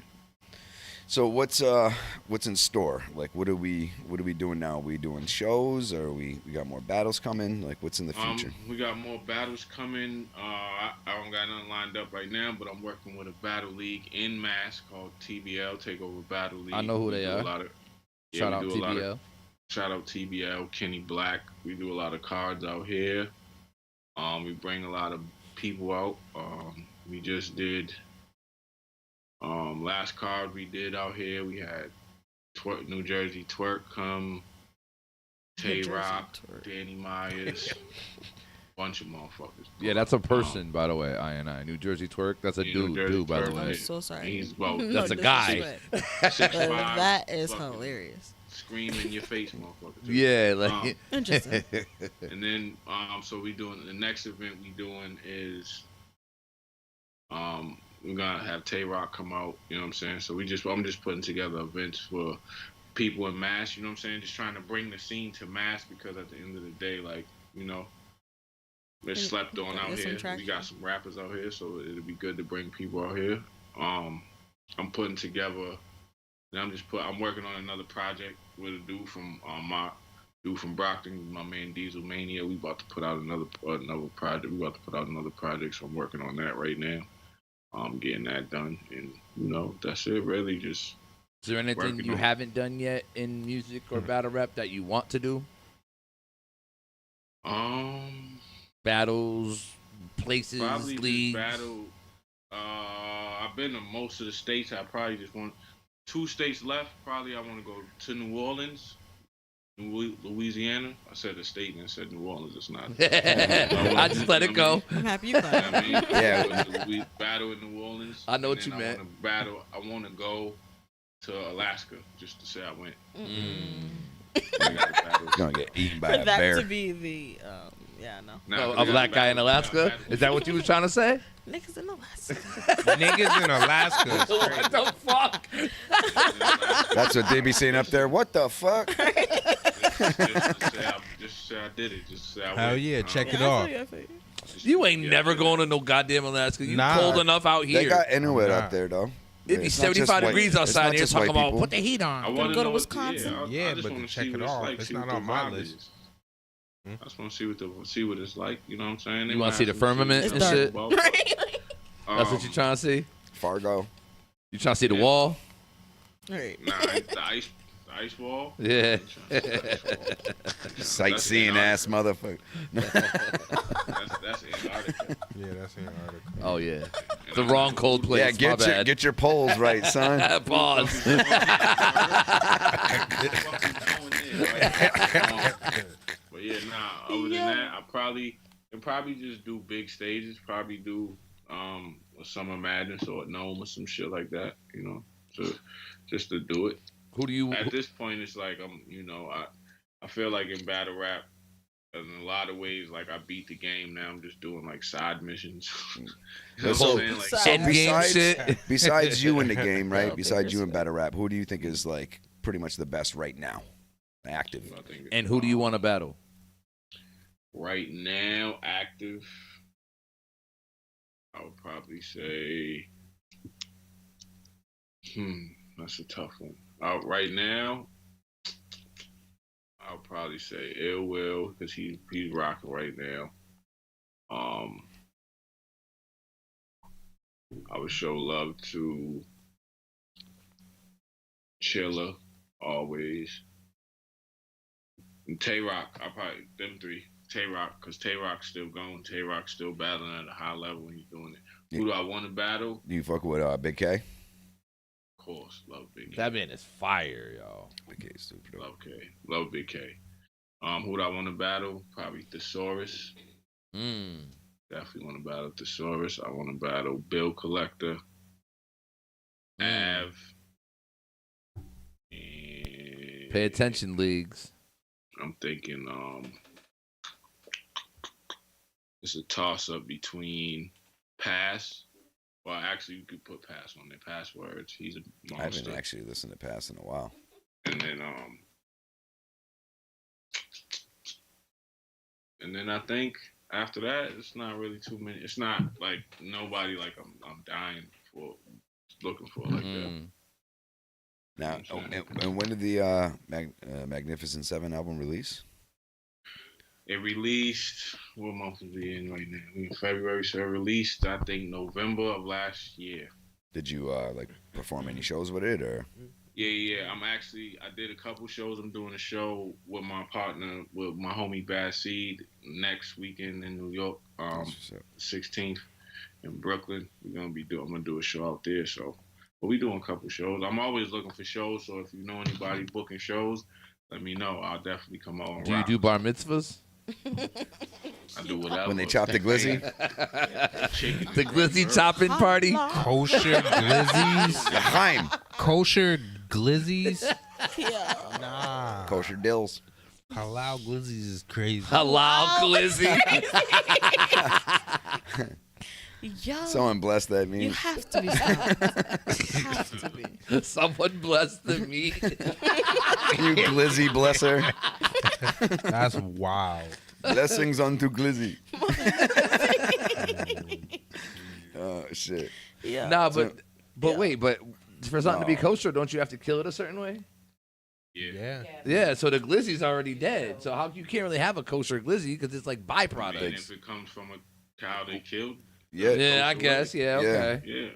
Speaker 11: So what's in store? Like what are we doing now? Are we doing shows or we got more battles coming? Like what's in the future?
Speaker 13: We got more battles coming. I don't got nothing lined up right now, but I'm working with a battle league in Mass called TBL Takeover Battle League.
Speaker 12: I know who they
Speaker 13: do
Speaker 12: are.
Speaker 13: A lot of,
Speaker 12: Shout out TBL.
Speaker 13: Shout out TBL, Kenny Black. We do a lot of cards out here. We bring a lot of people out. We just did last card we did out here. We had New Jersey Twerk come, Tay Rock, Danny Myers, bunch of motherfuckers.
Speaker 12: Yeah, that's a person, by the way. I New Jersey Twerk. That's a dude, by the way.
Speaker 10: I'm so sorry.
Speaker 13: He's well,
Speaker 12: That's a guy.
Speaker 13: 6'5",
Speaker 10: That is
Speaker 13: fucking
Speaker 10: hilarious.
Speaker 13: Scream in your face, motherfucker. too.
Speaker 12: Yeah, like
Speaker 10: Interesting.
Speaker 13: And then, so we doing the next event we doing is, we're gonna have Tay Rock come out. You know what I'm saying? So I'm just putting together events for people in Mass. You know what I'm saying? Just trying to bring the scene to Mass because at the end of the day, like you know, it's slept on out here. We got some rappers out here, so it'll be good to bring people out here. I'm putting together. I'm working on another project with a dude from from Brockton, my man Diesel Mania. We about to put out another project. We about to put out another project, so I'm working on that right now. Getting that done, and you know that's it. Really, just.
Speaker 12: Is there anything you haven't done yet in music or battle rap that you want to do? Battles, places,
Speaker 13: probably
Speaker 12: leagues.
Speaker 13: Just battle. I've been to most of the states. I probably just want 2 states left. Probably I want to go to New Orleans, Louisiana. I said the state and I said New Orleans. It's not.
Speaker 12: I just let it go.
Speaker 10: I'm happy you got it.
Speaker 11: Yeah.
Speaker 13: We battle in New Orleans.
Speaker 12: I know what you meant.
Speaker 13: I want to go to Alaska just to say I went.
Speaker 11: Gonna get eaten by
Speaker 10: For
Speaker 11: a
Speaker 10: that
Speaker 11: bear.
Speaker 10: to be the, no.
Speaker 12: A black guy in Alaska? Is that what you was trying to say?
Speaker 10: Niggas in Alaska.
Speaker 14: Niggas in Alaska.
Speaker 12: What the fuck?
Speaker 11: That's what they be saying up there. What the fuck?
Speaker 13: Just say I did it. Just say I
Speaker 14: Hell
Speaker 13: went.
Speaker 14: yeah, check it off.
Speaker 12: You ain't never going to no goddamn Alaska. You cold enough out here.
Speaker 11: They got Inuit up there though.
Speaker 12: It'd be
Speaker 11: It's not just
Speaker 12: 75
Speaker 11: white-
Speaker 12: degrees
Speaker 11: it's not
Speaker 12: outside here
Speaker 11: just
Speaker 12: talking
Speaker 11: white
Speaker 12: about
Speaker 11: people.
Speaker 12: put the heat on.
Speaker 13: I want
Speaker 10: go to
Speaker 13: know
Speaker 10: Wisconsin.
Speaker 13: I
Speaker 14: Yeah,
Speaker 13: just
Speaker 14: but
Speaker 13: wanna
Speaker 14: to check
Speaker 13: see
Speaker 14: it
Speaker 13: what it's
Speaker 14: off.
Speaker 13: like,
Speaker 14: It's
Speaker 13: see
Speaker 14: not
Speaker 13: what
Speaker 14: on
Speaker 13: the
Speaker 14: my
Speaker 13: vibe
Speaker 14: list.
Speaker 13: is. I just want to see what it's like. You know what I'm saying?
Speaker 12: You want to see the firmament and shit? That's what you trying to see?
Speaker 11: Fargo.
Speaker 12: You trying to see the wall?
Speaker 10: Right.
Speaker 13: Nah, the ice wall.
Speaker 12: Yeah.
Speaker 11: Sightseeing ass motherfucker.
Speaker 13: That's Antarctica.
Speaker 20: Yeah, that's Antarctica.
Speaker 12: Oh yeah. The wrong cold place.
Speaker 11: Yeah, get your poles right, son.
Speaker 12: Pause.
Speaker 13: But yeah, other than that, I'll probably just do big stages. Probably do a Summer Madness or a Nome or some shit like that. You know, just to do it.
Speaker 12: Who do you?
Speaker 13: At this point, it's like I feel like in battle rap, in a lot of ways, like I beat the game. Now I'm just doing like side missions. You know what I'm saying? Like,
Speaker 11: besides you in the game, right? Besides you in battle rap, who do you think is like pretty much the best right now, active?
Speaker 12: And who do you want to battle?
Speaker 13: Right now, active. I would probably say, that's a tough one. Right now, I'll probably say Ill Will because he's rocking right now. I would show love to Chilla always. And Tay-Rock, them three. Tay-Rock, because Tay-Rock's still going. Tay-Rock's still battling at a high level when he's doing it. Who do I want to battle?
Speaker 11: Do you fuck with Big K?
Speaker 13: Of course, love Big K.
Speaker 12: That man is fire, y'all.
Speaker 11: Big K is super dope.
Speaker 13: Love K. Love Big K. Who do I want to battle? Probably Thesaurus. Definitely want to battle Thesaurus. I want to battle Bill Collector. Av. And
Speaker 12: Pay attention, leagues.
Speaker 13: I'm thinking it's a toss-up between Pass. Well, actually, you could put Pass on there. Passwords. He's a monster.
Speaker 11: I haven't actually listened to Pass in a while.
Speaker 13: And then I think after that, it's not really too many. It's not like nobody like I'm dying for, looking for like that.
Speaker 11: Now, and when did the Magnificent 7 album release?
Speaker 13: It released, what month is we in right now? We in February, so it released, I think, November of last year.
Speaker 11: Did you like perform any shows with it, or?
Speaker 13: Yeah. I did a couple shows. I'm doing a show with my partner, with my homie Bad Seed, next weekend in New York, 16th in Brooklyn. I'm gonna do a show out there. So, but we doing a couple shows. I'm always looking for shows. So if you know anybody booking shows, let me know. I'll definitely come on.
Speaker 12: Do you do bar mitzvahs?
Speaker 13: I do whatever.
Speaker 11: When they chop the glizzy?
Speaker 12: The glizzy chopping party?
Speaker 20: Kosher glizzies?
Speaker 11: Chaim.
Speaker 20: Kosher glizzies?
Speaker 10: Yeah.
Speaker 20: Nah.
Speaker 11: Kosher dills.
Speaker 20: Halal glizzies is crazy.
Speaker 12: Halal glizzy?
Speaker 10: Yo.
Speaker 11: Someone bless that meat.
Speaker 10: You have to be stopped. You have to be.
Speaker 12: Someone bless the meat.
Speaker 11: You glizzy blesser.
Speaker 20: That's wild.
Speaker 11: Blessings unto glizzy. Oh shit.
Speaker 10: Yeah.
Speaker 12: Nah, but wait, but for something to be kosher, don't you have to kill it a certain way?
Speaker 13: Yeah.
Speaker 12: Yeah, so the glizzy's already dead. So how you can't really have a kosher glizzy because it's like byproducts.
Speaker 13: And if it comes from a cow they killed.
Speaker 12: Yeah, I guess. Yeah, okay.
Speaker 13: Yeah.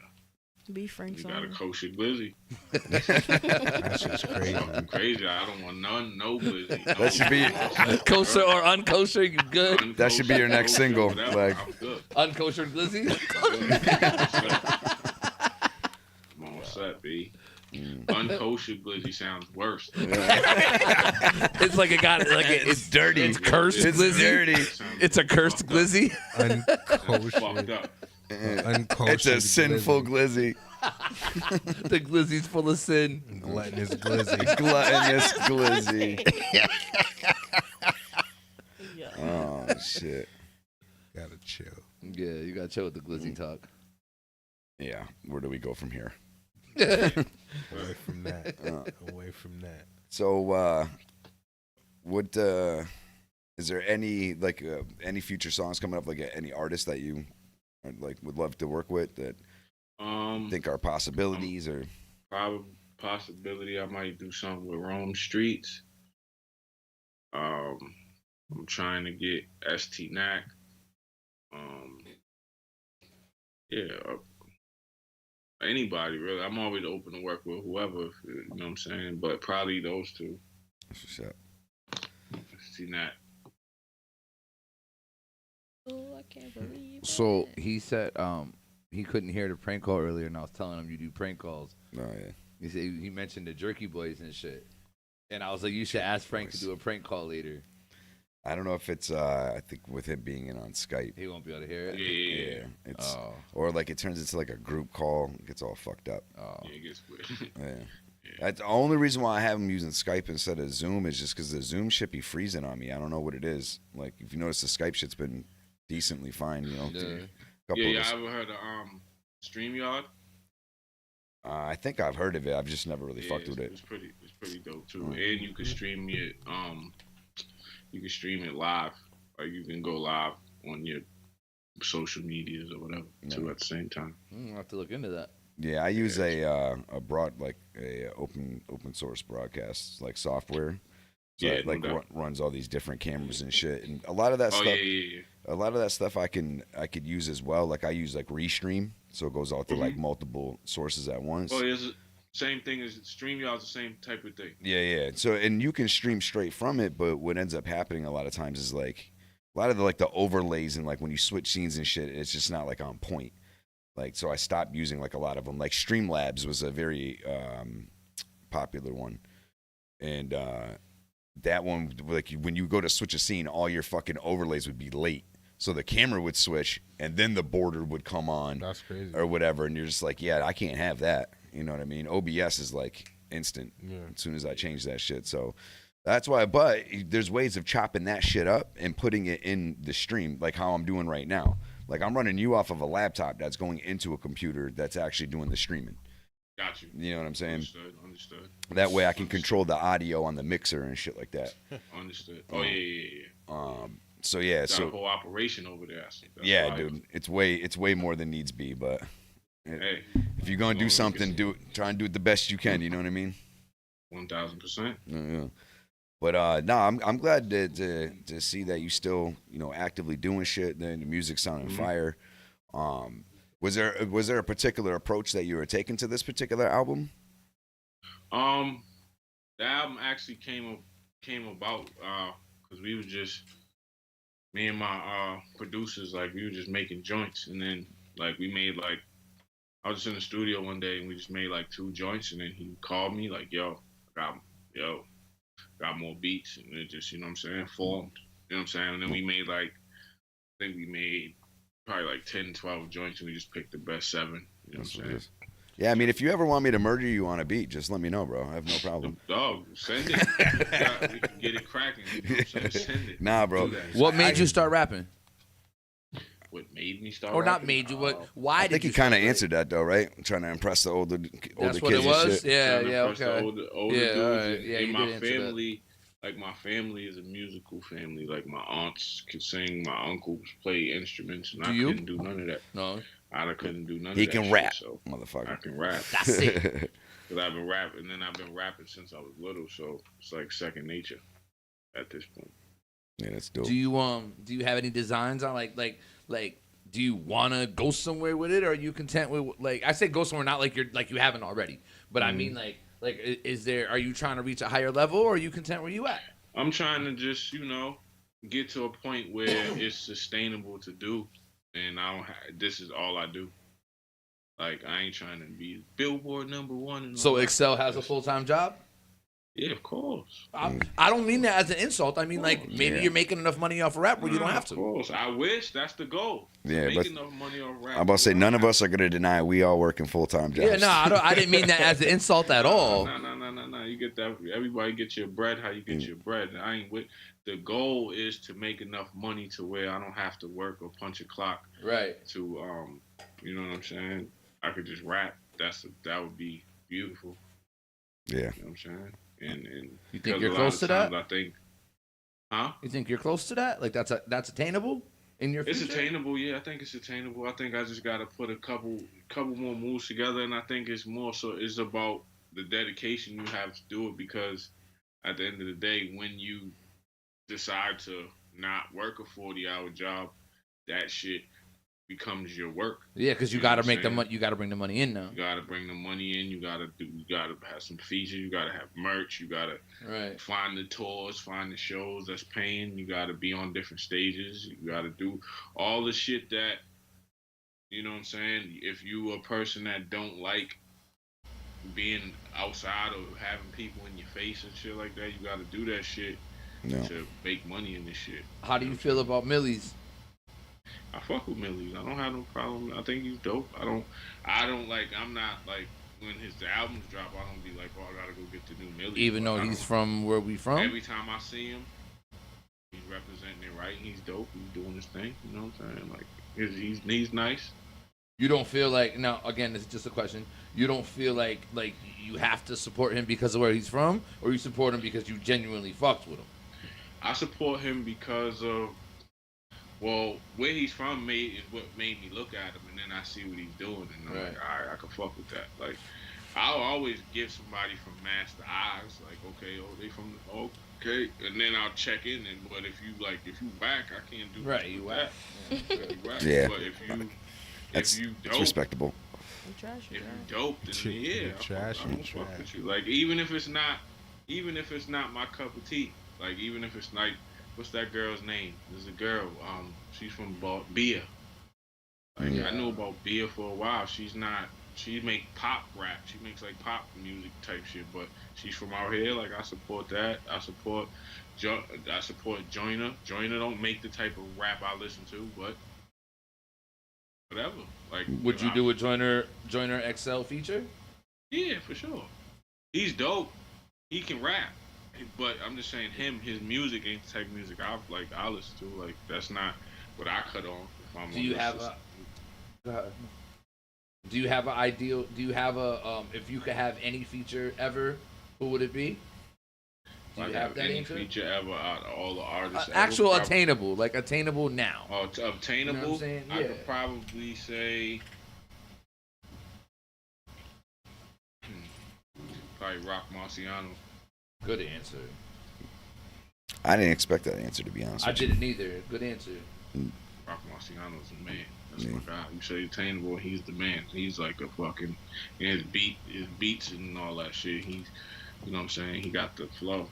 Speaker 10: Be Frank.
Speaker 13: You got a kosher glizzy.
Speaker 20: That's just crazy.
Speaker 13: I'm crazy. I don't want no glizzy.
Speaker 11: That should be
Speaker 12: kosher or unkosher. You good?
Speaker 11: That should be your next single. Like
Speaker 12: unkosher glizzy.
Speaker 13: I'm all set, B. Unkosher glizzy sounds worse.
Speaker 12: It's like it's dirty. It's cursed
Speaker 11: It's
Speaker 12: glizzy.
Speaker 11: dirty.
Speaker 12: It's a cursed glizzy.
Speaker 20: Unkosher.
Speaker 11: It's a sinful glizzy.
Speaker 12: The glizzy's full of sin.
Speaker 20: Gluttonous glizzy.
Speaker 11: Gluttonous glizzy. Oh shit.
Speaker 20: Gotta chill.
Speaker 12: Yeah, you gotta chill with the glizzy talk.
Speaker 11: Yeah. Where do we go from here?
Speaker 20: Away from that. Away from that.
Speaker 11: So, what is there any any future songs coming up? Like any artists that you would love to work with that think are possibilities or
Speaker 13: probably possibility? I might do something with Rome Streets. I'm trying to get ST-NAC. Yeah, anybody really. I'm always open to work with whoever, you know what I'm saying? But probably those two.
Speaker 11: That's what's up.
Speaker 13: ST-NAC.
Speaker 10: Oh, I can't believe it.
Speaker 12: So he said he couldn't hear the prank call earlier, and I was telling him you do prank calls.
Speaker 11: Oh yeah.
Speaker 12: He said he mentioned the Jerky Boys and shit, and I was like, you should ask Frank to do a prank call later.
Speaker 11: I don't know if it's I think with him being in on Skype,
Speaker 12: he won't be able to hear it.
Speaker 13: Yeah.
Speaker 11: It's or like it turns into like a group call. It gets all fucked up.
Speaker 13: Yeah, it gets weird.
Speaker 11: Yeah. That's the only reason why I have him using Skype instead of Zoom is just because the Zoom shit be freezing on me. I don't know what it is. Like if you notice, the Skype shit's been decently fine. You know.
Speaker 13: Yeah, I ever heard of StreamYard?
Speaker 11: I think I've heard of it. I've just never really fucked with it.
Speaker 13: It's pretty dope too. And you can stream it. You can stream it live, or you can go live on your social medias or whatever too at the same time.
Speaker 12: I'll have to look into that.
Speaker 11: Yeah, I use a open source broadcast like software. So it like runs all these different cameras and shit, and a lot of that stuff. A lot of that stuff I could use as well. Like I use like Restream, so it goes out to like multiple sources at once.
Speaker 13: Oh, it's the same thing as StreamYard's the same type of thing.
Speaker 11: Yeah. So and you can stream straight from it, but what ends up happening a lot of times is like a lot of the overlays and like when you switch scenes and shit, it's just not like on point. Like so, I stopped using like a lot of them. Like Streamlabs was a very popular one, and that one like when you go to switch a scene, all your fucking overlays would be late. So the camera would switch, and then the border would come on.
Speaker 20: That's crazy.
Speaker 11: Or whatever, and you're just like, yeah, I can't have that. You know what I mean? OBS is like instant as soon as I change that shit. So that's why. But there's ways of chopping that shit up and putting it in the stream, like how I'm doing right now. Like I'm running you off of a laptop that's going into a computer that's actually doing the streaming.
Speaker 13: Got you.
Speaker 11: You know what I'm saying?
Speaker 13: Understood.
Speaker 11: That way I can control the audio on the mixer and shit like that.
Speaker 13: Understood. Oh yeah.
Speaker 11: So yeah,
Speaker 13: got a whole operation over there.
Speaker 11: Yeah, dude, it's way more than needs be. But
Speaker 13: hey,
Speaker 11: if you're gonna do something, try and do it the best you can. You know what I mean?
Speaker 13: 1000%.
Speaker 11: Yeah. But no, I'm glad to see that you still actively doing shit. Then the music's sounding fire. Was there a particular approach that you were taking to this particular album?
Speaker 13: The album actually came about because we was just me and my producers, like we were just making joints, and then like we made like I was just in the studio one day and we just made like 2 joints, and then he called me like, got more beats, and it just, you know what I'm saying, formed. You know what I'm saying? And then we made like, I think we made probably like 10, 12 joints, and we just picked the best 7. You know what I'm saying?
Speaker 11: Yeah, I mean, if you ever want me to murder you on a beat, just let me know, bro. I have no problem.
Speaker 13: Dog, send it. We can get it cracking. You know what I'm saying? Send it.
Speaker 11: Nah, bro.
Speaker 12: What made you start rapping?
Speaker 13: What made me start
Speaker 12: or
Speaker 13: rapping?
Speaker 12: not made you? What? Why
Speaker 11: I
Speaker 12: did
Speaker 11: think
Speaker 12: you
Speaker 11: he kind of
Speaker 12: start
Speaker 11: answered that though, right? I'm trying to impress the older
Speaker 12: That's
Speaker 11: kids.
Speaker 12: what it was.
Speaker 11: And shit.
Speaker 12: Yeah,
Speaker 13: Impress
Speaker 12: okay.
Speaker 13: the older
Speaker 12: yeah,
Speaker 13: dudes.
Speaker 12: right. Yeah,
Speaker 13: and
Speaker 12: you
Speaker 13: my
Speaker 12: did answer that.
Speaker 13: family, like my family is a musical family. Like my aunts could sing, my uncles play instruments, and I couldn't do none of that.
Speaker 12: No,
Speaker 13: I couldn't do none of that.
Speaker 11: He can rap,
Speaker 13: so
Speaker 11: motherfucker.
Speaker 13: I can rap.
Speaker 12: That's it.
Speaker 13: Because I've been rapping, and then I've been rapping since I was little, so it's like second nature at this point.
Speaker 11: Yeah, that's dope.
Speaker 12: Do you have any designs on like do you want to go somewhere with it, or are you content with like I say go somewhere, not like you haven't already, but I mean like are you trying to reach a higher level, or are you content where you at?
Speaker 13: I'm trying to just get to a point where it's sustainable to do, and this is all I do. Like I ain't trying to be Billboard #1. And
Speaker 12: So Xcel has a full-time job?
Speaker 13: Yeah, of course.
Speaker 12: I don't mean that as an insult. I mean like maybe you're making enough money off of rap where you don't have to.
Speaker 13: Of course, I wish that's the goal.
Speaker 11: Yeah,
Speaker 13: make
Speaker 11: but
Speaker 13: enough money off rap.
Speaker 11: I'm about to say none of us are gonna deny we all working full-time jobs.
Speaker 12: Yeah, no, I didn't mean that as an insult at all.
Speaker 13: No. You get that. Everybody get your bread how you get your bread. I ain't with. The goal is to make enough money to where I don't have to work or punch a clock.
Speaker 12: Right.
Speaker 13: To you know what I'm saying? I could just rap. That would be beautiful.
Speaker 11: Yeah.
Speaker 13: You know what I'm saying? And
Speaker 12: you think you're close to that?
Speaker 13: I think. Huh?
Speaker 12: You think you're close to that? Like that's attainable in your future?
Speaker 13: It's attainable, yeah. I think it's attainable. I think I just got to put a couple more moves together, and I think it's more so it's about the dedication you have to do it, because at the end of the day, when you decide to not work a 40-hour job, that shit becomes your work.
Speaker 12: Yeah, because you got to make the money. You got to bring the money in now.
Speaker 13: You got to bring the money in. You got to have some features. You got to have merch. You got to find the tours, find the shows that's paying. You got to be on different stages. You got to do all the shit that, you know what I'm saying? If you a person that don't like being outside or having people in your face and shit like that, you got to do that shit to make money in this shit.
Speaker 12: How do you feel about Millie's?
Speaker 13: I fuck with Millie's. I don't have no problem. I think he's dope. I'm not like, when his albums drop, I don't be like, oh, I gotta go get the new Millie's.
Speaker 12: Even though he's from where we from?
Speaker 13: Every time I see him, he's representing it right. He's dope. He's doing his thing. You know what I'm saying? Like, he's nice.
Speaker 12: You don't feel like, now, again, this is just a question. You don't feel like you have to support him because of where he's from, or you support him because you genuinely fucked with him?
Speaker 13: I support him because of, well, where he's from is what made me look at him, and then I see what he's doing, and I'm like, all right, I can fuck with that. Like, I'll always give somebody from Mass the eyes, like, okay, they from, okay, and then I'll check in, but if you whack, I can't do
Speaker 12: you whack.
Speaker 11: Yeah.
Speaker 13: But if you
Speaker 11: That's
Speaker 13: dope,
Speaker 11: respectable.
Speaker 13: If you dope, then yeah, I'm fuck with you. Like, even if it's not my cup of tea, like, even if it's like, what's that girl's name? There's a girl. She's from Bia. Like, I knew about Bia for a while. She make pop rap. She makes like pop music type shit. But she's from out here. Like, I support that. I support Joyner. Joyner don't make the type of rap I listen to, but whatever. Like,
Speaker 12: would you do a Joyner Xcel feature?
Speaker 13: Yeah, for sure. He's dope. He can rap. But I'm just saying, his music ain't the type of music I listen to. Like, that's not what I cut on.
Speaker 12: Do you have an ideal? Do you have a if you could have any feature ever, who would it be? Do you have that
Speaker 13: any
Speaker 12: answer?
Speaker 13: feature ever out of all the artists?
Speaker 12: Actual attainable, like attainable now.
Speaker 13: Oh, obtainable.
Speaker 12: You know what I'm saying?
Speaker 13: I could probably say probably Rock Marciano.
Speaker 12: Good answer.
Speaker 11: I didn't expect that answer, to be honest.
Speaker 12: I didn't either. Good answer.
Speaker 13: Rock Marciano's the man. That's my guy. You say attainable, he's the man. He's like a fucking, his beats and all that shit. He's, you know what I'm saying? He got the flow.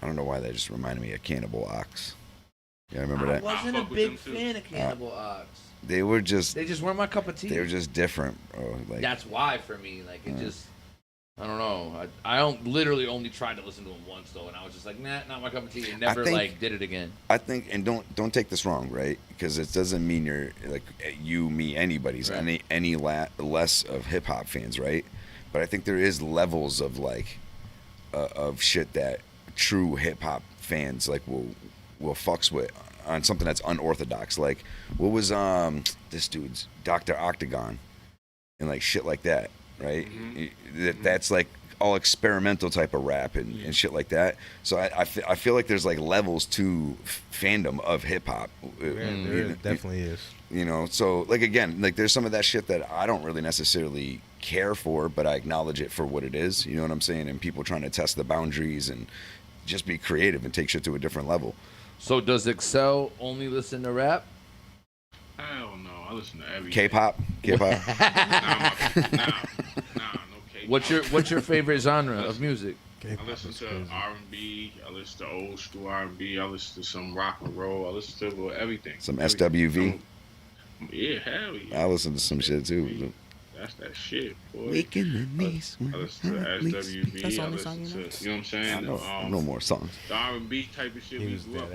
Speaker 11: I don't know why that just reminded me of Cannibal Ox. Yeah, remember that?
Speaker 12: I wasn't a big fan of Cannibal Ox.
Speaker 11: They just
Speaker 12: weren't my cup of tea.
Speaker 11: They were just different, bro. Like,
Speaker 12: that's why for me, like, it just, I don't know. I literally only tried to listen to him once though, and I was just like, nah, not my cup of tea, and never did it again.
Speaker 11: I think, and don't take this wrong, right? Because it doesn't mean you're like you, me, anybody's any less of hip hop fans, right? But I think there is levels of like of shit that true hip hop fans like will fucks with on something that's unorthodox. Like, what was this dude's Dr. Octagon and like shit like that, right? Mm-hmm. That's like all experimental type of rap and shit like that. So I feel like there's like levels to fandom of hip hop.
Speaker 20: There definitely is.
Speaker 11: You know, so like again, like there's some of that shit that I don't really necessarily care for, but I acknowledge it for what it is. You know what I'm saying? And people trying to test the boundaries and just be creative and take shit to a different level.
Speaker 12: So does Xcel only listen to rap?
Speaker 13: Hell no, I listen to everything.
Speaker 11: K-pop? K-pop?
Speaker 13: Nah, no K-pop.
Speaker 12: What's your favorite genre of music?
Speaker 13: I listen to R&B. I listen to old school R&B. I listen to some rock and roll. I listen to everything.
Speaker 11: Some SWV?
Speaker 13: Yeah, hell yeah.
Speaker 11: I listen to some shit too.
Speaker 13: That's that shit, boy.
Speaker 11: Waking the knees.
Speaker 13: I listen to SWV.
Speaker 10: That's the
Speaker 13: I
Speaker 10: only
Speaker 13: listen
Speaker 10: song
Speaker 13: to,
Speaker 10: you know?
Speaker 13: you know what I'm saying?
Speaker 11: I know more songs.
Speaker 13: The R&B type of shit we grew up.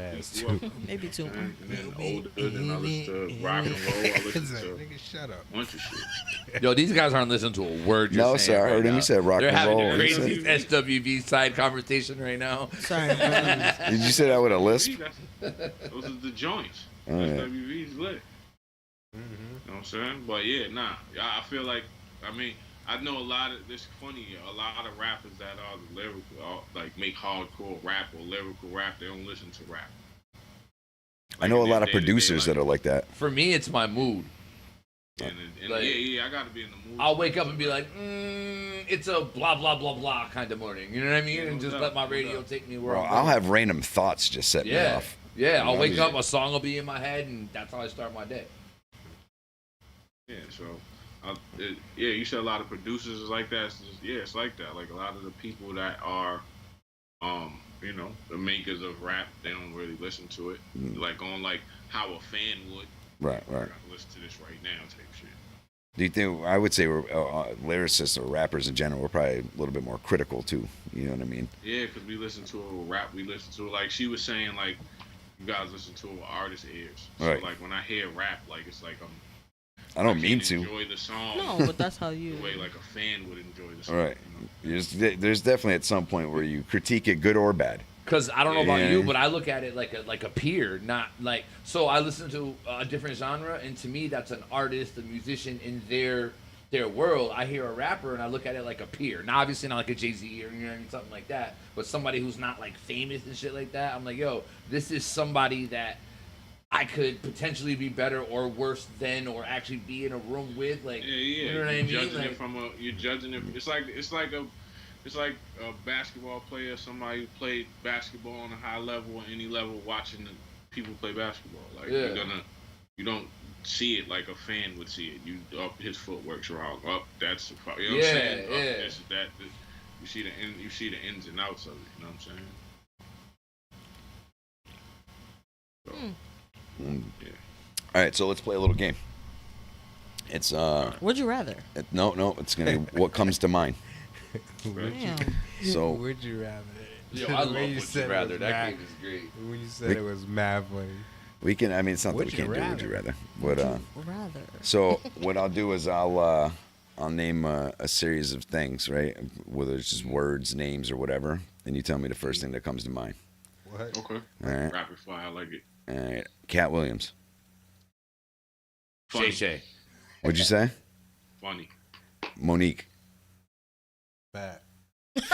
Speaker 10: Maybe two.
Speaker 13: And then older, then I listen to rock and roll. I listen to
Speaker 20: shut up.
Speaker 13: a bunch of shit.
Speaker 12: Yo, these guys aren't listening to a word you're
Speaker 11: No,
Speaker 12: saying
Speaker 11: sir. I heard him. He said rock
Speaker 12: They're
Speaker 11: and roll.
Speaker 12: having a crazy SWV side conversation right now.
Speaker 10: Sorry.
Speaker 11: Did you say that with a lisp?
Speaker 13: Those are the joints.
Speaker 11: Oh, yeah.
Speaker 13: SWV's lit. You know what I'm saying? But yeah, I feel like, I mean, I know a lot of rappers that are lyrical, like make hardcore rap or lyrical rap. They don't listen to rap.
Speaker 11: I know a lot of producers that are like that.
Speaker 12: For me, it's my mood.
Speaker 13: And
Speaker 12: Like,
Speaker 13: I got to be in the mood.
Speaker 12: I'll wake up and be like, it's a blah blah blah blah kind of morning. You know what I mean? And just let my radio take me where I'm
Speaker 11: I'll
Speaker 12: going.
Speaker 11: have random thoughts just set me off.
Speaker 12: Yeah, I'll wake
Speaker 11: up.
Speaker 12: up, a song will be in my head, and that's how I start my day.
Speaker 13: Yeah, so you said a lot of producers is like that. It's just, it's like that. Like a lot of the people that are, the makers of rap, they don't really listen to it. Like on like how a fan would.
Speaker 11: Right.
Speaker 13: I gotta listen to this right now type shit.
Speaker 11: Do you think? I would say we're lyricists or rappers in general. We're probably a little bit more critical too. You know what I mean?
Speaker 13: Yeah, because we listen to a rap. We listen to like she was saying like you guys listen to an artist's ears. So
Speaker 11: Right.
Speaker 13: like when I hear rap, like it's like
Speaker 11: I don't mean to.
Speaker 13: enjoy the song.
Speaker 10: No, but that's how you.
Speaker 13: The way like a fan would enjoy the song.
Speaker 11: Right. There's definitely at some point where you critique it, good or bad.
Speaker 12: Because I don't know about
Speaker 11: Yeah.
Speaker 12: you, but I look at it like a peer, not like. So I listen to a different genre, and to me, that's an artist, a musician in their world. I hear a rapper, and I look at it like a peer. Now, obviously, not like a Jay-Z or something like that, but somebody who's not like famous and shit like that. I'm like, yo, this is somebody that I could potentially be better or worse than, or actually be in a room with. Like, you know what I mean?
Speaker 13: Judging
Speaker 12: Like,
Speaker 13: it from you're judging it. It's like a basketball player, somebody who played basketball on a high level or any level, watching the people play basketball. Like you don't see it like a fan would see it. His footwork's wrong. That's the you know what I'm saying? This, that. You see the ins and outs of it. You know what I'm saying? So,
Speaker 11: All right, so let's play a little game. It's
Speaker 10: Would you rather?
Speaker 11: No, it's gonna be what comes to mind. So
Speaker 20: would you rather?
Speaker 12: Yo, I love Would You Rather. That game is great.
Speaker 20: When you said it was mad funny.
Speaker 11: We can. I mean, it's not that we can't do Would You Rather, but So what I'll do is I'll name a series of things, right? Whether it's just words, names, or whatever, and you tell me the first thing that comes to mind.
Speaker 13: What? Okay.
Speaker 11: All right.
Speaker 13: Rapid fire, I like it.
Speaker 11: All right. Cat Williams.
Speaker 13: Funny.
Speaker 12: Shay.
Speaker 11: What'd you say?
Speaker 13: Funny.
Speaker 11: Monique.
Speaker 20: Bad.
Speaker 13: Damn.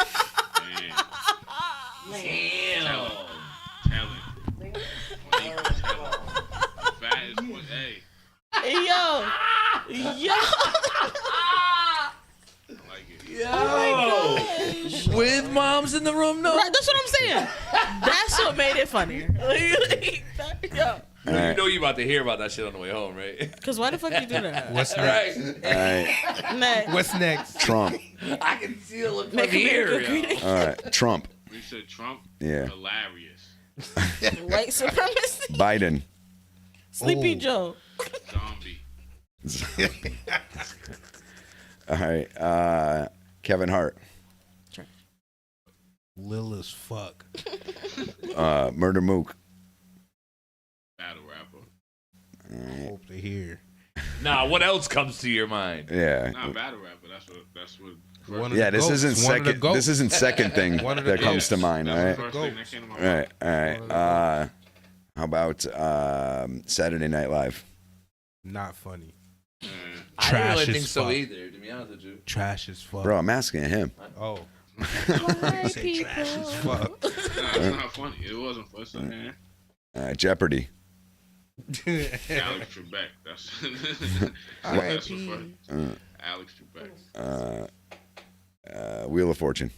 Speaker 13: Talent. Fat is what? Hey.
Speaker 10: Yo.
Speaker 13: I like it.
Speaker 12: Yo.
Speaker 10: Oh my gosh.
Speaker 12: With moms in the room, no.
Speaker 10: Right, that's what I'm saying. That's what made it funnier. Yo.
Speaker 11: All right.
Speaker 12: You know you about to hear about that shit on the way home, right?
Speaker 10: Because why the fuck you do that?
Speaker 20: What's next?
Speaker 11: All right.
Speaker 10: Next.
Speaker 20: What's next?
Speaker 11: Trump.
Speaker 12: I can see the look from
Speaker 10: Make
Speaker 12: here.
Speaker 10: America
Speaker 11: All right. Trump.
Speaker 13: You said Trump?
Speaker 11: Yeah.
Speaker 13: Hilarious.
Speaker 10: White supremacy.
Speaker 11: Biden.
Speaker 10: Sleepy Joe.
Speaker 13: Zombie.
Speaker 11: All right. Kevin Hart.
Speaker 20: Lil as fuck.
Speaker 11: Murder Mook.
Speaker 13: Battle rapper.
Speaker 20: Hope to hear.
Speaker 12: Nah, what else comes to your mind?
Speaker 11: Yeah.
Speaker 13: Not battle rapper. That's what.
Speaker 20: One of
Speaker 11: Yeah,
Speaker 20: the
Speaker 11: this
Speaker 20: goats.
Speaker 11: isn't
Speaker 20: One of the
Speaker 11: second.
Speaker 20: goats.
Speaker 11: This isn't second thing
Speaker 20: One of the
Speaker 11: that comes
Speaker 20: goats.
Speaker 11: to mind. All right.
Speaker 13: First thing that came to my
Speaker 11: All
Speaker 13: mind.
Speaker 11: right. All right. How about Saturday Night Live?
Speaker 20: Not funny.
Speaker 12: I
Speaker 20: Trash
Speaker 12: don't really
Speaker 20: as
Speaker 12: think so
Speaker 20: fuck.
Speaker 12: either, to be honest with you.
Speaker 20: Trash as fuck.
Speaker 11: Bro, I'm asking him.
Speaker 20: Oh.
Speaker 10: White
Speaker 20: Say trash as fuck.
Speaker 13: Nah, it's not funny. It wasn't funny, man.
Speaker 11: All right, Jeopardy.
Speaker 13: Alex Trebek. That's that's what funny. Alex Trebek.
Speaker 11: Wheel of Fortune.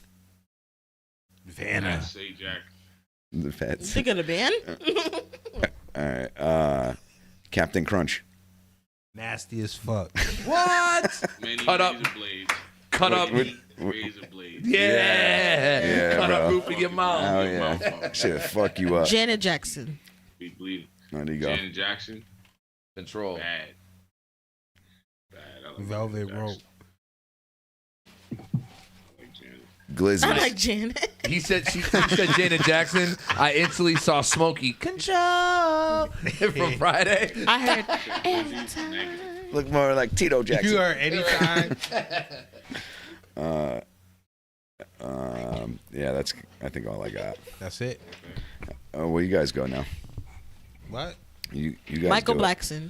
Speaker 20: Vanna.
Speaker 13: Say Jack.
Speaker 11: The Feds.
Speaker 10: Think of the band?
Speaker 11: All right. Captain Crunch.
Speaker 20: Nasty as fuck.
Speaker 12: What?
Speaker 13: Many
Speaker 12: Cut up.
Speaker 13: razor blades.
Speaker 12: Cut up.
Speaker 13: Razor blades.
Speaker 12: Yeah. Cut
Speaker 11: bro.
Speaker 12: up roof of your mouth.
Speaker 11: Oh yeah. Shit, fuck you up.
Speaker 10: Janet Jackson.
Speaker 13: Be bleeding.
Speaker 11: There you go.
Speaker 13: Janet Jackson.
Speaker 12: Control.
Speaker 13: Bad. I like
Speaker 20: Velvet
Speaker 13: Janet
Speaker 20: rope.
Speaker 13: Jackson. I like Janet.
Speaker 11: Glizzy.
Speaker 10: I like Janet.
Speaker 12: He said Janet Jackson. I instantly saw Smokey Control from Friday.
Speaker 10: I heard anytime.
Speaker 11: Look more like Tito Jackson.
Speaker 20: You are anytime.
Speaker 11: Yeah, that's I think all I got.
Speaker 20: That's it.
Speaker 11: Oh, where you guys go now?
Speaker 20: What?
Speaker 11: You guys
Speaker 10: Michael
Speaker 11: do it.
Speaker 10: Blackson.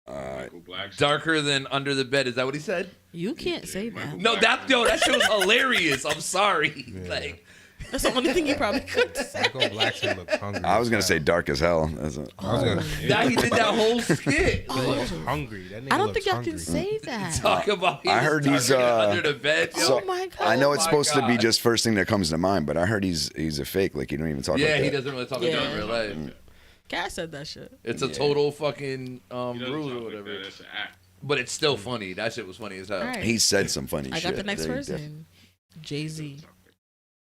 Speaker 13: Michael Blackson.
Speaker 12: Darker than under the bed. Is that what he said?
Speaker 10: You can't say that.
Speaker 12: No, that shit was hilarious. I'm sorry.
Speaker 20: Yeah.
Speaker 12: Like,
Speaker 10: That's the only thing he probably could say.
Speaker 20: Michael Blackson looks hungry.
Speaker 11: I was gonna say dark as hell.
Speaker 12: Now he did that whole skit.
Speaker 20: He looks hungry. That nigga
Speaker 10: I don't
Speaker 20: looks
Speaker 10: think y'all
Speaker 20: hungry.
Speaker 10: can say that.
Speaker 12: Talk about.
Speaker 11: I heard he's
Speaker 12: under the bed.
Speaker 11: So
Speaker 10: Oh my God.
Speaker 11: I know it's
Speaker 12: Oh my
Speaker 11: supposed to be
Speaker 12: God.
Speaker 11: just first thing that comes to mind, but I heard he's a fake. Like he don't even talk.
Speaker 12: Yeah,
Speaker 11: like
Speaker 12: he
Speaker 11: that.
Speaker 12: doesn't really talk about real life.
Speaker 10: Cass said that shit.
Speaker 12: It's a total fucking ruse or whatever.
Speaker 13: That's an act.
Speaker 12: But it's still funny. That shit was funny as hell.
Speaker 10: All right.
Speaker 11: He said some funny
Speaker 10: I
Speaker 11: shit.
Speaker 10: got the next
Speaker 11: They
Speaker 10: person. Jay-Z.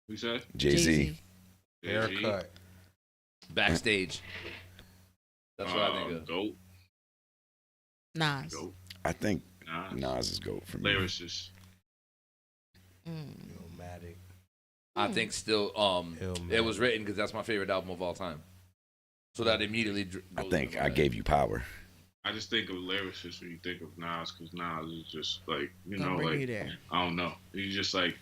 Speaker 13: Who said?
Speaker 11: Jay-Z.
Speaker 20: Haircut.
Speaker 12: Backstage. That's what I think of.
Speaker 13: Goat.
Speaker 10: Nas.
Speaker 13: Goat.
Speaker 11: I think Nas is GOAT for me.
Speaker 13: Lyricist.
Speaker 20: Illmatic.
Speaker 12: I think still it was written because that's my favorite album of all time. So that immediately
Speaker 11: I think I Gave You Power.
Speaker 13: I just think of lyricist when you think of Nas, because Nas is just like,
Speaker 10: Gonna bring you there.
Speaker 13: I don't know. He's just like,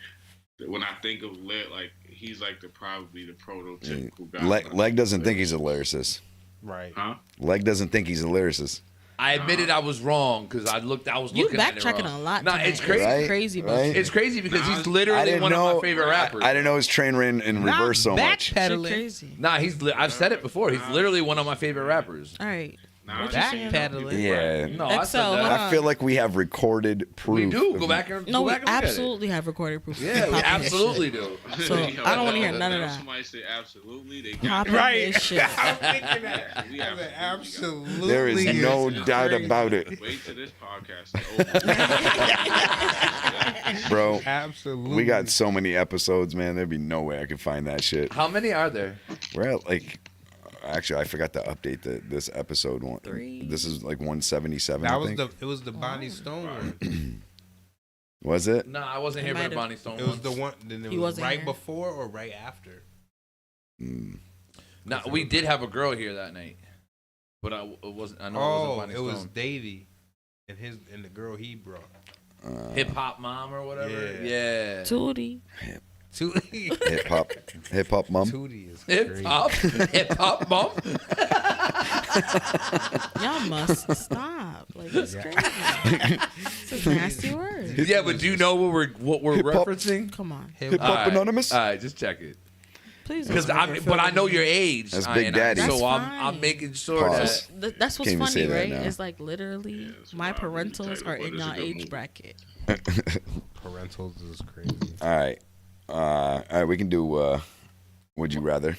Speaker 13: when I think of like he's like probably the prototypical guy.
Speaker 11: Leg doesn't think he's a lyricist.
Speaker 20: Right.
Speaker 13: Huh?
Speaker 11: Leg doesn't think he's a lyricist.
Speaker 12: I admitted I was wrong because I was looking at it
Speaker 10: backtracking
Speaker 12: wrong.
Speaker 10: a lot.
Speaker 12: No,
Speaker 10: tonight.
Speaker 12: it's crazy.
Speaker 11: Right?
Speaker 10: Crazy, but
Speaker 11: Right?
Speaker 12: It's crazy because he's
Speaker 11: I
Speaker 12: literally
Speaker 11: didn't
Speaker 12: one of
Speaker 11: know-
Speaker 12: my favorite rappers.
Speaker 11: I didn't know his train ran in reverse so much.
Speaker 10: crazy.
Speaker 12: Nah, I've said it before. He's literally one of my favorite rappers.
Speaker 10: All right.
Speaker 13: Nah,
Speaker 10: Backpedaling.
Speaker 11: Yeah.
Speaker 12: No, I said
Speaker 10: Xcel,
Speaker 12: that.
Speaker 10: hold
Speaker 11: I feel like we have recorded proof.
Speaker 12: We do.
Speaker 11: of-
Speaker 12: Go back and
Speaker 10: No,
Speaker 12: go
Speaker 10: we
Speaker 12: back and look at it.
Speaker 10: absolutely have recorded proof.
Speaker 12: Yeah, we
Speaker 10: Popping
Speaker 12: absolutely
Speaker 10: this
Speaker 12: do.
Speaker 10: shit. So I don't want to hear none of that.
Speaker 13: Somebody say absolutely. They
Speaker 10: Popping
Speaker 20: Right.
Speaker 10: this shit.
Speaker 20: I'm thinking that. Absolutely.
Speaker 11: There is no doubt about it.
Speaker 13: Wait till this podcast is over.
Speaker 11: Bro,
Speaker 20: Absolutely.
Speaker 11: we got so many episodes, man. There'd be no way I could find that shit.
Speaker 12: How many are there?
Speaker 11: We're at like, actually, I forgot to update this episode one.
Speaker 10: 3.
Speaker 11: This is like 177.
Speaker 20: That
Speaker 11: I
Speaker 20: was
Speaker 11: think.
Speaker 20: it was the Bonnie Stone one.
Speaker 11: Was it?
Speaker 12: Nah, I wasn't here for the Bonnie Stone
Speaker 20: It was
Speaker 12: one.
Speaker 20: the one. Then it
Speaker 10: He
Speaker 20: was
Speaker 10: wasn't
Speaker 20: right
Speaker 10: here.
Speaker 20: before or right after.
Speaker 12: Nah, we did have a girl here that night, but it wasn't. I know it wasn't Bonnie
Speaker 20: it was
Speaker 12: Stone.
Speaker 20: Davey and the girl he brought.
Speaker 12: Hip Hop Mom or whatever.
Speaker 20: Yeah.
Speaker 12: Yeah.
Speaker 10: Tootie.
Speaker 20: Tootie.
Speaker 11: Hip hop mom.
Speaker 20: Tootie is
Speaker 12: Hip
Speaker 20: crazy.
Speaker 12: Hop. Hip Hop Mom.
Speaker 10: Y'all must stop. Like it's crazy. It's a nasty word.
Speaker 12: Yeah, but do you know what we're
Speaker 11: Hip-hop.
Speaker 12: referencing?
Speaker 10: Come on.
Speaker 11: Hip Hop Anonymous.
Speaker 12: All right, just check it.
Speaker 10: Please.
Speaker 12: Because
Speaker 10: don't.
Speaker 12: but I know your age.
Speaker 11: That's Big Daddy.
Speaker 12: So
Speaker 10: That's
Speaker 12: I'm
Speaker 10: fine.
Speaker 12: making sure
Speaker 11: Pause.
Speaker 12: that.
Speaker 10: That's what's
Speaker 11: Can't even
Speaker 10: funny,
Speaker 11: say that
Speaker 10: right?
Speaker 11: now.
Speaker 10: It's like literally my parentals are in your age bracket.
Speaker 20: Parentals is crazy.
Speaker 11: All right. All right, we can do Would You Rather.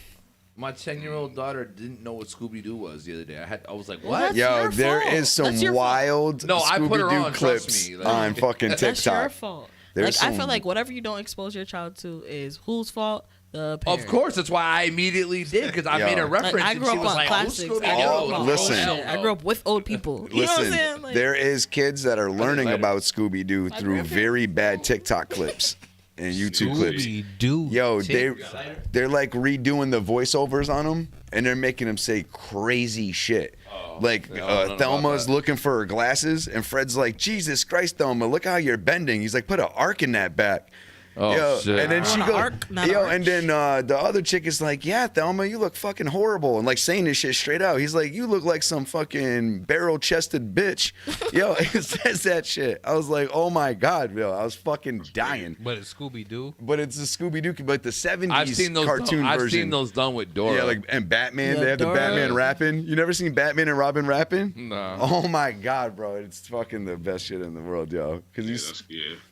Speaker 12: My 10-year-old daughter didn't know what Scooby Doo was the other day. I was like,
Speaker 10: Well,
Speaker 12: what?
Speaker 10: that's
Speaker 11: Yo,
Speaker 10: your
Speaker 11: there
Speaker 10: fault.
Speaker 11: is some
Speaker 10: That's your fault.
Speaker 11: wild
Speaker 12: No, I put her
Speaker 11: Scooby-Doo
Speaker 12: on, trust
Speaker 11: clips
Speaker 12: me, like-
Speaker 11: on fucking TikTok.
Speaker 10: That's your fault.
Speaker 11: There's
Speaker 10: Like I feel
Speaker 11: some-
Speaker 10: like whatever you don't expose your child to is whose fault? The parent.
Speaker 12: Of course, that's why I immediately did because I
Speaker 11: Yo.
Speaker 12: made a reference.
Speaker 10: Like, I
Speaker 12: and
Speaker 10: grew
Speaker 12: she
Speaker 10: up
Speaker 12: was
Speaker 10: on
Speaker 12: like,
Speaker 10: classics.
Speaker 12: Who's Scooby-Doo?
Speaker 10: I grew up on
Speaker 11: listen.
Speaker 10: old shit. I grew up with old people. You know what I'm
Speaker 11: Listen,
Speaker 10: saying? Like,
Speaker 11: there is kids that are learning
Speaker 12: later.
Speaker 11: about Scooby Doo through very bad TikTok clips and YouTube clips.
Speaker 20: Scooby-Doo.
Speaker 11: Yo, they're like redoing the voiceovers on them, and they're making them say crazy shit. Like
Speaker 12: Yeah, I don't know
Speaker 11: Thelma's
Speaker 12: about that.
Speaker 11: looking for her glasses, and Fred's like, "Jesus Christ, Thelma, look how you're bending." He's like, "Put an arc in that back."
Speaker 12: Oh,
Speaker 11: Yo,
Speaker 12: shit.
Speaker 11: and then she
Speaker 10: I want
Speaker 11: goes,
Speaker 10: an arc, not an
Speaker 11: yo,
Speaker 10: arch.
Speaker 11: and then the other chick is like, "Yeah, Thelma, you look fucking horrible," and like saying this shit straight out. He's like, "You look like some fucking barrel-chested bitch." Yo, it says that shit. I was like, "Oh my god, yo," I was fucking dying.
Speaker 20: But it's Scooby Doo.
Speaker 11: But it's a Scooby Doo, but the '70s
Speaker 12: I've seen those
Speaker 11: cartoon
Speaker 12: I've
Speaker 11: version.
Speaker 12: seen those done with Dora.
Speaker 11: Yeah, like and Batman.
Speaker 10: Yeah,
Speaker 11: They have the
Speaker 10: Dora.
Speaker 11: Batman rapping. You never seen Batman and Robin rapping?
Speaker 12: No.
Speaker 11: Oh my god, bro! It's fucking the best shit in the world, yo. Because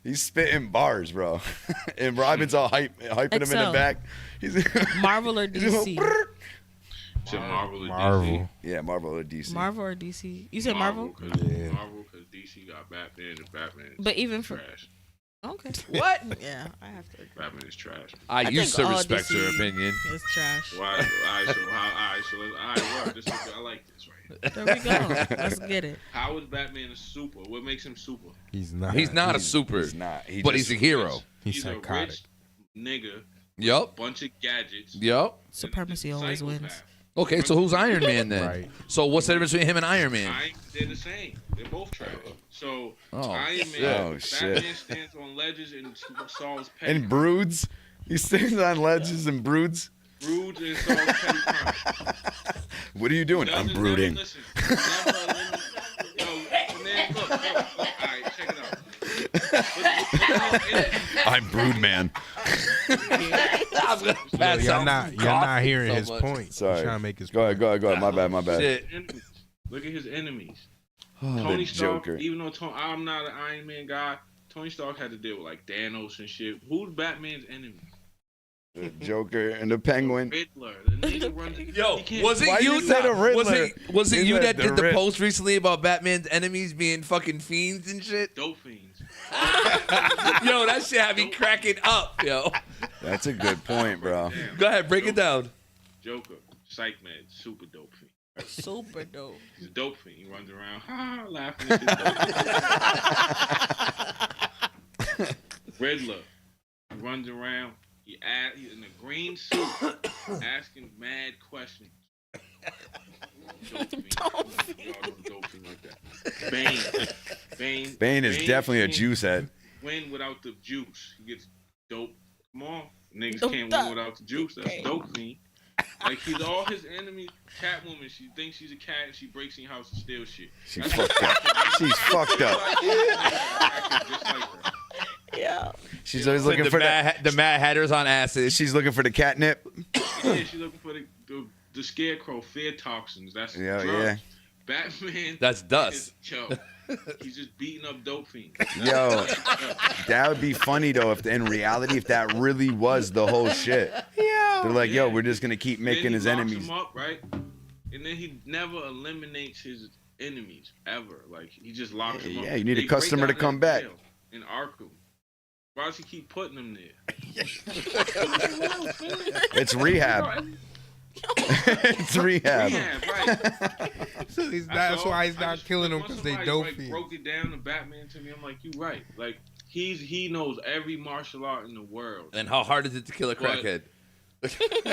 Speaker 11: he's spitting bars, bro, and Robin's all hyping him in the
Speaker 10: Xcel.
Speaker 11: back. He's
Speaker 10: Marvel or DC?
Speaker 13: Said Marvel or
Speaker 20: Marvel.
Speaker 11: Yeah, Marvel or DC.
Speaker 10: Marvel or DC? You said Marvel?
Speaker 20: Yeah.
Speaker 13: Marvel, because DC got Batman and Batman is
Speaker 10: But even for
Speaker 13: trash.
Speaker 10: okay,
Speaker 12: What?
Speaker 10: Yeah, I have to. Agree.
Speaker 13: Batman is trash.
Speaker 12: I used to
Speaker 10: think all
Speaker 12: respect her
Speaker 10: DC
Speaker 12: opinion.
Speaker 10: It's trash.
Speaker 13: Why? All right, well, this is, I like this right here.
Speaker 10: There we go. Let's get it.
Speaker 13: How is Batman a super? What makes him super?
Speaker 20: He's not.
Speaker 12: He's not a super,
Speaker 11: He's not.
Speaker 12: but he's a hero.
Speaker 20: He's
Speaker 13: a
Speaker 20: psychotic.
Speaker 13: rich nigga,
Speaker 12: Yup.
Speaker 13: bunch of gadgets.
Speaker 12: Yup.
Speaker 10: Supremacy always wins.
Speaker 13: Psychopath.
Speaker 12: Okay, so who's Iron Man then?
Speaker 20: Right.
Speaker 12: So what's the difference between him and Iron Man?
Speaker 13: They're the same. They're both trash. So
Speaker 12: Oh,
Speaker 13: Iron
Speaker 12: shit.
Speaker 13: Man,
Speaker 11: Oh, shit.
Speaker 13: Batman stands on ledges and solves petty
Speaker 11: And broods. He stands on ledges and broods.
Speaker 13: broods and solves petty crime.
Speaker 11: What are you doing? I'm
Speaker 13: Doesn't
Speaker 11: brooding.
Speaker 13: Never, listen, never eliminate- yo, man, look, all right, check it out.
Speaker 11: I'm Broodman.
Speaker 20: Y'all not hearing his point.
Speaker 11: Sorry.
Speaker 20: He's trying to make his
Speaker 11: Go ahead. My bad.
Speaker 13: Look at his enemies.
Speaker 11: Oh,
Speaker 13: Tony
Speaker 11: the
Speaker 13: Stark,
Speaker 11: Joker.
Speaker 13: even though I'm not an Iron Man guy, Tony Stark had to deal with like Thanos and shit. Who's Batman's enemies?
Speaker 11: The Joker and the Penguin.
Speaker 13: Riddler. The nigga runs.
Speaker 12: Yo, was it you? Was it you that did the post recently about Batman's enemies being fucking fiends and shit?
Speaker 13: Dope fiends.
Speaker 12: Yo, that shit had me cracking up, yo.
Speaker 11: That's a good point, bro.
Speaker 12: Go ahead, break it down.
Speaker 13: Joker, psych man, super dope fiend.
Speaker 10: Super dope.
Speaker 13: He's a dope fiend. He runs around laughing at his dope. Riddler, he runs around. He's in a green suit, asking mad questions. Dope fiend. Y'all know dope fiend like that.
Speaker 11: Bane is definitely a juice head.
Speaker 13: Win without the juice. He gets dope. Come on, niggas can't win without the juice. That's dope fiend. Like he's all his enemies. Catwoman, she thinks she's a cat and she breaks in your house and steals shit.
Speaker 11: She's fucked up. She's fucked up.
Speaker 10: Yeah.
Speaker 11: She's always looking for
Speaker 12: the Mad Hatters on acid.
Speaker 11: She's looking for the catnip.
Speaker 13: Yeah, she's looking for the scarecrow, fear toxins. That's drugs.
Speaker 11: Yeah.
Speaker 13: Batman.
Speaker 12: That's dust.
Speaker 13: He's just beating up dope fiends.
Speaker 11: Yo, that would be funny though if in reality if that really was the whole shit. They're like, yo, we're just gonna keep making his enemies.
Speaker 13: Him up, right? And then he never eliminates his enemies ever. Like he just locks them up.
Speaker 11: Yeah, you need a customer to come back.
Speaker 13: In Arkham. Why does he keep putting them there?
Speaker 11: It's rehab. It's rehab.
Speaker 13: Right.
Speaker 20: So that's why he's not killing them because they dope fiends.
Speaker 13: Broke it down to Batman to me. I'm like, you right. Like he knows every martial art in the world.
Speaker 12: And how hard is it to kill a crackhead?
Speaker 13: Crackhead.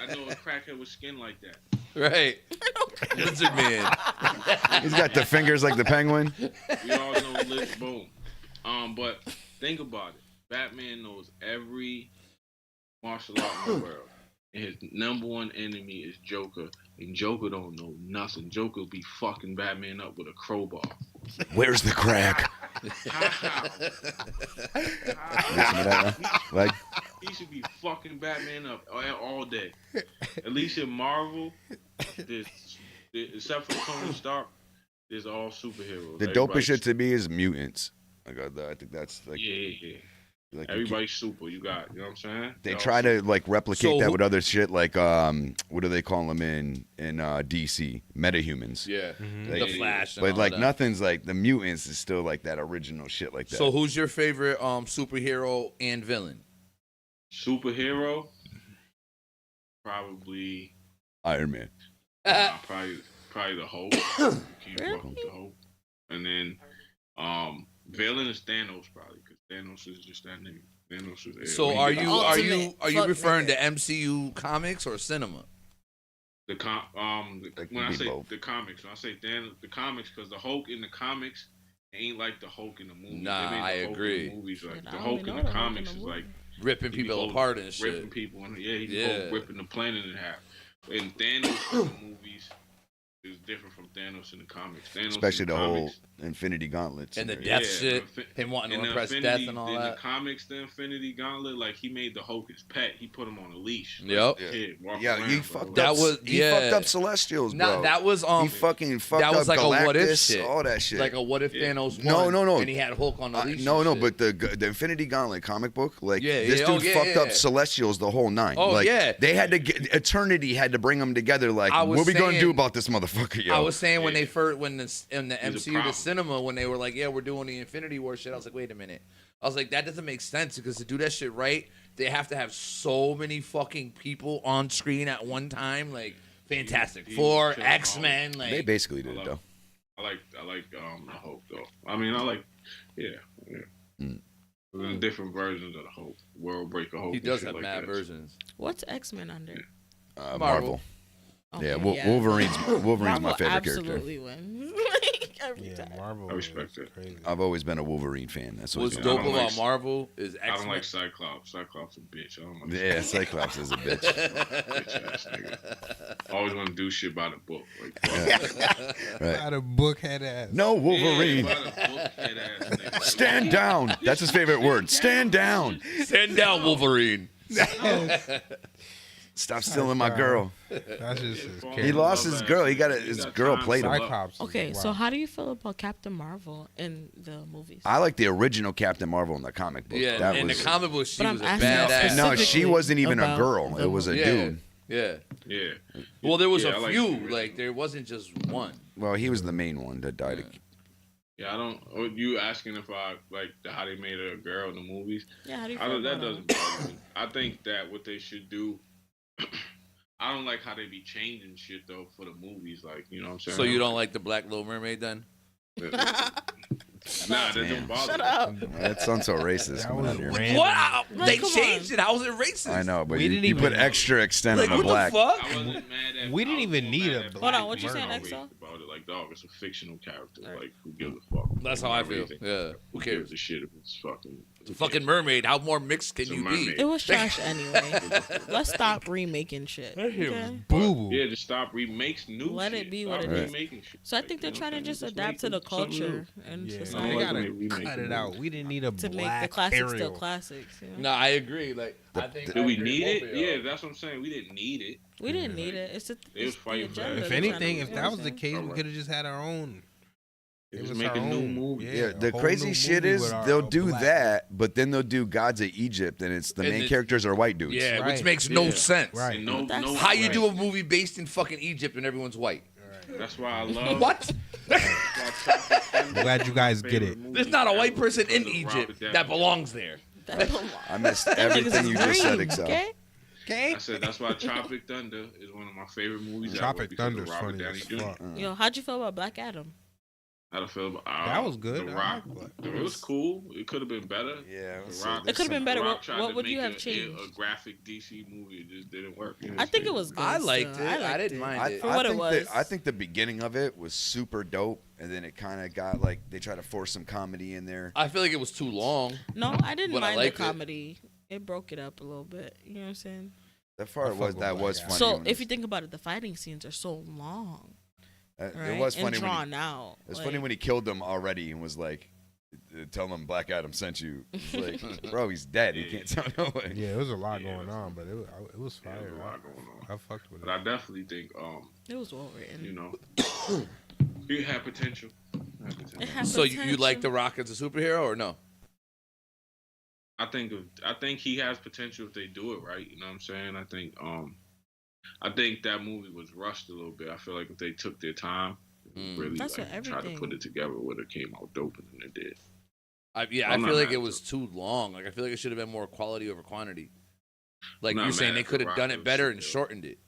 Speaker 13: I know a crackhead with skin like that.
Speaker 12: Right. Lizard man.
Speaker 11: He's got the fingers like the Penguin.
Speaker 13: We all know boom. But think about it. Batman knows every martial art in the world. And his number one enemy is Joker. And Joker don't know nothing. Joker will be fucking Batman up with a crowbar.
Speaker 11: Where's the crack? Like
Speaker 13: he should be fucking Batman up all day. At least in Marvel, except for Tony Stark, there's all superheroes.
Speaker 11: The dopest shit to me is mutants. I think that's like
Speaker 13: yeah.
Speaker 11: Like
Speaker 13: everybody's super. You know what I'm saying?
Speaker 11: They try to like replicate that with other shit, like what do they call them in DC? Metahumans.
Speaker 12: Yeah,
Speaker 11: like,
Speaker 12: the Flash.
Speaker 11: But
Speaker 12: all
Speaker 11: like
Speaker 12: that.
Speaker 11: nothing's like the mutants is still like that original shit like that.
Speaker 12: So who's your favorite superhero and villain?
Speaker 13: Superhero, probably
Speaker 11: Iron Man.
Speaker 13: Probably the Hulk. Keep fucking with the Hulk. And then villain is Thanos probably because Thanos is just that nigga. Thanos is.
Speaker 12: So are you referring to MCU comics or cinema?
Speaker 13: When I say both. The comics, when I say Thanos, the comics, because the Hulk in the comics ain't like the Hulk in the movie.
Speaker 12: Nah, I agree.
Speaker 13: In the movies, like, the Hulk in the comics is like
Speaker 12: ripping people apart and shit.
Speaker 13: Ripping people, and he's ripping the planet in half. And Thanos in the movies is different from Thanos in the comics. Thanos
Speaker 11: especially the
Speaker 13: comics,
Speaker 11: whole Infinity Gauntlets
Speaker 12: and the death shit, him wanting to impress death and all that.
Speaker 13: In the comics, the Infinity Gauntlet, like he made the Hulk his pet. He put him on a leash.
Speaker 12: Yep.
Speaker 11: He fucked up Celestials, bro.
Speaker 12: Nah, that was
Speaker 11: he fucking fucked
Speaker 12: that was
Speaker 11: up
Speaker 12: like
Speaker 11: Galactus,
Speaker 12: a what if shit.
Speaker 11: All that shit.
Speaker 12: Like a what if Thanos won.
Speaker 11: No.
Speaker 12: And he had Hulk on the leash.
Speaker 11: No, but the Infinity Gauntlet comic book, like this dude fucked up Celestials the whole nine.
Speaker 12: Oh
Speaker 11: like,
Speaker 12: yeah.
Speaker 11: They had to get Eternity had to bring them together. Like, what are we gonna do about this motherfucker? Yo?
Speaker 12: I was saying when they first in the MCU the cinema when they were like, yeah, we're doing the Infinity War shit. I was like, wait a minute. I was like, that doesn't make sense because to do that shit right, they have to have so many fucking people on screen at one time. Like Fantastic Four, X-Men. Like
Speaker 11: they basically did it though.
Speaker 13: I like the Hulk though. I mean, I like different versions of the Hulk. World Breaker Hulk.
Speaker 12: He does have
Speaker 13: like
Speaker 12: mad
Speaker 13: that.
Speaker 12: versions.
Speaker 10: What's X-Men under?
Speaker 11: Marvel.
Speaker 10: Okay,
Speaker 11: Wolverine's my favorite
Speaker 10: absolutely
Speaker 11: character.
Speaker 10: Wins. Every time.
Speaker 20: Marvel.
Speaker 13: I respect it.
Speaker 20: Crazy.
Speaker 11: I've always been a Wolverine fan. That's
Speaker 12: What's
Speaker 11: what's
Speaker 12: dope about Marvel is
Speaker 13: I don't
Speaker 12: X-Men.
Speaker 13: like Cyclops. Cyclops a bitch. I don't like
Speaker 11: Yeah, Cyclops is a bitch.
Speaker 13: Bitch ass nigga. Always want to do shit by the book. Like,
Speaker 11: Right.
Speaker 20: Out of book head ass.
Speaker 11: No Wolverine.
Speaker 13: by the book head ass nigga.
Speaker 11: Stand down. That's his favorite word. Stand down.
Speaker 12: Stand down, Wolverine.
Speaker 11: Stop stealing my girl.
Speaker 20: That's just his
Speaker 11: He lost his girl. He got his girl played him.
Speaker 20: Cyclops.
Speaker 10: Okay, so how do you feel about Captain Marvel in the movies?
Speaker 11: I like the original Captain Marvel in the comic book.
Speaker 12: Yeah,
Speaker 11: that
Speaker 12: in
Speaker 11: was,
Speaker 12: the comic book, she
Speaker 10: But
Speaker 12: was a
Speaker 10: I'm asking
Speaker 12: badass.
Speaker 11: No, she wasn't even a
Speaker 10: about
Speaker 11: girl.
Speaker 10: the
Speaker 11: It was a
Speaker 12: Yeah.
Speaker 11: dude.
Speaker 12: Yeah.
Speaker 13: Yeah.
Speaker 12: Well, there was
Speaker 13: Yeah,
Speaker 12: a
Speaker 13: I like
Speaker 12: few.
Speaker 13: the original.
Speaker 12: Like, there wasn't just one.
Speaker 11: Well, he was the main one that died.
Speaker 13: Yeah, I don't. Oh, you asking if I like how they made her a girl in the movies?
Speaker 10: Yeah, how do you
Speaker 13: I
Speaker 10: feel
Speaker 13: don't, that
Speaker 10: about
Speaker 13: doesn't bother me. I think that what they should do. I don't like how they be changing shit though for the movies. Like, you know what I'm saying?
Speaker 12: So you don't like the Black Little Mermaid then?
Speaker 13: Nah, that don't bother.
Speaker 10: Shut
Speaker 13: me.
Speaker 10: up.
Speaker 11: That sounds so racist. coming out here.
Speaker 12: What?
Speaker 10: Like,
Speaker 12: They
Speaker 10: come
Speaker 12: changed
Speaker 10: on.
Speaker 12: it. How was it racist?
Speaker 11: I know, but
Speaker 20: We
Speaker 11: you,
Speaker 20: didn't
Speaker 11: you
Speaker 20: even-
Speaker 11: put extra extent
Speaker 12: Like,
Speaker 11: on the
Speaker 12: what
Speaker 11: black.
Speaker 12: the fuck?
Speaker 13: I wasn't mad at.
Speaker 20: We didn't
Speaker 13: I was
Speaker 20: even
Speaker 13: more
Speaker 20: need
Speaker 13: mad
Speaker 20: a
Speaker 13: at
Speaker 10: Hold on,
Speaker 13: Black
Speaker 10: what you saying,
Speaker 13: Mirror
Speaker 10: Xcel?
Speaker 13: About it, like, dog, it's a fictional character. Like, who gives a fuck?
Speaker 12: That's how I feel.
Speaker 13: Everything.
Speaker 12: Yeah. Who
Speaker 13: Who
Speaker 12: cares?
Speaker 13: gives a shit if it's fucking?
Speaker 12: It's a fucking mermaid. How more mixed can
Speaker 13: It's a
Speaker 12: you be?
Speaker 13: mermaid.
Speaker 10: It was trash anyway. Let's stop remaking shit. Okay?
Speaker 20: Boo boo.
Speaker 13: Yeah, just stop remakes new
Speaker 10: Let
Speaker 13: shit.
Speaker 10: it be
Speaker 13: Stop
Speaker 10: what it
Speaker 11: is.
Speaker 13: remaking shit.
Speaker 10: So I think they're
Speaker 13: you know
Speaker 10: trying to
Speaker 13: what I'm
Speaker 10: just
Speaker 13: saying?
Speaker 10: adapt to the
Speaker 13: make something
Speaker 10: culture
Speaker 13: new.
Speaker 10: and
Speaker 20: Yeah,
Speaker 10: society.
Speaker 20: they
Speaker 13: like
Speaker 20: gotta
Speaker 13: when they remake
Speaker 20: cut
Speaker 13: the
Speaker 20: it out.
Speaker 13: movie.
Speaker 20: We didn't need a
Speaker 10: To make the
Speaker 20: black
Speaker 10: classics still
Speaker 20: Ariel.
Speaker 10: classics. You know?
Speaker 12: No, I agree. Like, I think.
Speaker 13: Do
Speaker 12: I
Speaker 13: we
Speaker 12: agree
Speaker 13: need
Speaker 12: with
Speaker 13: it?
Speaker 12: both of y'all.
Speaker 13: Yeah, that's what I'm saying. We didn't need it.
Speaker 10: We didn't need it. It's,
Speaker 13: They was
Speaker 10: the
Speaker 13: fighting for
Speaker 10: agenda
Speaker 13: that.
Speaker 20: If
Speaker 10: they're trying
Speaker 20: anything,
Speaker 10: to-
Speaker 20: if
Speaker 10: you know
Speaker 20: that
Speaker 10: what
Speaker 20: was the
Speaker 10: I'm
Speaker 20: case, we
Speaker 13: Alright.
Speaker 20: could have just had our own. It
Speaker 13: Just
Speaker 20: was
Speaker 13: make
Speaker 20: our
Speaker 13: a new
Speaker 20: own.
Speaker 13: movie.
Speaker 11: Yeah, the
Speaker 20: a whole
Speaker 11: crazy
Speaker 20: new
Speaker 11: shit
Speaker 20: movie
Speaker 11: is
Speaker 20: with our
Speaker 11: they'll do
Speaker 20: black-
Speaker 11: that, but then they'll do Gods of Egypt, and it's the
Speaker 12: And
Speaker 11: main
Speaker 12: the-
Speaker 11: characters are white dudes.
Speaker 12: Yeah, which
Speaker 20: Right.
Speaker 12: makes no
Speaker 13: Yeah.
Speaker 12: sense.
Speaker 20: Right.
Speaker 13: And no,
Speaker 10: That's-
Speaker 13: no,
Speaker 12: How you
Speaker 13: right.
Speaker 12: do a movie based in fucking Egypt and everyone's white?
Speaker 13: That's why I love.
Speaker 12: What?
Speaker 20: I'm glad you guys get it.
Speaker 12: There's not a white person in Egypt that belongs there.
Speaker 11: I missed everything you just said, Excel.
Speaker 10: Okay?
Speaker 20: Okay.
Speaker 13: I said that's why Tropic Thunder is one of my favorite movies.
Speaker 20: Tropic
Speaker 13: ever because of
Speaker 20: Thunder's
Speaker 13: Robert
Speaker 20: funny
Speaker 13: Downey
Speaker 20: as
Speaker 13: Jr.
Speaker 20: fuck.
Speaker 10: Yo, how'd you feel about Black Adam?
Speaker 13: How to feel about
Speaker 20: That was good.
Speaker 13: The
Speaker 20: I
Speaker 13: Rock.
Speaker 20: like Black
Speaker 13: It was cool. It could have been better.
Speaker 11: Yeah,
Speaker 13: The Rock.
Speaker 10: It could have been better.
Speaker 13: The Rock
Speaker 10: What,
Speaker 13: tried
Speaker 10: what
Speaker 13: to
Speaker 10: would you
Speaker 13: make
Speaker 10: have
Speaker 13: a
Speaker 10: changed?
Speaker 13: graphic DC movie. It just didn't work.
Speaker 10: I think it was good.
Speaker 12: I liked
Speaker 10: still.
Speaker 12: it. I
Speaker 10: liked
Speaker 12: didn't mind
Speaker 11: I,
Speaker 12: it.
Speaker 10: For what it
Speaker 11: think
Speaker 10: was.
Speaker 11: I think the beginning of it was super dope, and then it kind of got like they tried to force some comedy in there.
Speaker 12: I feel like it was too long.
Speaker 10: No, I didn't
Speaker 12: But I
Speaker 10: mind the
Speaker 12: liked it.
Speaker 10: comedy. It broke it up a little bit. You know what I'm saying?
Speaker 11: That part was
Speaker 20: fuck with Black
Speaker 11: funny.
Speaker 10: So
Speaker 11: when
Speaker 10: if you think about it, the fighting scenes are so long,
Speaker 11: it
Speaker 10: right?
Speaker 11: was
Speaker 10: and
Speaker 11: funny when
Speaker 10: drawn
Speaker 11: he,
Speaker 10: out.
Speaker 11: it was
Speaker 10: like,
Speaker 11: funny when he killed them already and was like, "Tell them Black Adam sent you." It's like, bro, he's dead. He can't tell no way.
Speaker 20: Yeah, it was a lot going on, but it was
Speaker 13: Yeah,
Speaker 20: fire.
Speaker 13: there's a lot going on.
Speaker 20: I fucked with
Speaker 13: But
Speaker 20: it.
Speaker 13: I definitely think
Speaker 10: it was well written.
Speaker 13: you know, he had potential.
Speaker 10: It had
Speaker 12: So you like
Speaker 10: potential.
Speaker 12: The Rock as a superhero or no?
Speaker 13: I think he has potential if they do it right. You know what I'm saying? I think that movie was rushed a little bit. I feel like if they took their time, really
Speaker 10: That's
Speaker 13: like,
Speaker 10: what
Speaker 13: tried to
Speaker 10: everything-
Speaker 13: put it together, it would have came out doper than it did.
Speaker 12: I
Speaker 13: I'm
Speaker 12: feel
Speaker 13: not
Speaker 12: like
Speaker 13: mad
Speaker 12: it
Speaker 13: at
Speaker 12: was too long. Like I feel like it should have been more quality over quantity. Like
Speaker 13: I'm not
Speaker 12: you're saying,
Speaker 13: mad
Speaker 12: they
Speaker 13: at The
Speaker 12: could have
Speaker 13: Rock
Speaker 12: done
Speaker 13: as
Speaker 12: it
Speaker 13: a
Speaker 12: better and
Speaker 13: superhero.
Speaker 12: shortened it.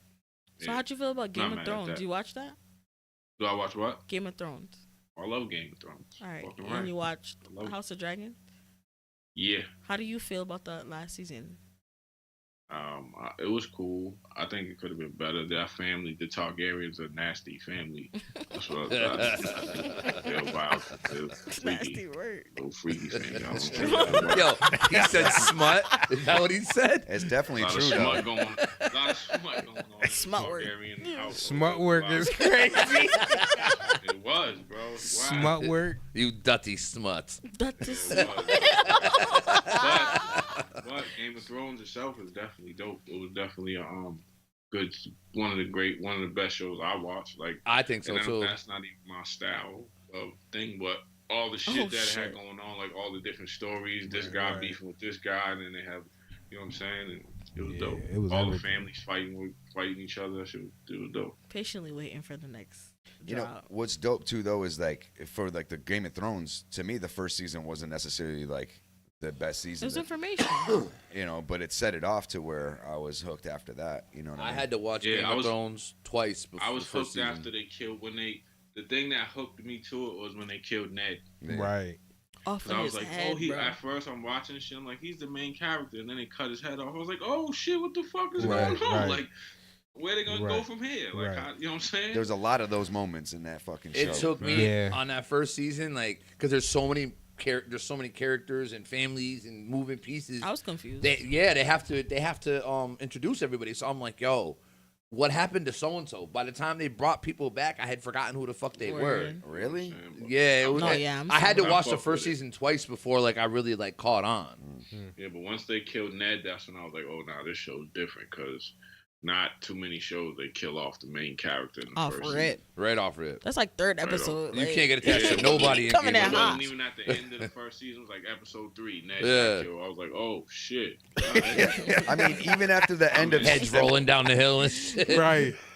Speaker 10: So how'd you feel about Game
Speaker 13: Not
Speaker 10: of
Speaker 13: mad at
Speaker 10: Thrones?
Speaker 13: that.
Speaker 10: You watch that?
Speaker 13: Do I watch what?
Speaker 10: Game of Thrones.
Speaker 13: I love Game of Thrones.
Speaker 10: All right.
Speaker 13: Fucking
Speaker 10: And
Speaker 13: right.
Speaker 10: you watched
Speaker 13: I love it.
Speaker 10: House of Dragon?
Speaker 13: Yeah.
Speaker 10: How do you feel about the last season?
Speaker 13: It was cool. I think it could have been better. That family, the Targaryens, are a nasty family. That's what they're wild. They're freaky.
Speaker 10: Nasty word.
Speaker 13: Little freaky family. I don't know.
Speaker 12: Yo, he said smut. Is that what he said?
Speaker 11: It's definitely
Speaker 13: A lot of
Speaker 11: true
Speaker 13: smut
Speaker 11: though.
Speaker 13: going on. A lot of smut going on. in the
Speaker 10: Smut work.
Speaker 13: Targaryen household.
Speaker 20: Smut work is
Speaker 13: crazy.
Speaker 20: crazy.
Speaker 13: It was, bro. It was wild.
Speaker 20: Smut work.
Speaker 12: You dirty smuts.
Speaker 10: That's
Speaker 13: It was. But Game of Thrones itself is definitely dope. It was definitely a good, one of the best shows I watched. Like
Speaker 12: I think so
Speaker 13: and
Speaker 12: too.
Speaker 13: That's not even my style of thing, but all the shit that it had going on, like all the different stories, this guy
Speaker 20: right.
Speaker 13: beefing with this guy, and then they have, you know what I'm saying? And it was
Speaker 20: Yeah,
Speaker 13: dope.
Speaker 20: it was
Speaker 13: all the
Speaker 20: everything.
Speaker 13: families fighting each other. That shit it was dope.
Speaker 10: Patiently waiting for the next
Speaker 11: You know
Speaker 10: drop.
Speaker 11: what's dope too though is like for like the Game of Thrones. To me, the first season wasn't necessarily like the best season.
Speaker 10: There's
Speaker 11: that-
Speaker 10: information.
Speaker 11: you know, but it set it off to where I was hooked after that. You know what I
Speaker 12: I
Speaker 11: mean?
Speaker 12: had to watch
Speaker 13: Yeah,
Speaker 12: Game
Speaker 13: I
Speaker 12: of
Speaker 13: was-
Speaker 12: Thrones twice before
Speaker 13: I was
Speaker 12: the first
Speaker 13: hooked
Speaker 12: season.
Speaker 13: after they killed the thing that hooked me to it was when they killed Ned.
Speaker 20: Right.
Speaker 10: Off
Speaker 13: 'Cause
Speaker 10: of
Speaker 13: I
Speaker 10: his
Speaker 13: was like,
Speaker 10: head,
Speaker 13: oh,
Speaker 10: bro.
Speaker 13: at first I'm watching shit, I'm like, he's the main character, and then they cut his head off. I was like, oh shit, what the fuck is
Speaker 20: Right,
Speaker 13: going on?
Speaker 20: right.
Speaker 13: Like, where they gonna go from here? Like, how, you know what I'm saying?
Speaker 11: There's a lot of those moments in that fucking show.
Speaker 12: It took me on that first season, like, because there's so many characters and families and moving pieces.
Speaker 10: I was confused.
Speaker 12: They have to introduce everybody. So I'm like, yo, what happened to so and so? By the time they brought people back, I had forgotten who the fuck they were.
Speaker 11: Really?
Speaker 12: Yeah, it was.
Speaker 10: I'm
Speaker 12: I had to
Speaker 13: sorry.
Speaker 12: watch
Speaker 13: I
Speaker 12: the
Speaker 13: fuck
Speaker 12: first
Speaker 13: with it.
Speaker 12: season twice before like I really like caught on.
Speaker 13: Yeah, but once they killed Ned, that's when I was like, oh, nah, this show's different because not too many shows they kill off the main character in the
Speaker 10: Off
Speaker 13: first
Speaker 10: rip.
Speaker 12: Right off rip.
Speaker 10: That's like third
Speaker 13: Right
Speaker 10: episode.
Speaker 12: You
Speaker 10: like-
Speaker 12: can't get attached to nobody.
Speaker 10: Coming in
Speaker 13: It
Speaker 10: hot.
Speaker 13: wasn't even at the end of the first season. It was like episode 3. Ned
Speaker 12: Yeah.
Speaker 13: got killed. I was like, oh, shit.
Speaker 11: I mean, even after the end of
Speaker 12: Heads rolling down the hill and shit.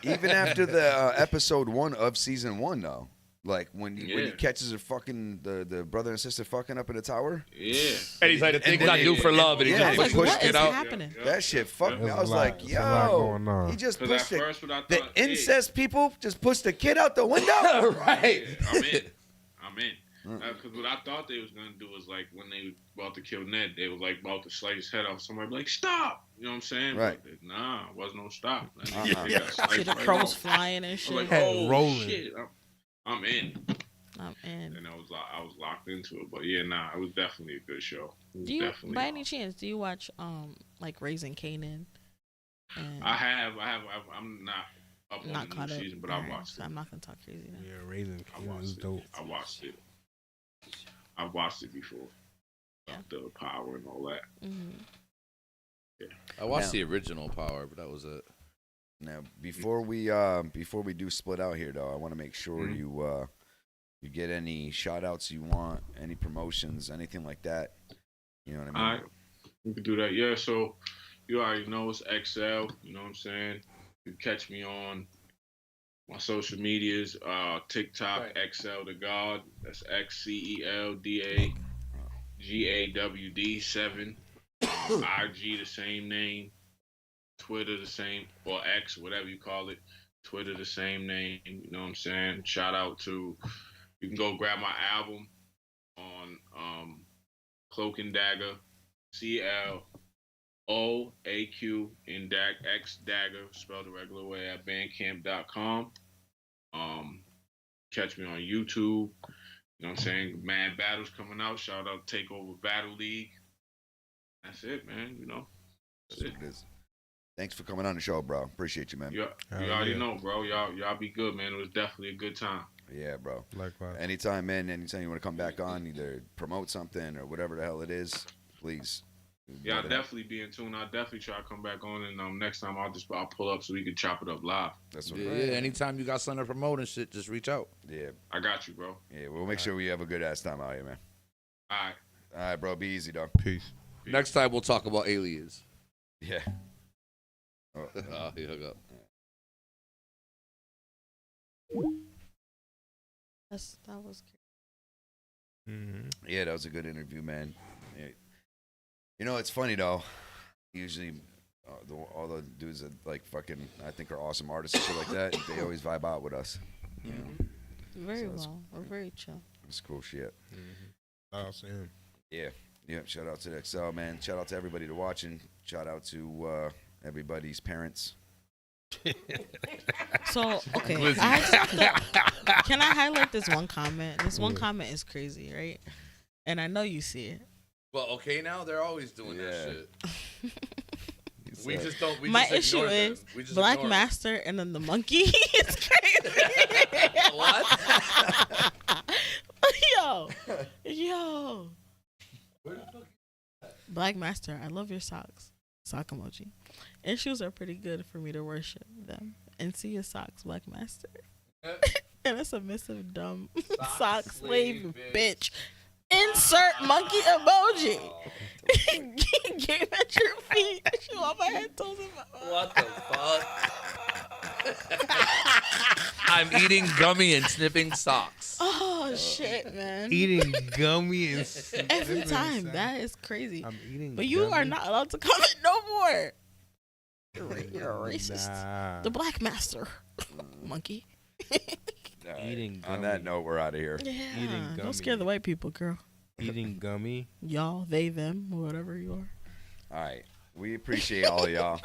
Speaker 11: Even after the episode 1 of season 1, though. Like when he catches her fucking the brother and sister fucking up in the tower.
Speaker 13: Yeah.
Speaker 12: And he's like, the things I do for love, and he just
Speaker 11: pushed
Speaker 10: what
Speaker 11: it
Speaker 10: is
Speaker 11: out.
Speaker 10: happening?
Speaker 11: That shit fucked me.
Speaker 20: There's
Speaker 11: I
Speaker 20: a
Speaker 11: was
Speaker 20: lot.
Speaker 11: like,
Speaker 20: There's a lot
Speaker 11: yo,
Speaker 20: going on.
Speaker 11: he just
Speaker 13: 'Cause
Speaker 11: pushed
Speaker 13: at first when I
Speaker 11: the
Speaker 13: thought,
Speaker 11: incest people just pushed the kid out the window.
Speaker 12: Right.
Speaker 13: I'm in. Because what I thought they was gonna do was like when they were about to kill Ned, they was like about to slice his head off. Somebody be like, stop! You know what I'm saying?
Speaker 11: Right.
Speaker 13: But, nah, it wasn't no stop. They got
Speaker 10: See
Speaker 13: sliced
Speaker 10: the
Speaker 13: right
Speaker 10: crows
Speaker 13: off.
Speaker 10: flying and
Speaker 13: I
Speaker 10: shit.
Speaker 13: was like, oh
Speaker 20: rolling.
Speaker 13: shit! I'm in.
Speaker 10: I'm in.
Speaker 13: And I was locked into it. But yeah, nah, it was definitely a good show. It was
Speaker 10: Do you,
Speaker 13: definitely
Speaker 10: by any chance, do you watch like Raising Kanan? And
Speaker 13: I have. I'm not up on
Speaker 10: not
Speaker 13: the
Speaker 10: caught
Speaker 13: new
Speaker 10: up.
Speaker 13: season, but I
Speaker 10: Alright,
Speaker 13: watched
Speaker 10: so
Speaker 13: it.
Speaker 10: I'm not gonna talk crazy now.
Speaker 20: Yeah, Raising
Speaker 13: I
Speaker 20: Kanan
Speaker 13: watched
Speaker 20: was
Speaker 13: it.
Speaker 20: dope.
Speaker 13: I watched it. I've watched it before.
Speaker 10: Yeah.
Speaker 13: The Power and all that.
Speaker 10: Mm-hmm.
Speaker 13: Yeah.
Speaker 12: I watched the original Power, but that was it.
Speaker 11: Now, before we do split out here, though, I want to make sure you get any shout outs you want, any promotions, anything like that. You know what I mean?
Speaker 13: All right. We can do that. Yeah, so you already know it's Xcel. You know what I'm saying? You can catch me on my social medias, TikTok, Xcel the God. That's XCELDAGAWD 7. IG the same name. Twitter the same, or X, whatever you call it. Twitter the same name. You know what I'm saying? Shout out to, you can go grab my album on Cloak and Dagger, CLOAQ and X Dagger, spelled the regular way, at bandcamp.com. Catch me on YouTube. You know what I'm saying? Mad Battles coming out. Shout out Takeover Battle League. That's it, man. You know.
Speaker 11: That's what it is. Thanks for coming on the show, bro. Appreciate you, man.
Speaker 13: You already know, bro. Y'all be good, man. It was definitely a good time.
Speaker 11: Yeah, bro.
Speaker 20: Likewise.
Speaker 11: Anytime, man. Anytime you want to come back on, either promote something or whatever the hell it is, please.
Speaker 13: Yeah, I'll definitely be in tune. I'll definitely try to come back on, and next time I'll pull up so we can chop it up live.
Speaker 11: That's what.
Speaker 12: Yeah, anytime you got something to promote and shit, just reach out.
Speaker 11: Yeah,
Speaker 13: I got you, bro.
Speaker 11: Yeah, we'll make sure we have a good ass time out here, man.
Speaker 13: All right.
Speaker 11: All right, bro. Be easy, dog.
Speaker 20: Peace.
Speaker 12: Next time we'll talk about aliens.
Speaker 11: Yeah.
Speaker 12: Oh, he hung up.
Speaker 10: That was.
Speaker 11: Yeah, that was a good interview, man. Yeah. You know, it's funny though. Usually, all the dudes that like fucking I think are awesome artists and shit like that, they always vibe out with us. You know?
Speaker 10: Very
Speaker 11: So
Speaker 10: well. We're very chill.
Speaker 11: It's cool shit.
Speaker 20: Awesome.
Speaker 11: Yeah. Yeah. Shout out to the Xcel, man. Shout out to everybody to watching. Shout out to everybody's parents.
Speaker 10: So okay, can I highlight this one comment? This one comment is crazy, right? And I know you see it.
Speaker 12: Well, okay, now they're always doing that shit. We just don't. We
Speaker 10: My
Speaker 12: just
Speaker 10: issue
Speaker 12: ignore them.
Speaker 10: is
Speaker 12: We just
Speaker 10: Black
Speaker 12: ignore
Speaker 10: Master and then the monkey. It's crazy.
Speaker 12: What?
Speaker 10: Yo. Black Master, I love your socks. Sock emoji. And shoes are pretty good for me to worship them. And see your socks, Black Master. And a submissive, dumb sock slave bitch. Insert monkey emoji. Game at your feet. Shoe on my head, toes in my
Speaker 12: What the fuck? I'm eating gummy and sniffing socks.
Speaker 10: Oh shit, man.
Speaker 20: Eating gummy and
Speaker 10: every time. That is crazy.
Speaker 20: I'm eating
Speaker 10: but you are
Speaker 20: gummy?
Speaker 10: not allowed to comment no more. You're a racist.
Speaker 20: Nah.
Speaker 10: The Black Master. Monkey.
Speaker 20: Eating
Speaker 11: On that note, we're out of here.
Speaker 10: Yeah.
Speaker 20: Eating gummy.
Speaker 10: Don't scare the white people, girl.
Speaker 20: Eating gummy.
Speaker 10: Y'all, they, them, whatever you are.
Speaker 11: All right. We appreciate all of y'all.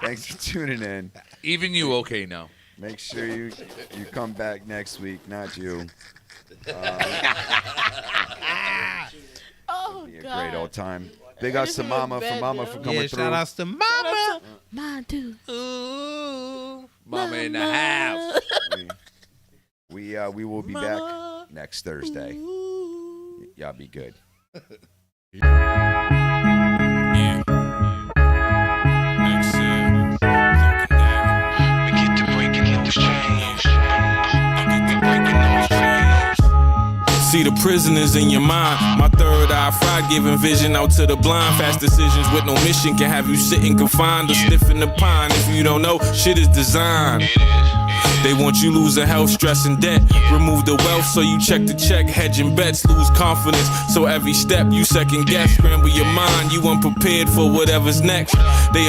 Speaker 11: Thanks for tuning in.
Speaker 12: Even you okay now.
Speaker 11: Make sure you come back next week, not you.
Speaker 10: Oh,
Speaker 11: be a
Speaker 10: God.
Speaker 11: great old time. Big ups to Mama for coming through.
Speaker 14: Shout outs to Mama.
Speaker 10: Mine too.
Speaker 14: Ooh.
Speaker 12: Mama in the house.
Speaker 11: We will be back next Thursday. Y'all be good.
Speaker 5: See the prisoners in your mind. My third eye fried, giving vision out to the blind. Fast decisions with no mission can have you sitting confined or sniffing the pine. If you don't know, shit is designed. They want you losing health, stress, and debt. Remove the wealth so you check the check. Hedging bets, lose confidence. So every step you second guess. Scramble your mind, you unprepared for whatever's next. They